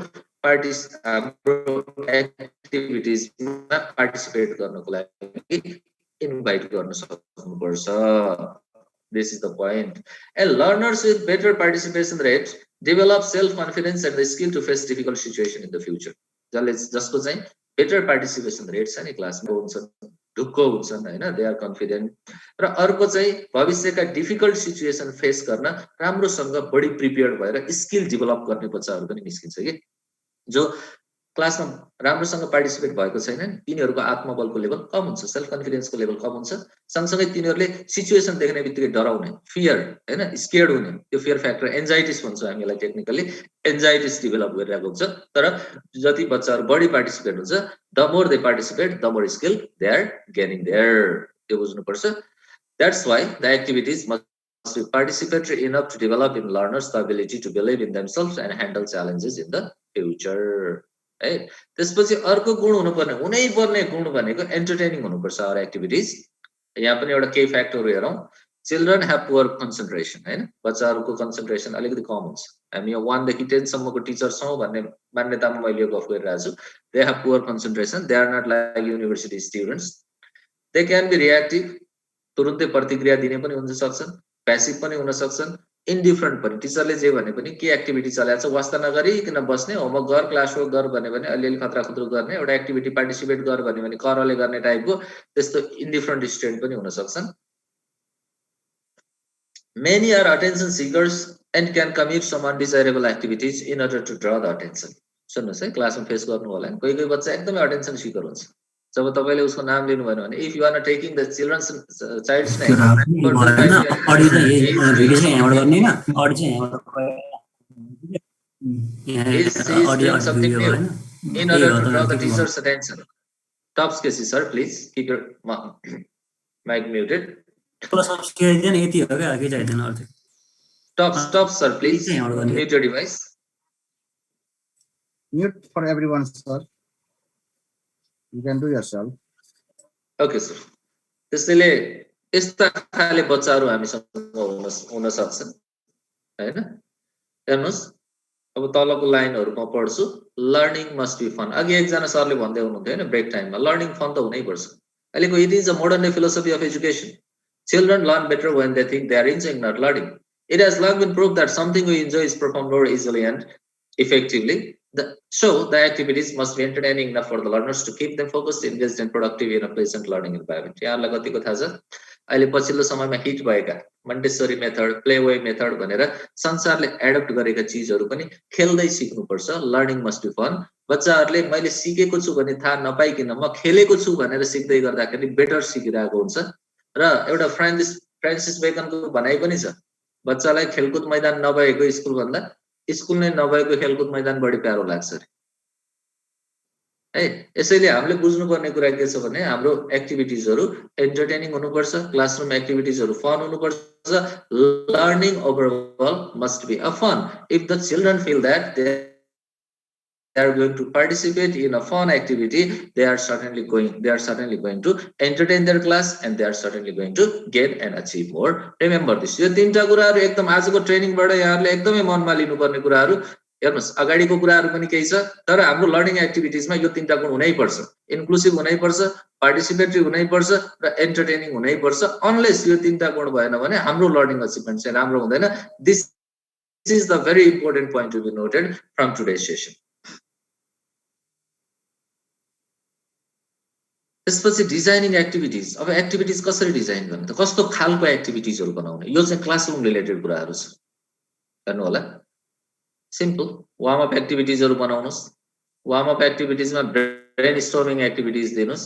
एक्टिभिटिजमा participate गर्नको लागि इन्भाइट गर्न सक्नुपर्छ. This is the point. And learners with better participation rates develop self-confidence and the skill to face difficult situation in the future. जसको चाहिँ better participation rate छ नि क्लासमा हुन्छन्, ढुक्क हुन्छन् हैन, they are confident. र अर्को चाहिँ भविष्यका डिफिकल्ट सिचुएसन फेस गर्न राम्रोसँग बढी प्रिपेयर्ड भएर स्किल डेभलप गर्ने बच्चाहरु पनि निस्किन्छ के. जो क्लासमा राम्रोसँग पार्टिसिपेट भएको छैन तिनीहरुको आत्मबलको लेभल कम हुन्छ, सेल्फ कन्फिडेन्सको लेभल कम हुन्छ. सँगसँगै तिनीहरुले सिचुएसन देख्ने बित्तिकै डराउने, फियर हैन, स्केयर्ड हुने, त्यो फियर फ्याक्टर एन्जाइटिस भन्छ हामीलाई टेक्निकली, एन्जाइटिस डेभलप गरिरहेको हुन्छ. तर जति बच्चाहरु बढी पार्टिसिपेट हुन्छ, the more they participate the more skill they are gaining there. त्यो बुझ्नुपर्छ. That's why the activities must be participatory enough to develop in learners the ability to believe in themselves and handle challenges in the future. है, त्यसपछि अर्को गुण हुनुपर्ने गुण भनेको entertaining हुनुपर्छ. आवर एक्टिभिटिज यहाँ पनि एउटा केही फ्याक्टरहरु हेरौं. चिल्ड्रन ह्याभ पुअर कन्सन्ट्रेसन हैन, बच्चाहरुको कन्सन्ट्रेसन अलिकति कम हुन्छ. हामी यो 1 देखि 10 सम्मको टिचर छौं भन्ने मान्यतामा मैले यो गफ गरिरहेको छु. They have poor concentration, they are not like university students. They can be reactive, तुरुन्तै प्रतिक्रिया दिने पनि हुन सक्छन्, प्यासिभ पनि हुन सक्छन्, इन्डिफरेन्ट पनि. टिचरले जे भने पनि के एक्टिभिटी चलाएको छ वास्ता नगरिकन बस्ने, होमवर्क गर, क्लास वर्क गर भने अलिअलि खतरा खुद्रो गर्ने, एउटा एक्टिभिटी पार्टिसिपेट गर भने करले गर्ने टाइपको त्यस्तो इन्डिफरेन्ट स्टुडेन्ट पनि हुन सक्छन्. Many are attention seekers and can commit some undesirable activities in order to draw the attention. सुन्नुस् है, क्लासमा फेस गर्नु होला नि, कोही बच्चा एकदमै अटेन्सन सिकर हुन्छ. जब तपाईले उसको नाम लिनु भएन भने, if you are not taking the children's child's name, audio चाहिँ भिडियो चाहिँ यहाँबाट गर्ने हैन, अडियो चाहिँ यहाँबाट something new in order to draw the teacher's attention. Tops cases, sir, please keep your mic muted. Tops, sir, please mute your device. Mute for everyone, sir. You can do yourself. Okay, sir. त्यसैले यस्ता खाले बच्चाहरु हामीसँग हुन सक्छन् हैन. हेर्नुस्, अब तलको लाइनहरुमा पढ्छु. Learning must be fun. अघि एकजना सरले भन्दै हुनुहुन्थ्यो हैन ब्रेक टाइममा, लर्निङ फन त हुनै पर्छ. अहिलेको it is a modern day philosophy of education. Children learn better when they think they are enjoying, not learning. It has long been proved that something we enjoy is performed more easily and effectively. So the activities must be entertaining enough for the learners to keep them focused, engaged, and productive in a pleasant learning environment. यहाँलाई कतिको थाहा छ? अहिले पछिल्लो समयमा hit भएका मन्टेसरी method, playway method भनेर संसारले adapt गरेका चीजहरु पनि खेल्दै सिक्नुपर्छ. Learning must be fun. बच्चाहरुले मैले सिकेको छु भने थाहा नपाइकिन म खेलेको छु भनेर सिक्दै गर्दाखेरि बेटर सिकिरहेको हुन्छ. र एउटा फ्रान्सिस बेकनको भनाइ पनि छ, बच्चालाई खेलकुद मैदान नभएको स्कुल भन्दा स्कुल नै नभएको खेलकुद मैदान बढी प्यारो लाग्छ रे है. यसैले हामीले बुझ्नुपर्ने कुरा के छ भने हाम्रो एक्टिभिटिजहरु एन्टरटेनिङ हुनुपर्छ, क्लासरुम एक्टिभिटिजहरु फन हुनुपर्छ. Learning overall must be a fun. If the children feel that they are going to participate in a fun activity, they are certainly going to entertain their class, and they are certainly going to get and achieve more. Remember this. यो तीनटा कुराहरु एकदम आजको ट्रेनिङबाट यहाँहरुले एकदमै मनमा लिनुपर्ने कुराहरु. हेर्नुस्, अगाडिको कुराहरु पनि केही छ, तर हाम्रो लर्निङ एक्टिभिटिजमा यो तीनटा गुण हुनै पर्छ. इन्क्लुसिभ हुनै पर्छ, पार्टिसिपेटरी हुनै पर्छ र एन्टरटेनिङ हुनै पर्छ. अनलेस यो तीनटा गुण भएन भने हाम्रो लर्निङ अचिभमेन्ट चाहिँ राम्रो हुँदैन. This is the very important point to be noted from today's session. त्यसपछि डिजाइनिङ एक्टिभिटिज. अब एक्टिभिटिज कसरी डिजाइन गर्ने त, कस्तो खालको एक्टिभिटिजहरु बनाउने, यो चाहिँ क्लासरुम रिलेटेड कुराहरु छ. हेर्नु होला, सिम्पल वार्म अप एक्टिभिटिजहरु बनाउनुस्. वार्म अप एक्टिभिटिजमा ब्रेन स्टर्मिङ एक्टिभिटिज दिनुस्.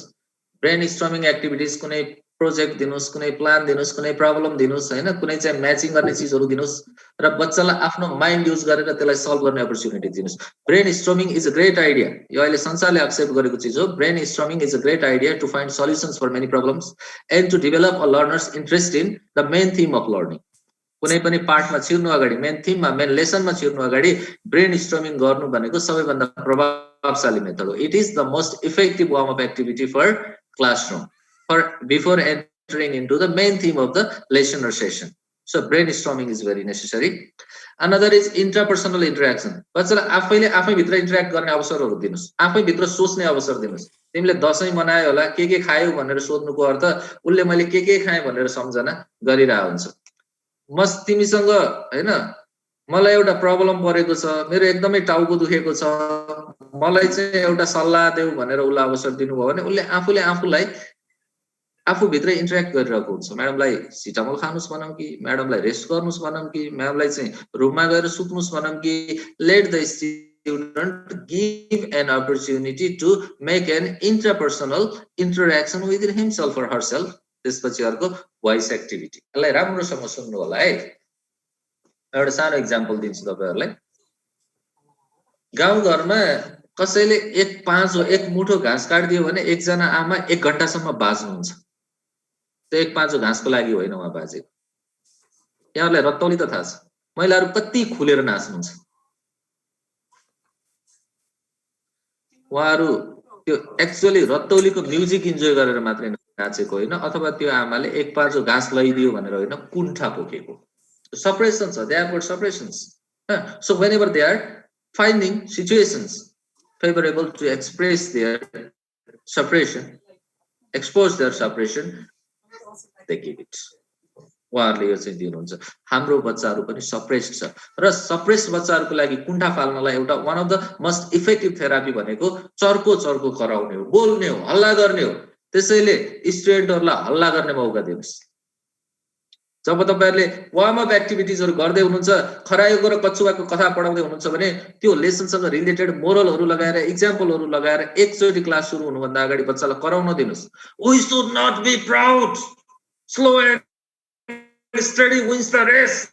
ब्रेन स्टर्मिङ एक्टिभिटिज कुनै प्रोजेक्ट दिनुस्, कुनै प्लान दिनुस्, कुनै प्रब्लम दिनुस् हैन, कुनै चाहिँ म्याचिङ गर्ने चीजहरु दिनुस् र बच्चालाई आफ्नो माइन्ड युज गरेर त्यसलाई सल्भ गर्ने अपर्च्युनिटी दिनुस्। Brainstorming is a great idea. यो अहिले संसारले एक्सेप्ट गरेको चीज हो। Brainstorming is a great idea to find solutions for many problems and to develop a learners interest in the main theme of learning. कुनै पनि पार्टमा छिर्नु अगाडि, मेन थीममा, मेन लेसनमा छिर्नु अगाडि ब्रेन स्टर्मिङ गर्नु भनेको सबैभन्दा प्रभावशाली मेथड हो। It is the most effective warm up activity for classroom before entering into the main theme of the lesson or session. So brainstorming is very necessary. Another is interpersonal interaction. बच्चालाई आफैले आफै भित्र interact गर्ने अवसरहरु दिनुस्, आफै भित्र सोच्ने अवसर दिनुस्। तिमीले दशैं मनायो होला, के खायौ भनेर सोध्नुको अर्थ उले मैले के खाएँ भनेर सम्झना गरिरा हुन्छ। म तिमीसँग हैन मलाई एउटा प्रब्लम परेको छ, मेरो एकदमै टाउको दुखेको छ, मलाई चाहिँ एउटा सल्लाह देऊ भनेर उलाई अवसर दिनुभयो भने उले आफूलाई आफूभित्र इन्टरेक्ट गरिरहेको हुन्छ। म्याडमलाई सिटामोल खानुस् भनौँ कि, म्याडमलाई रेस्ट गर्नुस् भनौँ कि, म्याडमलाई चाहिँ रुममा गएर सुत्नुस् भनौँ कि, let the student give an opportunity to make an interpersonal interaction within himself or herself. त्यसपछि अर्को भोइस एक्टिभिटी। यसलाई राम्रोसँग सुन्नु होला है। एउटा सानो इक्जाम्पल दिन्छु तपाईहरुलाई। गाउँघरमा कसैले एक मुठो घाँस काट्दियो भने एकजना आमा 1 घण्टासम्म बाज्नुहुन्छ। त्यो 1 पाँचो घाँसको लागि होइन उहाँ बाजेको। यहाँहरुलाई रत्तौली त थाहा छ, महिलाहरु कति खुलेर नाच्नुहुन्छ। उहाँहरु त्यो एक्चुअली रत्तौलीको म्युजिक इन्जोय गरेर मात्रै नाचेको होइन, अथवा त्यो आमाले 1 पाँचो घाँस लैदियो भनेर होइन, कुण्ठा पोकेको। Suppressions are there for suppressions. So whenever they are finding situations favorable to express their suppression, expose their suppression, they give it. उहाँहरुले यो चाहिँ दिनुहुन्छ। हाम्रो बच्चाहरु पनि सप्रेस्ड छ र सप्रेस्ड बच्चाहरुको लागि कुण्ठा फाल्नलाई एउटा one of the most effective therapy भनेको चर्को कराउने हो, बोल्ने हो, हल्ला गर्ने हो। त्यसैले स्टुडेन्टहरुलाई हल्ला गर्ने मौका दिनुस्। जब तपाईहरुले वार्म अप एक्टिभिटीजहरु गर्दै हुनुहुन्छ, खरायोको र कछुवाको कथा पढाउँदै हुनुहुन्छ भने त्यो लेसनसँग रिलेटेड मोरलहरु लगाएर, एक्जाम्पलहरु लगाएर एकचोटी क्लास सुरु हुनुभन्दा अगाडि बच्चालाई कराउन दिनुस्। We should not be proud. Slow and steady wins the race.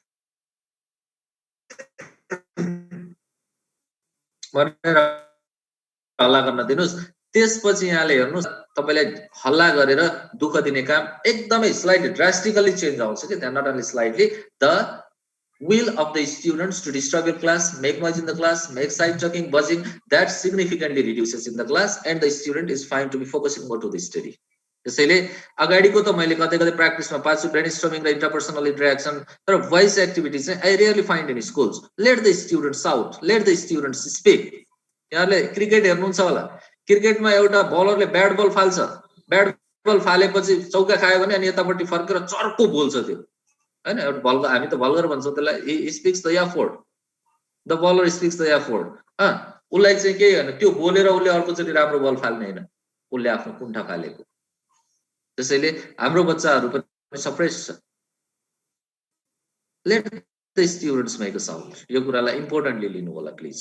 भनेर हल्ला गर्न दिनुस्। त्यसपछि यहाँले हेर्नुस् तपाईलाई हल्ला गरेर दुःख दिने काम एकदमै स्लाइटली ड्रास्टिकली चेन्ज आउँछ के त्यहाँ। Not only slightly, the will of the students to disturb your class, make noise in the class, make side talking, buzzing, that significantly reduces in the class and the student is fine to be focusing more to the study. त्यसैले अगाडिको त मैले कतै प्र्याक्टिसमा पाछु ब्रेनस्टर्मिङ र interpersonal interaction, तर voice activity चाहिँ I rarely find in schools. Late the students out, late the students speak. यहाँले क्रिकेट हेर्नुहुन्छ होला, क्रिकेटमा एउटा बलरले ब्याट बल फाल्छ, ब्याट बल फालेपछि चौका खायो भने अनि यतापट्टि फर्केर चर्को बोल्छ त्यो हैन। एउटा बल, हामी त बलर भन्छौँ त्यसलाई, he speaks the effort, the bowler speaks the effort. उसलाई चाहिँ केही होइन, त्यो बोलेर उसले अर्कोचोटि राम्रो बल फाल्ने होइन, उसले आफ्नो कुण्ठा फालेको। त्यसैले हाम्रो बच्चाहरू पनि सप्रेस छ। Late the students make a sound, यो कुरालाई इम्पोर्टेन्टली लिनु होला प्लिज।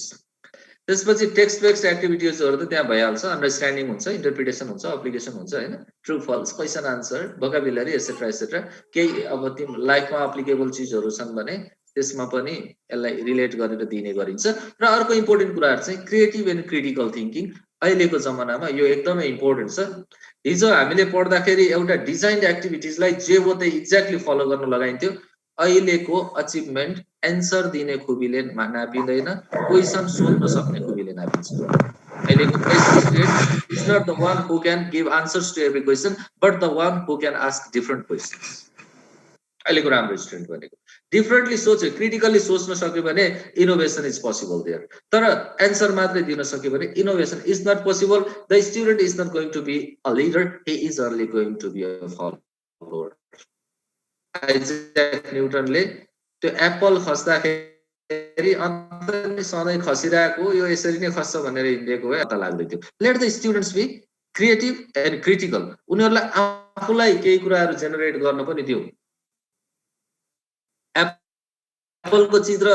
त्यसपछि टेक्स्ट बेस्ड एक्टिभिटीजहरु त त्यहाँ भइहाल्छ, अन्डरस्ट्यान्डिङ हुन्छ, इन्टरप्रिटेसन हुन्छ, एप्लिकेसन हुन्छ हैन, true false, question answer, vocabulary etcetera etcetera. केही अब तिम लाइफमा एप्लिकेबल चीजहरु छन् भने त्यसमा पनि यसलाई रिलेट गरेर दिने गरिन्छ। र अर्को इम्पोर्टेन्ट कुराहरु चाहिँ क्रिएटिभ एन्ड क्रिटिकल थिंकिङ। अहिलेको जमानामा यो एकदमै इम्पोर्टेन्ट छ। हिजो हामीले पढ्दाखेरि एउटा डिजाइन्ड एक्टिभिटीजलाई जे हो त्यही एक्ज्याक्टली फलो गर्न लगाइन्थ्यो। अहिलेको अचिभमेन्ट एन्सर दिने खुबीले नापिँदैन, क्वेशन सोध्न सक्ने खुबीले नापिन्छ। अहिलेको best student is not the one who can give answers to every question, but the one who can ask different questions. अहिलेको राम्रो स्टुडेन्ट भनेको डिफरेन्टली सोच्यो, क्रिटिकली सोच्न सक्यो भने इनोभेसन इज पोसिबल देयर। तर एन्सर मात्रै दिन सक्यो भने innovation is not possible. The student is not going to be a leader, he is only going to be a follower. Isaac न्युटनले त्यो एप्पल खस्दाखेरि अन्त नि सधैँ खसिरहेको, यो यसरी नै खस्छ भनेर हिँडेको भए पत्ता लाग्दै थियो। Let the students be creative and critical. उनीहरूलाई आफूलाई केही कुराहरू जेनेरेट गर्न पनि दियो। एप्पलको चित्र,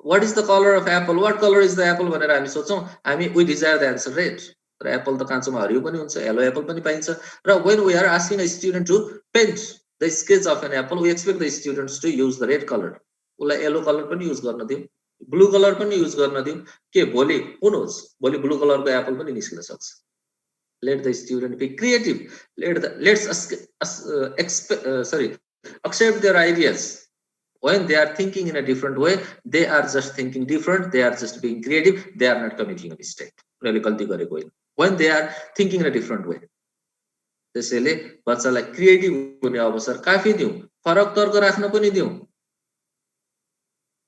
what is the colour of apple, what colour is the apple भनेर हामी सोच्छौँ, हामी we desire the answer right. तर एप्पल त काँचोमा हरियो पनि हुन्छ, येलो एप्पल पनि पाइन्छ। र when we are asking a student to paint the sketch of an apple, we expect the students to use the red color. उसलाई येलो कलर पनि युज गर्न दिउँ, ब्लू कलर पनि युज गर्न दिउँ, के भोलि कुन होस्, भोलि ब्लू कलरको एप्पल पनि निस्किन सक्छ। Let the student be creative. Let's accept their ideas. When they are thinking in a different way, they are just thinking different, they are just being creative, they are not committing a mistake. When they are thinking in a different way. त्यसैले बच्चालाई creative हुने अवसर काफी दिउँ, फरक तर्क राख्न पनि दिउँ।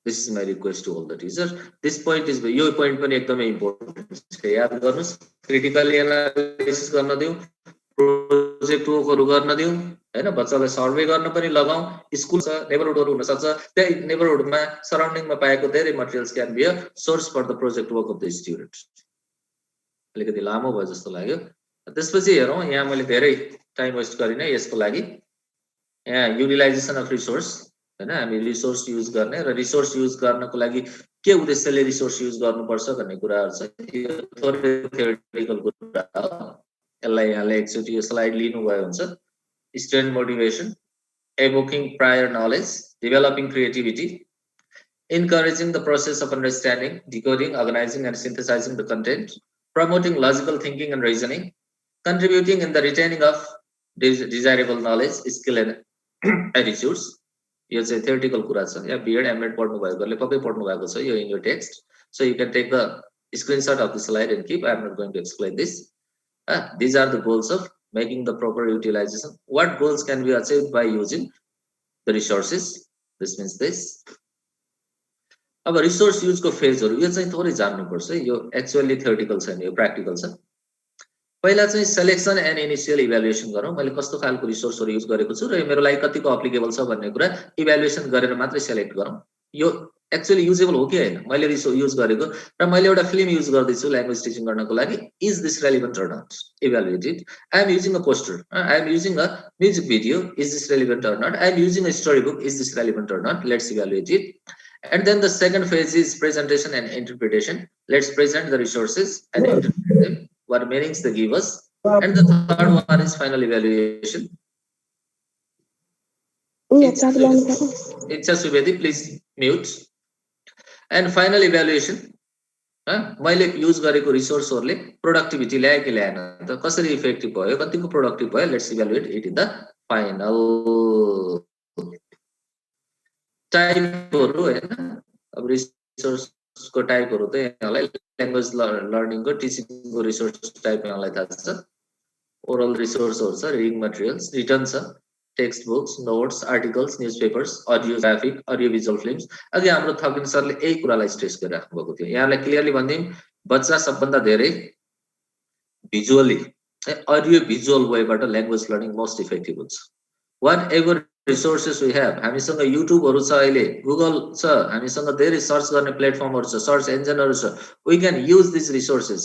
This is my request to all the teachers. This point is यो point पनि एकदमै इम्पोर्टेन्ट छ, याद गर्नुस्। क्रिटिकली एनालाइसिस गर्न दिउँ, प्रोजेक्ट वर्कहरु गर्न दिउँ, हैन, बच्चालाई सर्वे गर्न पनि लगाउँ। स्कुल छ, नेबरहुडहरु हुन सक्छ, त्यही नेबरहुडमा सराउन्डिङमा पाएको धेरै materials can be a source for the project work of the student. अलिकति लामो भयो जस्तो लाग्यो। त्यसपछि हेरौँ, यहाँ मैले धेरै टाइम वेस्ट गरिनँ यसको लागि। यहाँ युटिलाइजेसन अफ रिसोर्स, हैन, हामी रिसोर्स युज गर्ने र रिसोर्स युज गर्नको लागि के उद्देश्यले रिसोर्स युज गर्नुपर्छ भन्ने कुराहरु छ। यो थोरै थ्योरेटिकल कुरा हो, यसलाई यहाँले एकचोटि यो स्लाइड लिनुभयो हुन्छ। Student motivation, evoking prior knowledge, developing creativity, encouraging the process of understanding, decoding, organizing and synthesizing the content, promoting logical thinking and reasoning, contributing in the retaining of desirable knowledge, skill and attitudes. यो चाहिँ theoretical कुरा छ। या BEd MEd पढ्नु भएकोले पक्कै पढ्नु भएको छ यो in your text. So you can take the screenshot of the slide and keep. I am not going to explain this. These are the goals of making the proper utilization. What goals can be achieved by using the resources? This means this. अब resource युजको फेजहरु यो चाहिँ थोरै जान्नु पर्छ। यो actually theoretical छैन, यो practical छ। पहिला चाहिँ सिलेक्सन एन्ड इनिशियल इभ्यालुएसन गरौँ। मैले कस्तो खालको रिसोर्सहरु युज गरेको छु र यो मेरो लागि कतिको एप्लिकेबल छ भन्ने कुरा इभ्यालुएसन गरेर मात्रै सिलेक्ट गरौँ। यो एक्चुअली युजेबल हो कि हैन, मैले रिसोर्स युज गरेको र मैले एउटा फिल्म युज गर्दै छु ल्याङ्ग्वेज टिचिङ गर्नको लागि, is this relevant or not? Evaluate it. I am using a poster, I am using a music video, is this relevant or not? I am using a storybook, is this relevant or not? Let's evaluate it. And then the second phase is presentation and interpretation. Let's present the resources and interpret them, what meanings they give us. And the third one is final evaluation. Icha Subedi, please mute. And final evaluation. मैले use गरेको रिसोर्सहरुले productivity ल्यायो कि ल्याएन त, कसरी effective भयो, कतिको productive भयो, let's evaluate it in the final. टाइपहरु हैन, अब रिसोर्सको टाइपहरु त यहाँलाई ल्याङ्ग्वेज लर्निङको टिचिङको रिसोर्स टाइप यहाँलाई थाहा छ। ओरल रिसोर्सहरु छ, रिडिङ मटेरियल्स, रिटन छ, text books, notes, articles, newspapers, audio graphic, audio visual films. अघि हाम्रो थकिन सरले यही कुरालाई स्ट्रेस गरिराख्नु भएको थियो। यहाँलाई क्लियरली भन्दिम, बच्चा सबभन्दा धेरै भिजुअली अडियो भिजुअल वेबाट ल्याङ्ग्वेज लर्निङ मोस्ट इफेक्टिभ हुन्छ। Whatever resources we have, हामीसँग युट्युबहरु छ, अहिले गुगल छ, हामीसँग धेरै सर्च गर्ने प्लेटफर्महरु छ, सर्च इन्जिनहरु छ। We can use this resources.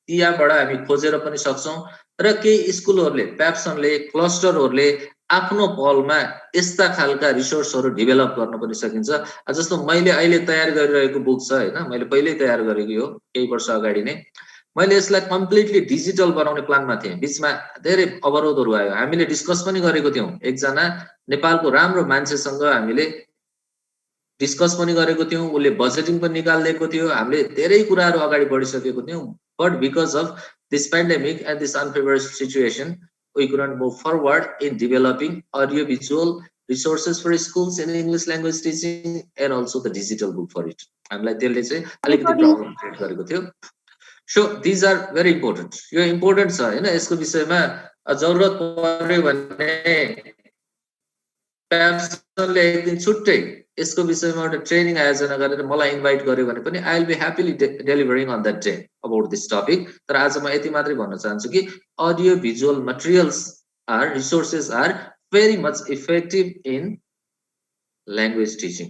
त्यहाँबाट हामी खोजेर पनि सक्छौं र केही स्कुलहरुले, प्याप्सनले, क्लस्टरहरुले आफ्नो पहलमा यस्ता खालका रिसोर्सहरु डेभलप गर्न पनि सकिन्छ। जस्तो मैले अहिले तयार गरिरहेको बुक छ हैन, मैले पहिल्यै तयार गरेको यो केही वर्ष अगाडि नै। मैले यसलाई कम्प्लिटली डिजिटल बनाउने प्लानमा थिएँ, बीचमा धेरै अवरोधहरु आयो। हामीले डिस्कस पनि गरेको थियौं, एकजना नेपालको राम्रो मान्छेसँग हामीले डिस्कस पनि गरेको थियौं, उले बजेटिङ पनि निकाल्दिएको थियो, हामीले धेरै कुराहरु अगाडि बढिसकेको थियौं। But because of this pandemic and this unfavourable situation, we couldn't move forward in developing audio visual resources for schools in English language teaching and also the digital book for it. हामीलाई त्यसले चाहिँ अलिकति problem create गरेको थियो। So these are very important. यो important छ हैन, यसको विषयमा जरुरत पर्यो भने प्याप्सनले एक दिन छुट्टै यसको विषयमा एउटा ट्रेनिङ आयोजना गरेर मलाई इन्भाइट गर्यो भने पनि I will be happily delivering on that day about this topic. तर आज म यति मात्रै भन्न चाहन्छु कि audio visual materials are resources are very much effective in language teaching.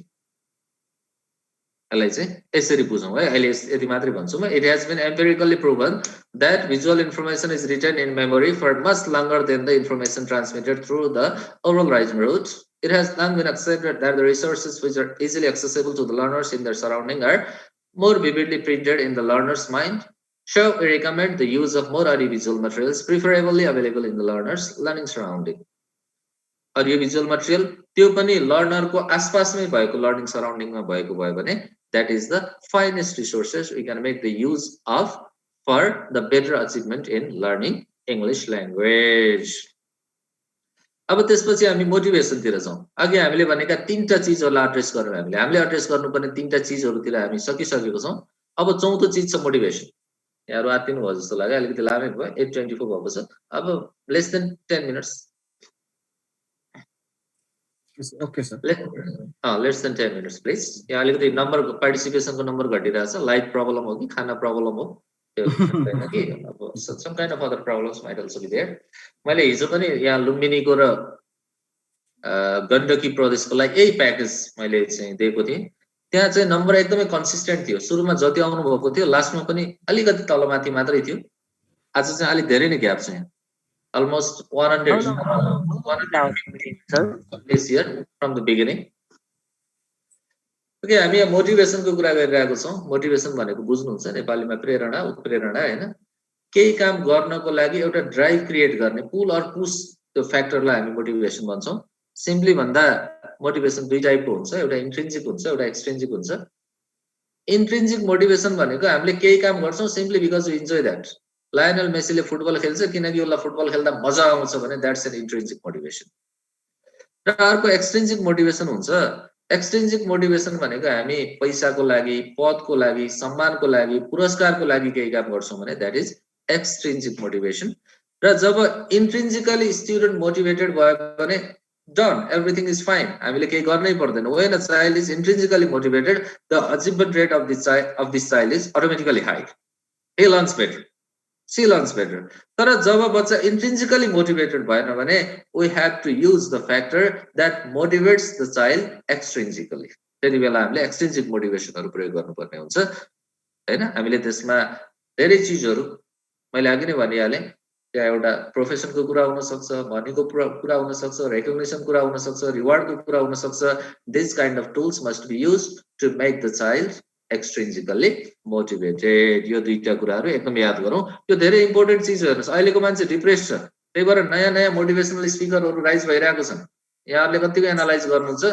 यसलाई चाहिँ यसरी बुझौँ है, अहिले यति मात्रै भन्छु म। It has been empirically proven that visual information is retained in memory for much longer than the information transmitted through the oral writing route. It has long been accepted that the resources which are easily accessible to the learners in their surrounding are more vividly printed in the learner's mind. So we recommend the use of more audiovisual materials, preferably available in the learner's learning surrounding. Audiovisual material त्यो पनि learner को आसपासमै भएको learning surrounding मा भएको भयो भने that is the finest resources we can make the use of for the better achievement in learning English language. अब त्यसपछि हामी मोटिभेसन तिर जाउँ. अघि हामीले भनेका तीनटा चीजहरुलाई एड्रेस गर्नु हामीले एड्रेस गर्नुपर्ने तीनटा चीजहरुतिर हामी सकिसकेको छौं. अब चौथो चीज छ मोटिभेसन. यहाँ रातिनु भयो जस्तो लाग्यो, अलिकति लामै भयो, 8:24 भएको छ. अब less than 10 minutes. Okay sir. Less than 10 minutes please. यहाँ अलिकति नम्बर पार्टिसिपेसन को नम्बर घटिरहेछ. लाइट प्रब्लम हो कि खाना प्रब्लम हो त्यो हैन कि अब some kind of other problems might also be there. मैले हिजो पनि यहाँ लुम्बिनीको र गण्डकी प्रदेशको लागि यही प्याकेज मैले चाहिँ दिएको थिएँ. त्यहाँ चाहिँ नम्बर एकदमै कन्सिस्टेन्ट थियो. सुरुमा जति आउनु भएको थियो लास्टमा पनि अलिकति तलमाथि मात्रै थियो. आज चाहिँ अलि धेरै नै ग्याप छ यहाँ. Almost 100 this year from the beginning. Okay, हामी यहाँ मोटिभेसन को कुरा गरिरहेको छौं. मोटिभेसन भनेको बुझ्नुहुन्छ नेपालीमा प्रेरणा उत्प्रेरणा हैन. केही काम गर्नको लागि एउटा ड्राइभ क्रिएट गर्ने पुल अर पुश त्यो फ्याक्टरलाई हामी मोटिभेसन भन्छौं. सिम्पली भन्दा मोटिभेसन दुई टाइपको हुन्छ. एउटा इन्ट्रिन्सिक हुन्छ, एउटा एक्सट्रिन्सिक हुन्छ. इन्ट्रिन्सिक मोटिभेसन भनेको हामीले केही काम गर्छौं simply because we enjoy that. Lionel मेसीले फुटबल खेल्छ किनकि उलाई फुटबल खेल्दा मजा आउँछ भने दैट्स एन इन्ट्रिन्सिक मोटिभेसन. र अर्को एक्सट्रिन्सिक मोटिभेसन हुन्छ. एक्सट्रिन्सिक मोटिभेसन भनेको हामी पैसाको लागि, पदको लागि, सम्मानको लागि, पुरस्कारको लागि केही काम गर्छौं भने दैट इज एक्सट्रिन्सिक मोटिभेसन. र जब इन्ट्रिन्सिकली स्टुडेन्ट मोटिभेटेड भयो भने done, everything is fine. हामीले केही गर्नै पर्दैन. When a child is intrinsically motivated, the achievement rate of this child is automatically high. He learns better. She learns better. तर जब बच्चा intrinsically motivated भएन भने we have to use the factor that motivates the child extrinsically. त्यति बेला हामीले extrinsic motivationहरु प्रयोग गर्नुपर्ने हुन्छ हैन. हामीले त्यसमा धेरै चीजहरु मैले अघि नै भनिहालेँ. त्यहाँ एउटा प्रोफेसनको कुरा हुन सक्छ, मनीको कुरा हुन सक्छ, रेकग्निसन कुरा हुन सक्छ, रिवार्डको कुरा हुन सक्छ. This kind of tools must be used to make the child extrinsically motivated. यो दुईटा कुराहरु एकदम याद गरौँ. यो धेरै इम्पोर्टेन्ट चीज हो. हेर्नुस् अहिलेको मान्छे डिप्रेस छ. त्यही भएर नयाँ नयाँ मोटिभेशनल स्पिकरहरु राइज भइरहेको छन्. यहाँहरुले कतिको एनालाइज गर्नुहुन्छ.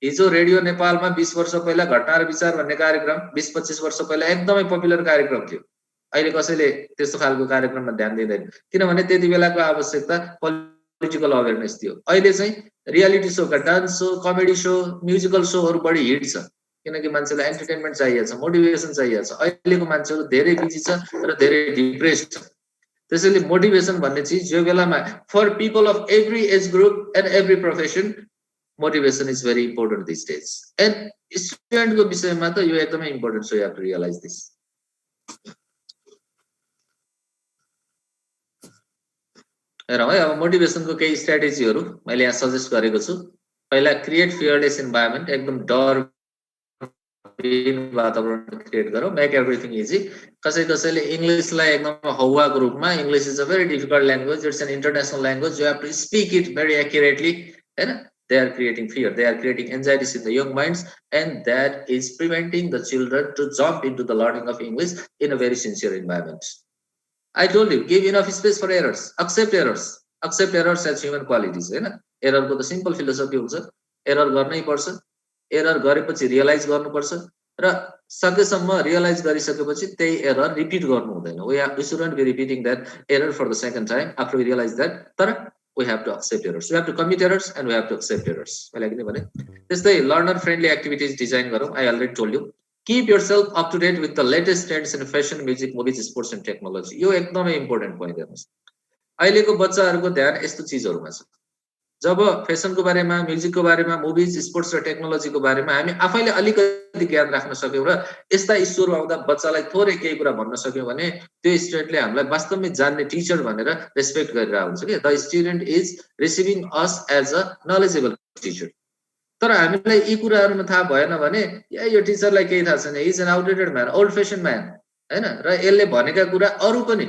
हिजो रेडियो नेपालमा 20 वर्ष पहिला घटना र विचार भन्ने कार्यक्रम 20-25 वर्ष पहिला एकदमै पपुलर कार्यक्रम थियो. अहिले कसैले त्यस्तो खालको कार्यक्रममा ध्यान दिँदैन किनभने त्यति बेलाको आवश्यकता पोलिटिकल अवेयरनेस थियो. अहिले चाहिँ रियालिटी शो का dance show, comedy show, musical शोहरु बढी हिट छ किनकि मान्छेलाई एन्टरटेनमेन्ट चाहिएको छ, मोटिभेसन चाहिएको छ. अहिलेको मान्छेहरु धेरै बिजी छ र धेरै डिप्रेस्ड छ. त्यसैले मोटिभेसन भन्ने चीज यो बेलामा for people of every age group and every profession motivation is very important this days. And स्टुडेन्टको विषयमा त यो एकदमै इम्पोर्टेन्ट छ. You have to realise this. हेरौँ है अब मोटिभेसनको केही स्ट्र्याटेजीहरु मैले यहाँ सजेस्ट गरेको छु. पहिला क्रिएट फियरलेस इन्भाइरोमेन्ट. एकदम डरविहीन वातावरण क्रिएट गरौँ. Make everything easy. कसैले इंग्लिशलाई एकदम हौवाको रूपमा English is a very difficult language, it's an international language, you have to speak it very accurately हैन. They are creating fear, they are creating anxieties in the young minds, and that is preventing the children to jump into the learning of English in a very sincere environment. I told you, give enough space for errors. Accept errors as human qualities. हैन. Error को त simple philosophy हुन्छ. Error गर्नै पर्छ. Error गरेपछि realise गर्नुपर्छ र सकेसम्म रियलाइज गरिसकेपछि त्यही एरर रिपिट गर्नु हुँदैन. We shouldn't be repeating that error for the second time after we realize that. तर we have to accept errors. We have to commit errors and we have to accept errors. मैले अघि नै भने त्यस्तै learner friendly activities design गरौँ. I already told you. Keep yourself up to date with the latest trends in fashion, music, movies, sports and technology. यो एकदमै important point हेर्नुस्. अहिलेको बच्चाहरुको ध्यान यस्तो चीजहरुमा छ. जब फेसनको बारेमा, म्युजिकको बारेमा, मुभिज, स्पोर्ट्स र टेक्नोलोजीको बारेमा हामी आफैले अलिकति ज्ञान राख्न सक्यौं र यस्ता इस्युहरु आउँदा बच्चालाई थोरै केही कुरा भन्न सक्यौं भने त्यो स्टुडेन्टले हामीलाई वास्तवमै जान्ने टिचर भनेर रेस्पेक्ट गरिरहेको हुन्छ के. The student is receiving us as a knowledgeable teacher. तर हामीलाई यी कुराहरुमा थाहा भएन भने यो टिचरलाई केही थाहा छैन, is an outdated man, old fashion man हैन. र यसले भनेका कुरा अरु पनि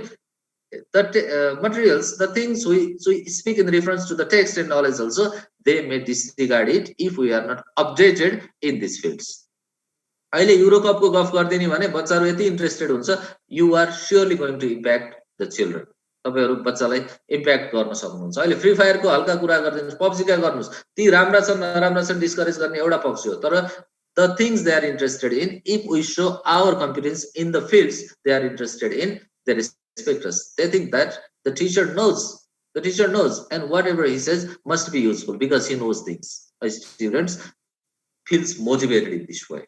the materials, the things we speak in reference to the text and knowledge also, they may disregard it if we are not updated in these fields. अहिले युरोकपको गफ गर्दिने भने बच्चाहरु यति इन्ट्रेस्टेड हुन्छ, you are surely going to impact the children. तपाईहरु बच्चालाई impact गर्न सक्नुहुन्छ। अहिले फ्री फायर को हल्का कुरा गर्दिनुस्, पब्जी का गर्नुस्, ती राम्रा छन् नराम्रा छन् डिस्करेज गर्ने एउटा पक्ष हो, तर the things they are interested in, if we show our competence in the fields they are interested in, they respect us. They think that the teacher knows, and whatever he says must be useful because he knows things. Students feels motivated in this way.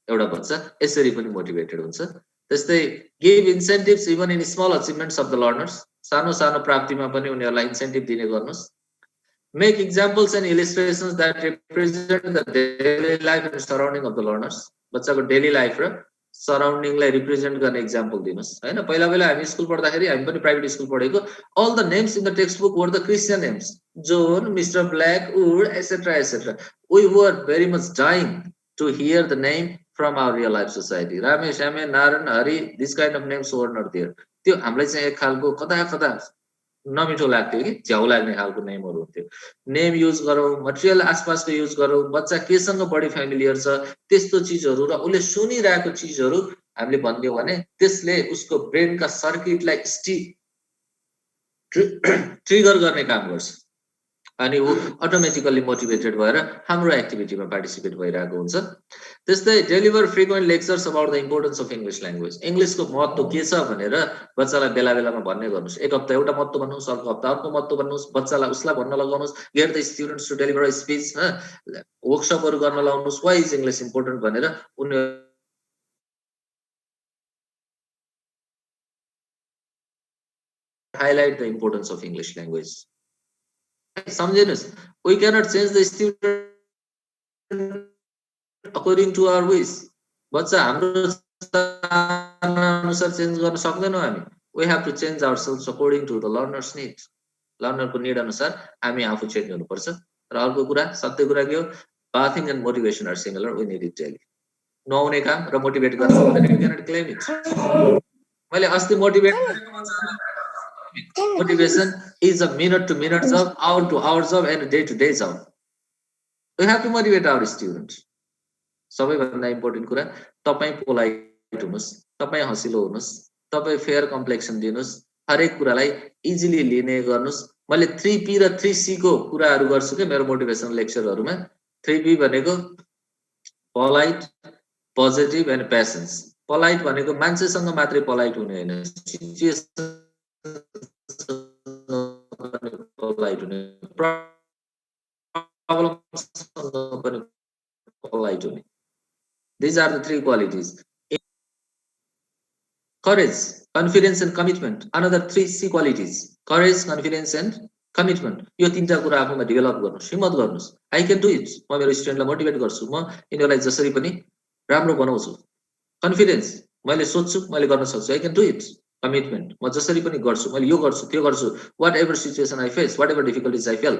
एउटा बच्चा यसरी पनि motivated हुन्छ। त्यस्तै give incentives even in small achievements of the learners. सानो सानो प्राप्तिमा पनि उनीहरुलाई इन्सेन्टिभ दिने गर्नुस्। Make examples and illustrations that represent the daily life and surrounding of the learners. बच्चाको डेली लाइफ र सराउन्डिङलाई रिप्रेजेन्ट गर्ने एक्जाम्पल दिनुस् हैन। पहिला पहिला हामी स्कुल पढ्दाखेरि हामी पनि प्राइभेट स्कुल पढेको, all the names in the textbook were the Christian names. John, Mr. Blackwood, etc. We were very much dying to hear the name from our real life society. Ramesh, Ame, Naran, Hari, this kind of names were not there. त्यो हामीलाई चाहिँ एक खालको कता नमिठो लाग्थ्यो कि झ्याउ लाग्ने खालको नेमहरु हुन्थ्यो। नेम युज गरौँ, मटेरियल आसपासको युज गरौँ, बच्चा केसँग बढी फ्यामिलियर छ त्यस्तो चीजहरु र उले सुनिरहेको चीजहरु हामीले भन्दियौ भने त्यसले उसको ब्रेनका सर्किटलाई ट्रिगर गर्ने काम गर्छ अनि ऊ अटोमेटिकली मोटिभेटेड भएर हाम्रो एक्टिभिटीमा पार्टिसिपेट भइरहेको हुन्छ। त्यस्तै deliver frequent lectures about the importance of English language. इंग्लिशको महत्व के छ भनेर बच्चालाई बेला बेलामा भन्ने गर्नुस्। एक हप्ता एउटा महत्व भन्नुस्, अर्को हप्ता अर्को महत्व भन्नुस्, बच्चालाई उसलाई भन्न लगाउनुस्, get the students to deliver a speech, वर्कसपहरु गर्न लाउनुस्, व्हाई इज इंग्लिश इम्पोर्टेन्ट भनेर उनी highlight the importance of English language. Samjhenuस्, we cannot change the student according to our wish. बच्चा हाम्रो अनुसार चेन्ज गर्न सक्दैनौं हामी। We have to change ourselves according to the learner's need. Learner को need अनुसार हामी आफू चेन्ज गर्नुपर्छ। र अर्को कुरा सत्य कुरा के हो, bathing and motivation are similar, we need it daily. नआउने काम र मोटिभेट गर्न सक्दैन, you cannot claim it. मैले अस्ति motivation is a minute to minute job, hour to hour job and day to day job. We have to motivate our students. सबैभन्दा important कुरा तपाई पोलाइट हुनुस्, तपाई हँसिलो हुनुस्, तपाई फेयर कम्प्लेक्सन दिनुस्, हरेक कुरालाई इजिली लिने गर्नुस्। मैले 3P र 3C को कुराहरु गर्छु के मेरो मोटिभेसन लेक्चरहरुमा। 3P भनेको polite, positive and patience. Polite भनेको मान्छेसँग मात्रै पोलाइट हुने हैन, सिचुएसन पोलाइट हुने, प्रब्लमसँग पनि पोलाइट हुने। These are the 3 qualities. Courage, confidence and commitment. Another 3C qualities. Courage, confidence and commitment. यो तीनटा कुरा आफूमा डेभलप गर्नुस्, हिम्मत गर्नुस्। I can do it. म मेरो स्टुडेन्टलाई मोटिभेट गर्छु, म यिनीहरुलाई जसरी पनि राम्रो बनाउँछु। कन्फिडेन्स, मैले सोच्छु मैले गर्न सक्छु, I can do it. Commitment, म जसरी पनि गर्छु, मैले यो गर्छु त्यो गर्छु, whatever situation I face, whatever difficulties I feel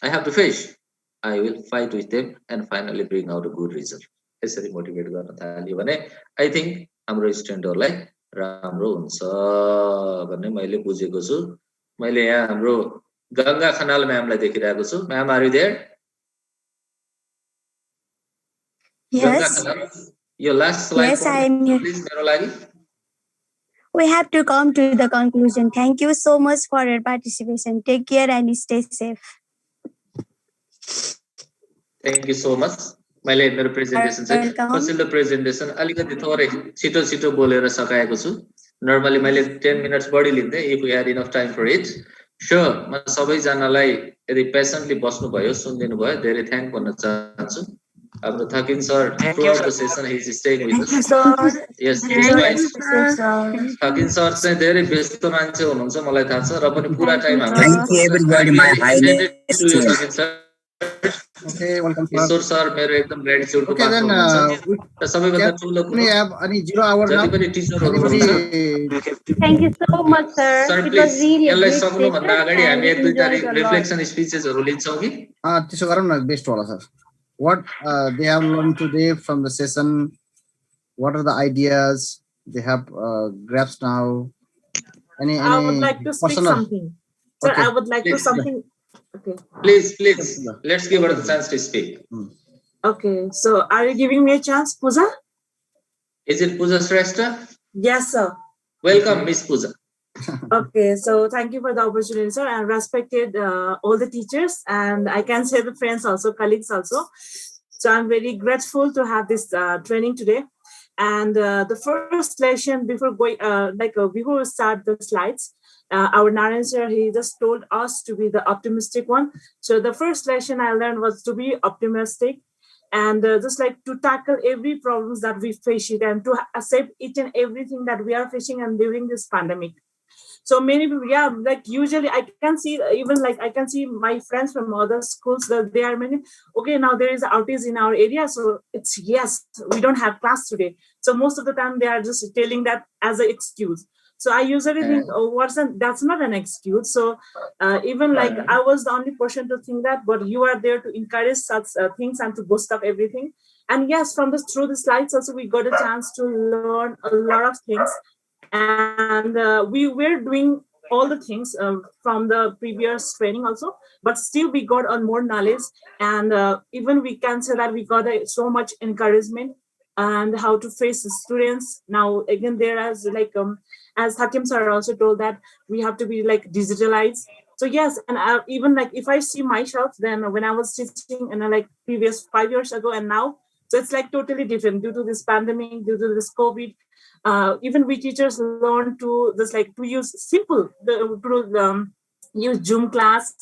I have to face, I will fight with them and finally bring out a good result. यसरी मोटिभेट गर्न थाल्यो भने आई थिंक हाम्रो स्टुडेन्टहरुलाई राम्रो हुन्छ भन्ने मैले बुझेको छु। मैले यहाँ हाम्रो गंगा खनाल म्यामलाई देखिरहेको छु। Ma'am, are you there? Ganga Khanal, यो last slide Yes, I am here. Please मेरो लागि। We have to come to the conclusion. Thank you so much for your participation. Take care and stay safe. Thank you so much. मैले मेरो presentation चाहिँ पछिल्लो presentation अलिकति थोरै छिटो बोलेर सकाएको छु। नर्मली मैले 10 मिनट्स बढी लिन्थे if we had enough time for it. Sure, म सबैजनालाई यदि पेशेन्टली बस्नु भयो, सुनिदिनु भयो, धेरै थ्यांक भन्न चाहन्छु। हाम्रो Thakin sir throughout the session he is staying with us. Yes, Thakin sir चाहिँ धेरै व्यस्त मान्छे हुनुहुन्छ मलाई थाहा छ र पनि पुरा टाइम हाम्रो Okay, welcome sir. ईश्वर सर मेरो एकदम ग्रेटिट्युड को Okay, then र सबैभन्दा ठुलो we have any 0 hour now. जति पनि टिचरहरु हुनुहुन्छ, Thank you so much, sir. Sir It please was really a यसलाई great सक्नु भन्दा session अगाडि हामी एक and दुईटा enjoyed a lot. रिफ्लेक्सन स्पीचेसहरु लिन्छौं कि? त्यसो गरौँ न, बेस्ट होला sir. What they have learned today from the session, what are the ideas they have grasped now? Any I would like to speak personal? something. Sir, Okay. I would like to Please. something. Okay. Please, let's give her the chance to speak. Okay, so are you giving me a chance, Pooja? Is it Pooja Shrestha? Yes, sir. Welcome, Miss Pooja. Okay, so thank you for the opportunity, sir, and respected all the teachers, and I can say the friends also, colleagues also. So I'm very grateful to have this training today. And the first lesson before going, before we start the slides, our Narayan sir, he just told us to be the optimistic one. So the first lesson I learned was to be optimistic, and just like to tackle every problems that we face it, and to accept each and everything that we are facing and during this pandemic. So many people, yeah, like usually I can see, even like I can see my friends from other schools that they are many, okay, now there is outage in our area. So it's, yes, we don't have class today. So most of the time they are just telling that as an excuse. So I usually think, oh, that's not an excuse. So even like I was the only person to think that, but you are there to encourage such things and to boost up everything. And yes, through the slides also, we got a chance to learn a lot of things. And we were doing all the things from the previous training also, but still we got on more knowledge. And even we can say that we got so much encouragement and how to face the students. Now, again, there as Hakim sir also told that we have to be like digitalized. So yes, and even like if I see myself then when I was teaching in like previous 5 years ago and now, so it's like totally different due to this pandemic, due to this COVID. Even we teachers learn to just like to use use Zoom class,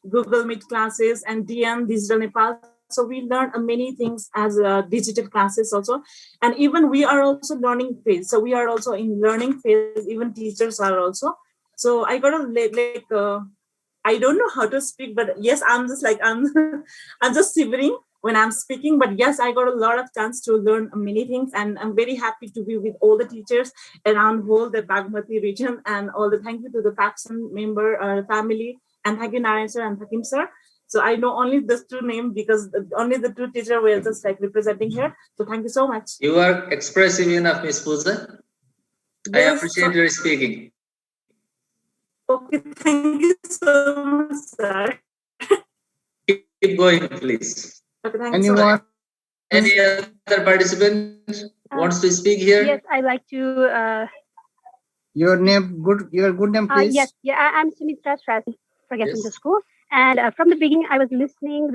Google Meet classes, and DM Digital Nepal. So we learn many things as digital classes also, and even we are also learning phase. So we are also in learning phase. Even teachers are also. So I got to I don't know how to speak, but yes, I'm just like I'm just shivering when I'm speaking, but yes, I got a lot of chance to learn many things, and I'm very happy to be with all the teachers around whole the Bagmati region, and all the thank you to the PAPSON member family, and thank you Narayan sir and Hakim sir. So I know only these two names because only the two teachers were just like representing here. So thank you so much. You are expressive enough, Miss Pooja. Yes, I appreciate your speaking. Okay, thank you so much, sir. Keep going, please. Okay, thanks. Anyone? Any other participant wants to speak here? Yes, I like to. Your name, your good name, please. Yes, yeah, I'm Sumitra Strassi, forget from the school. And from the beginning, I was listening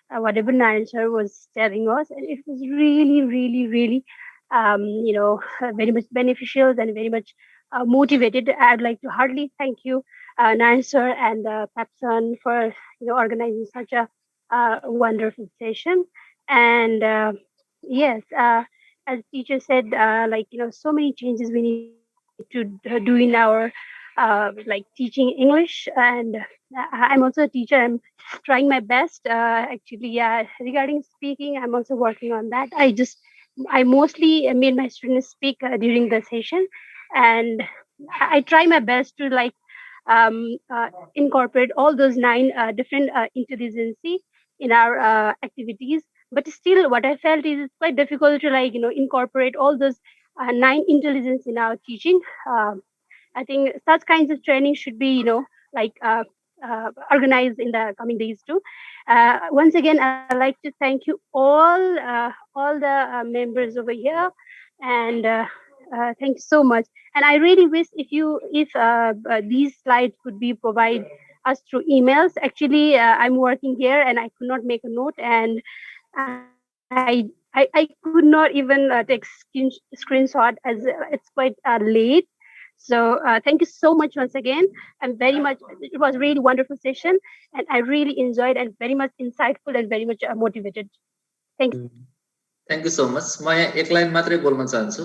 whatever Narayan sir was telling us, and it was really, really, really, very much beneficial and very much motivated. I'd like to heartily thank you, Narayan sir and PAPSON for organizing such a wonderful session. And yes, as teacher said, so many changes we need to do in our teaching English, and I'm also a teacher. I'm trying my best. Regarding speaking, I'm also working on that. I mostly made my students speak during the session, and I try my best to incorporate all those 9 different intelligency in our activities. But still, what I felt is it's quite difficult to incorporate all those 9 intelligence in our teaching. I think such kinds of training should be organized in the coming days too. Once again, I'd like to thank you all the members over here, and thank you so much. And I really wish if these slides could be provided us through emails. Actually, I'm working here and I could not make a note, and I could not even take screenshot as it's quite late. So thank you so much once again. It was really wonderful session, and I really enjoyed and very much insightful and very much motivated. Thank you. Thank you so much. म यहाँ एक line मात्रै बोल्न चाहन्छु।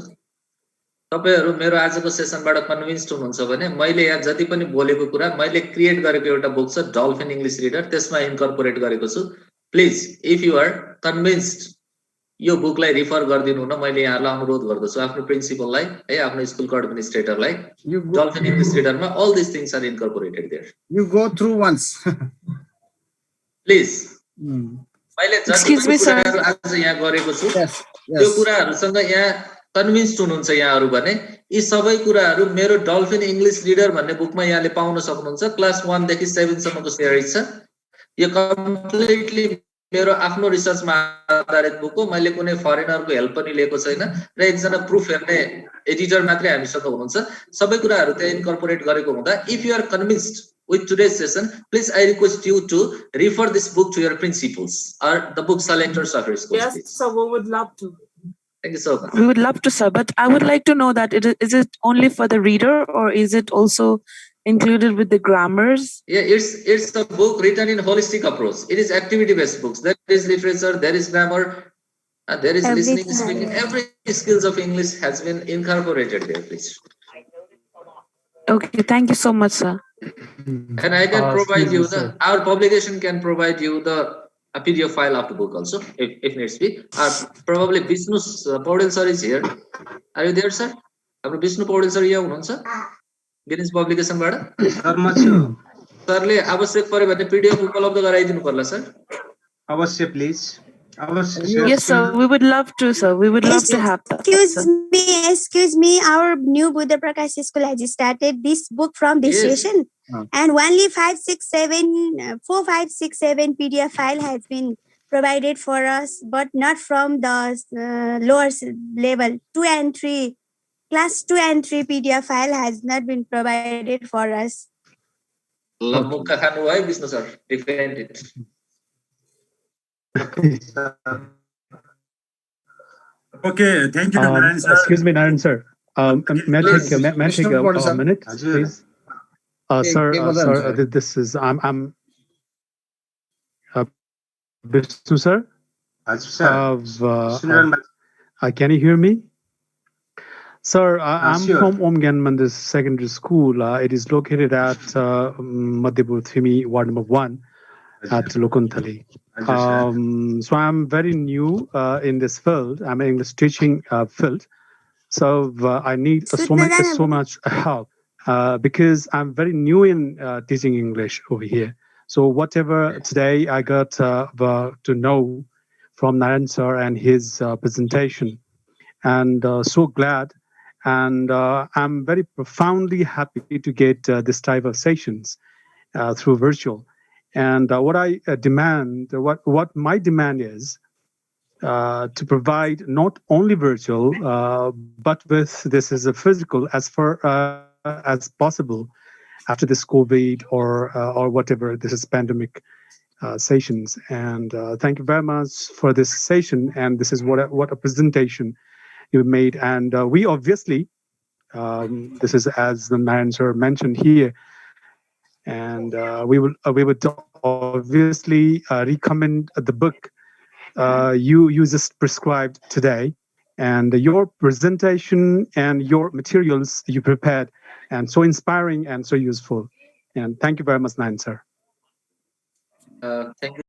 तपाईहरु मेरो आजको सेसनबाट convinced हुनुहुन्छ भने मैले यहाँ जति पनि बोलेको कुरा मैले क्रिएट गरेको एउटा बुक छ डल्फिन इंग्लिश रिडर, त्यसमा इन्कर्पोरेट गरेको छु। Please if you are convinced यो बुकलाई रिफर गरिदिनु न, मैले यहाँलाई अनुरोध गर्दछु आफ्नो प्रिन्सिपललाई है, आफ्नो स्कुलको एडमिनिस्ट्रेटरलाई। डल्फिन इंग्लिश रिडरमा all this things are incorporated there. You go through once. Please मैले जति पनि कुराहरु आज यहाँ गरेको छु त्यो कुराहरुसँग यहाँ कन्भिन्स्ड हुनुहुन्छ यहाँहरु भने यी सबै कुराहरु मेरो डल्फिन इंग्लिश रिडर भन्ने बुकमा यहाँले पाउन सक्नुहुन्छ। क्लास 1 देखि 7 सम्मको सिरिज छ। यो कम्प्लिटली मेरो आफ्नो रिसर्चमा आधारित बुक हो मैले कुनै फरेनरको हेल्प पनि लिएको छैन र एकजना प्रुफ हेर्ने एडिटर मात्रै हामीसँग हुनुहुन्छ सबै कुराहरु त्यहाँ इन्कर्पोरेट गरेको हुँदा if you are convinced with today's session please I request you to refer this book to your principals or the book selectors of your school. Yes, so we would love to. Thank you so much. We would love to, sir, but I would like to know that is it only for the reader or is it also included with the grammars? Yeah, it's a book written in holistic approach. It is activity based books. There is literature, there is grammar, there is listening, speaking. Every skills of English has been incorporated there, please. Okay, thank you so much, sir. And I can provide you our publication can provide you a PDF file of the book also if needs be. Probably Vishnu Paudel sir is here. Are you there, sir? Our Vishnu Paudel sir here hunनुहुन्छ Guinness publication बाट sir म छु सरले आवश्यक परे भने PDF उपलब्ध गराइदिनु पर्ला सर अवश्य please Yes, sir. We would love to, sir. We would love to have that. Excuse me. Our new Buddha Prakash school has started this book from this session, and only 4, 5, 6, 7 PDF file has been provided for us, but not from the lower level 2 and 3. Class 2 and 3 PDF file has not been provided for us. Lamukha khanu hai Vishnu sir. Defend it. Okay, thank you, Narayan sir. Excuse me, Narayan sir. May I take a minute, please? Sir, this is I'm Vishnu sir. Can you hear me? Sir, I'm from Om Gyan Mandir Secondary School. It is located at Madhepur Thimi, Ward number 1 at Lokuntali. So I'm very new in this field. I'm in English teaching field. So I need so much help because I'm very new in teaching English over here. So whatever today I got to know from Narayan sir and his presentation, and so glad, and I'm very profoundly happy to get this type of sessions through virtual. And what I demand, what my demand is, to provide not only virtual, but with this as a physical as far as possible after this COVID or whatever this is pandemic sessions. And thank you very much for this session. And this is what a presentation you made. And we obviously, this is as the Narayan sir mentioned here. And we would obviously recommend the book you just prescribed today, and your presentation and your materials you prepared, and so inspiring and so useful. And thank you very much, Narayan sir. Thank you.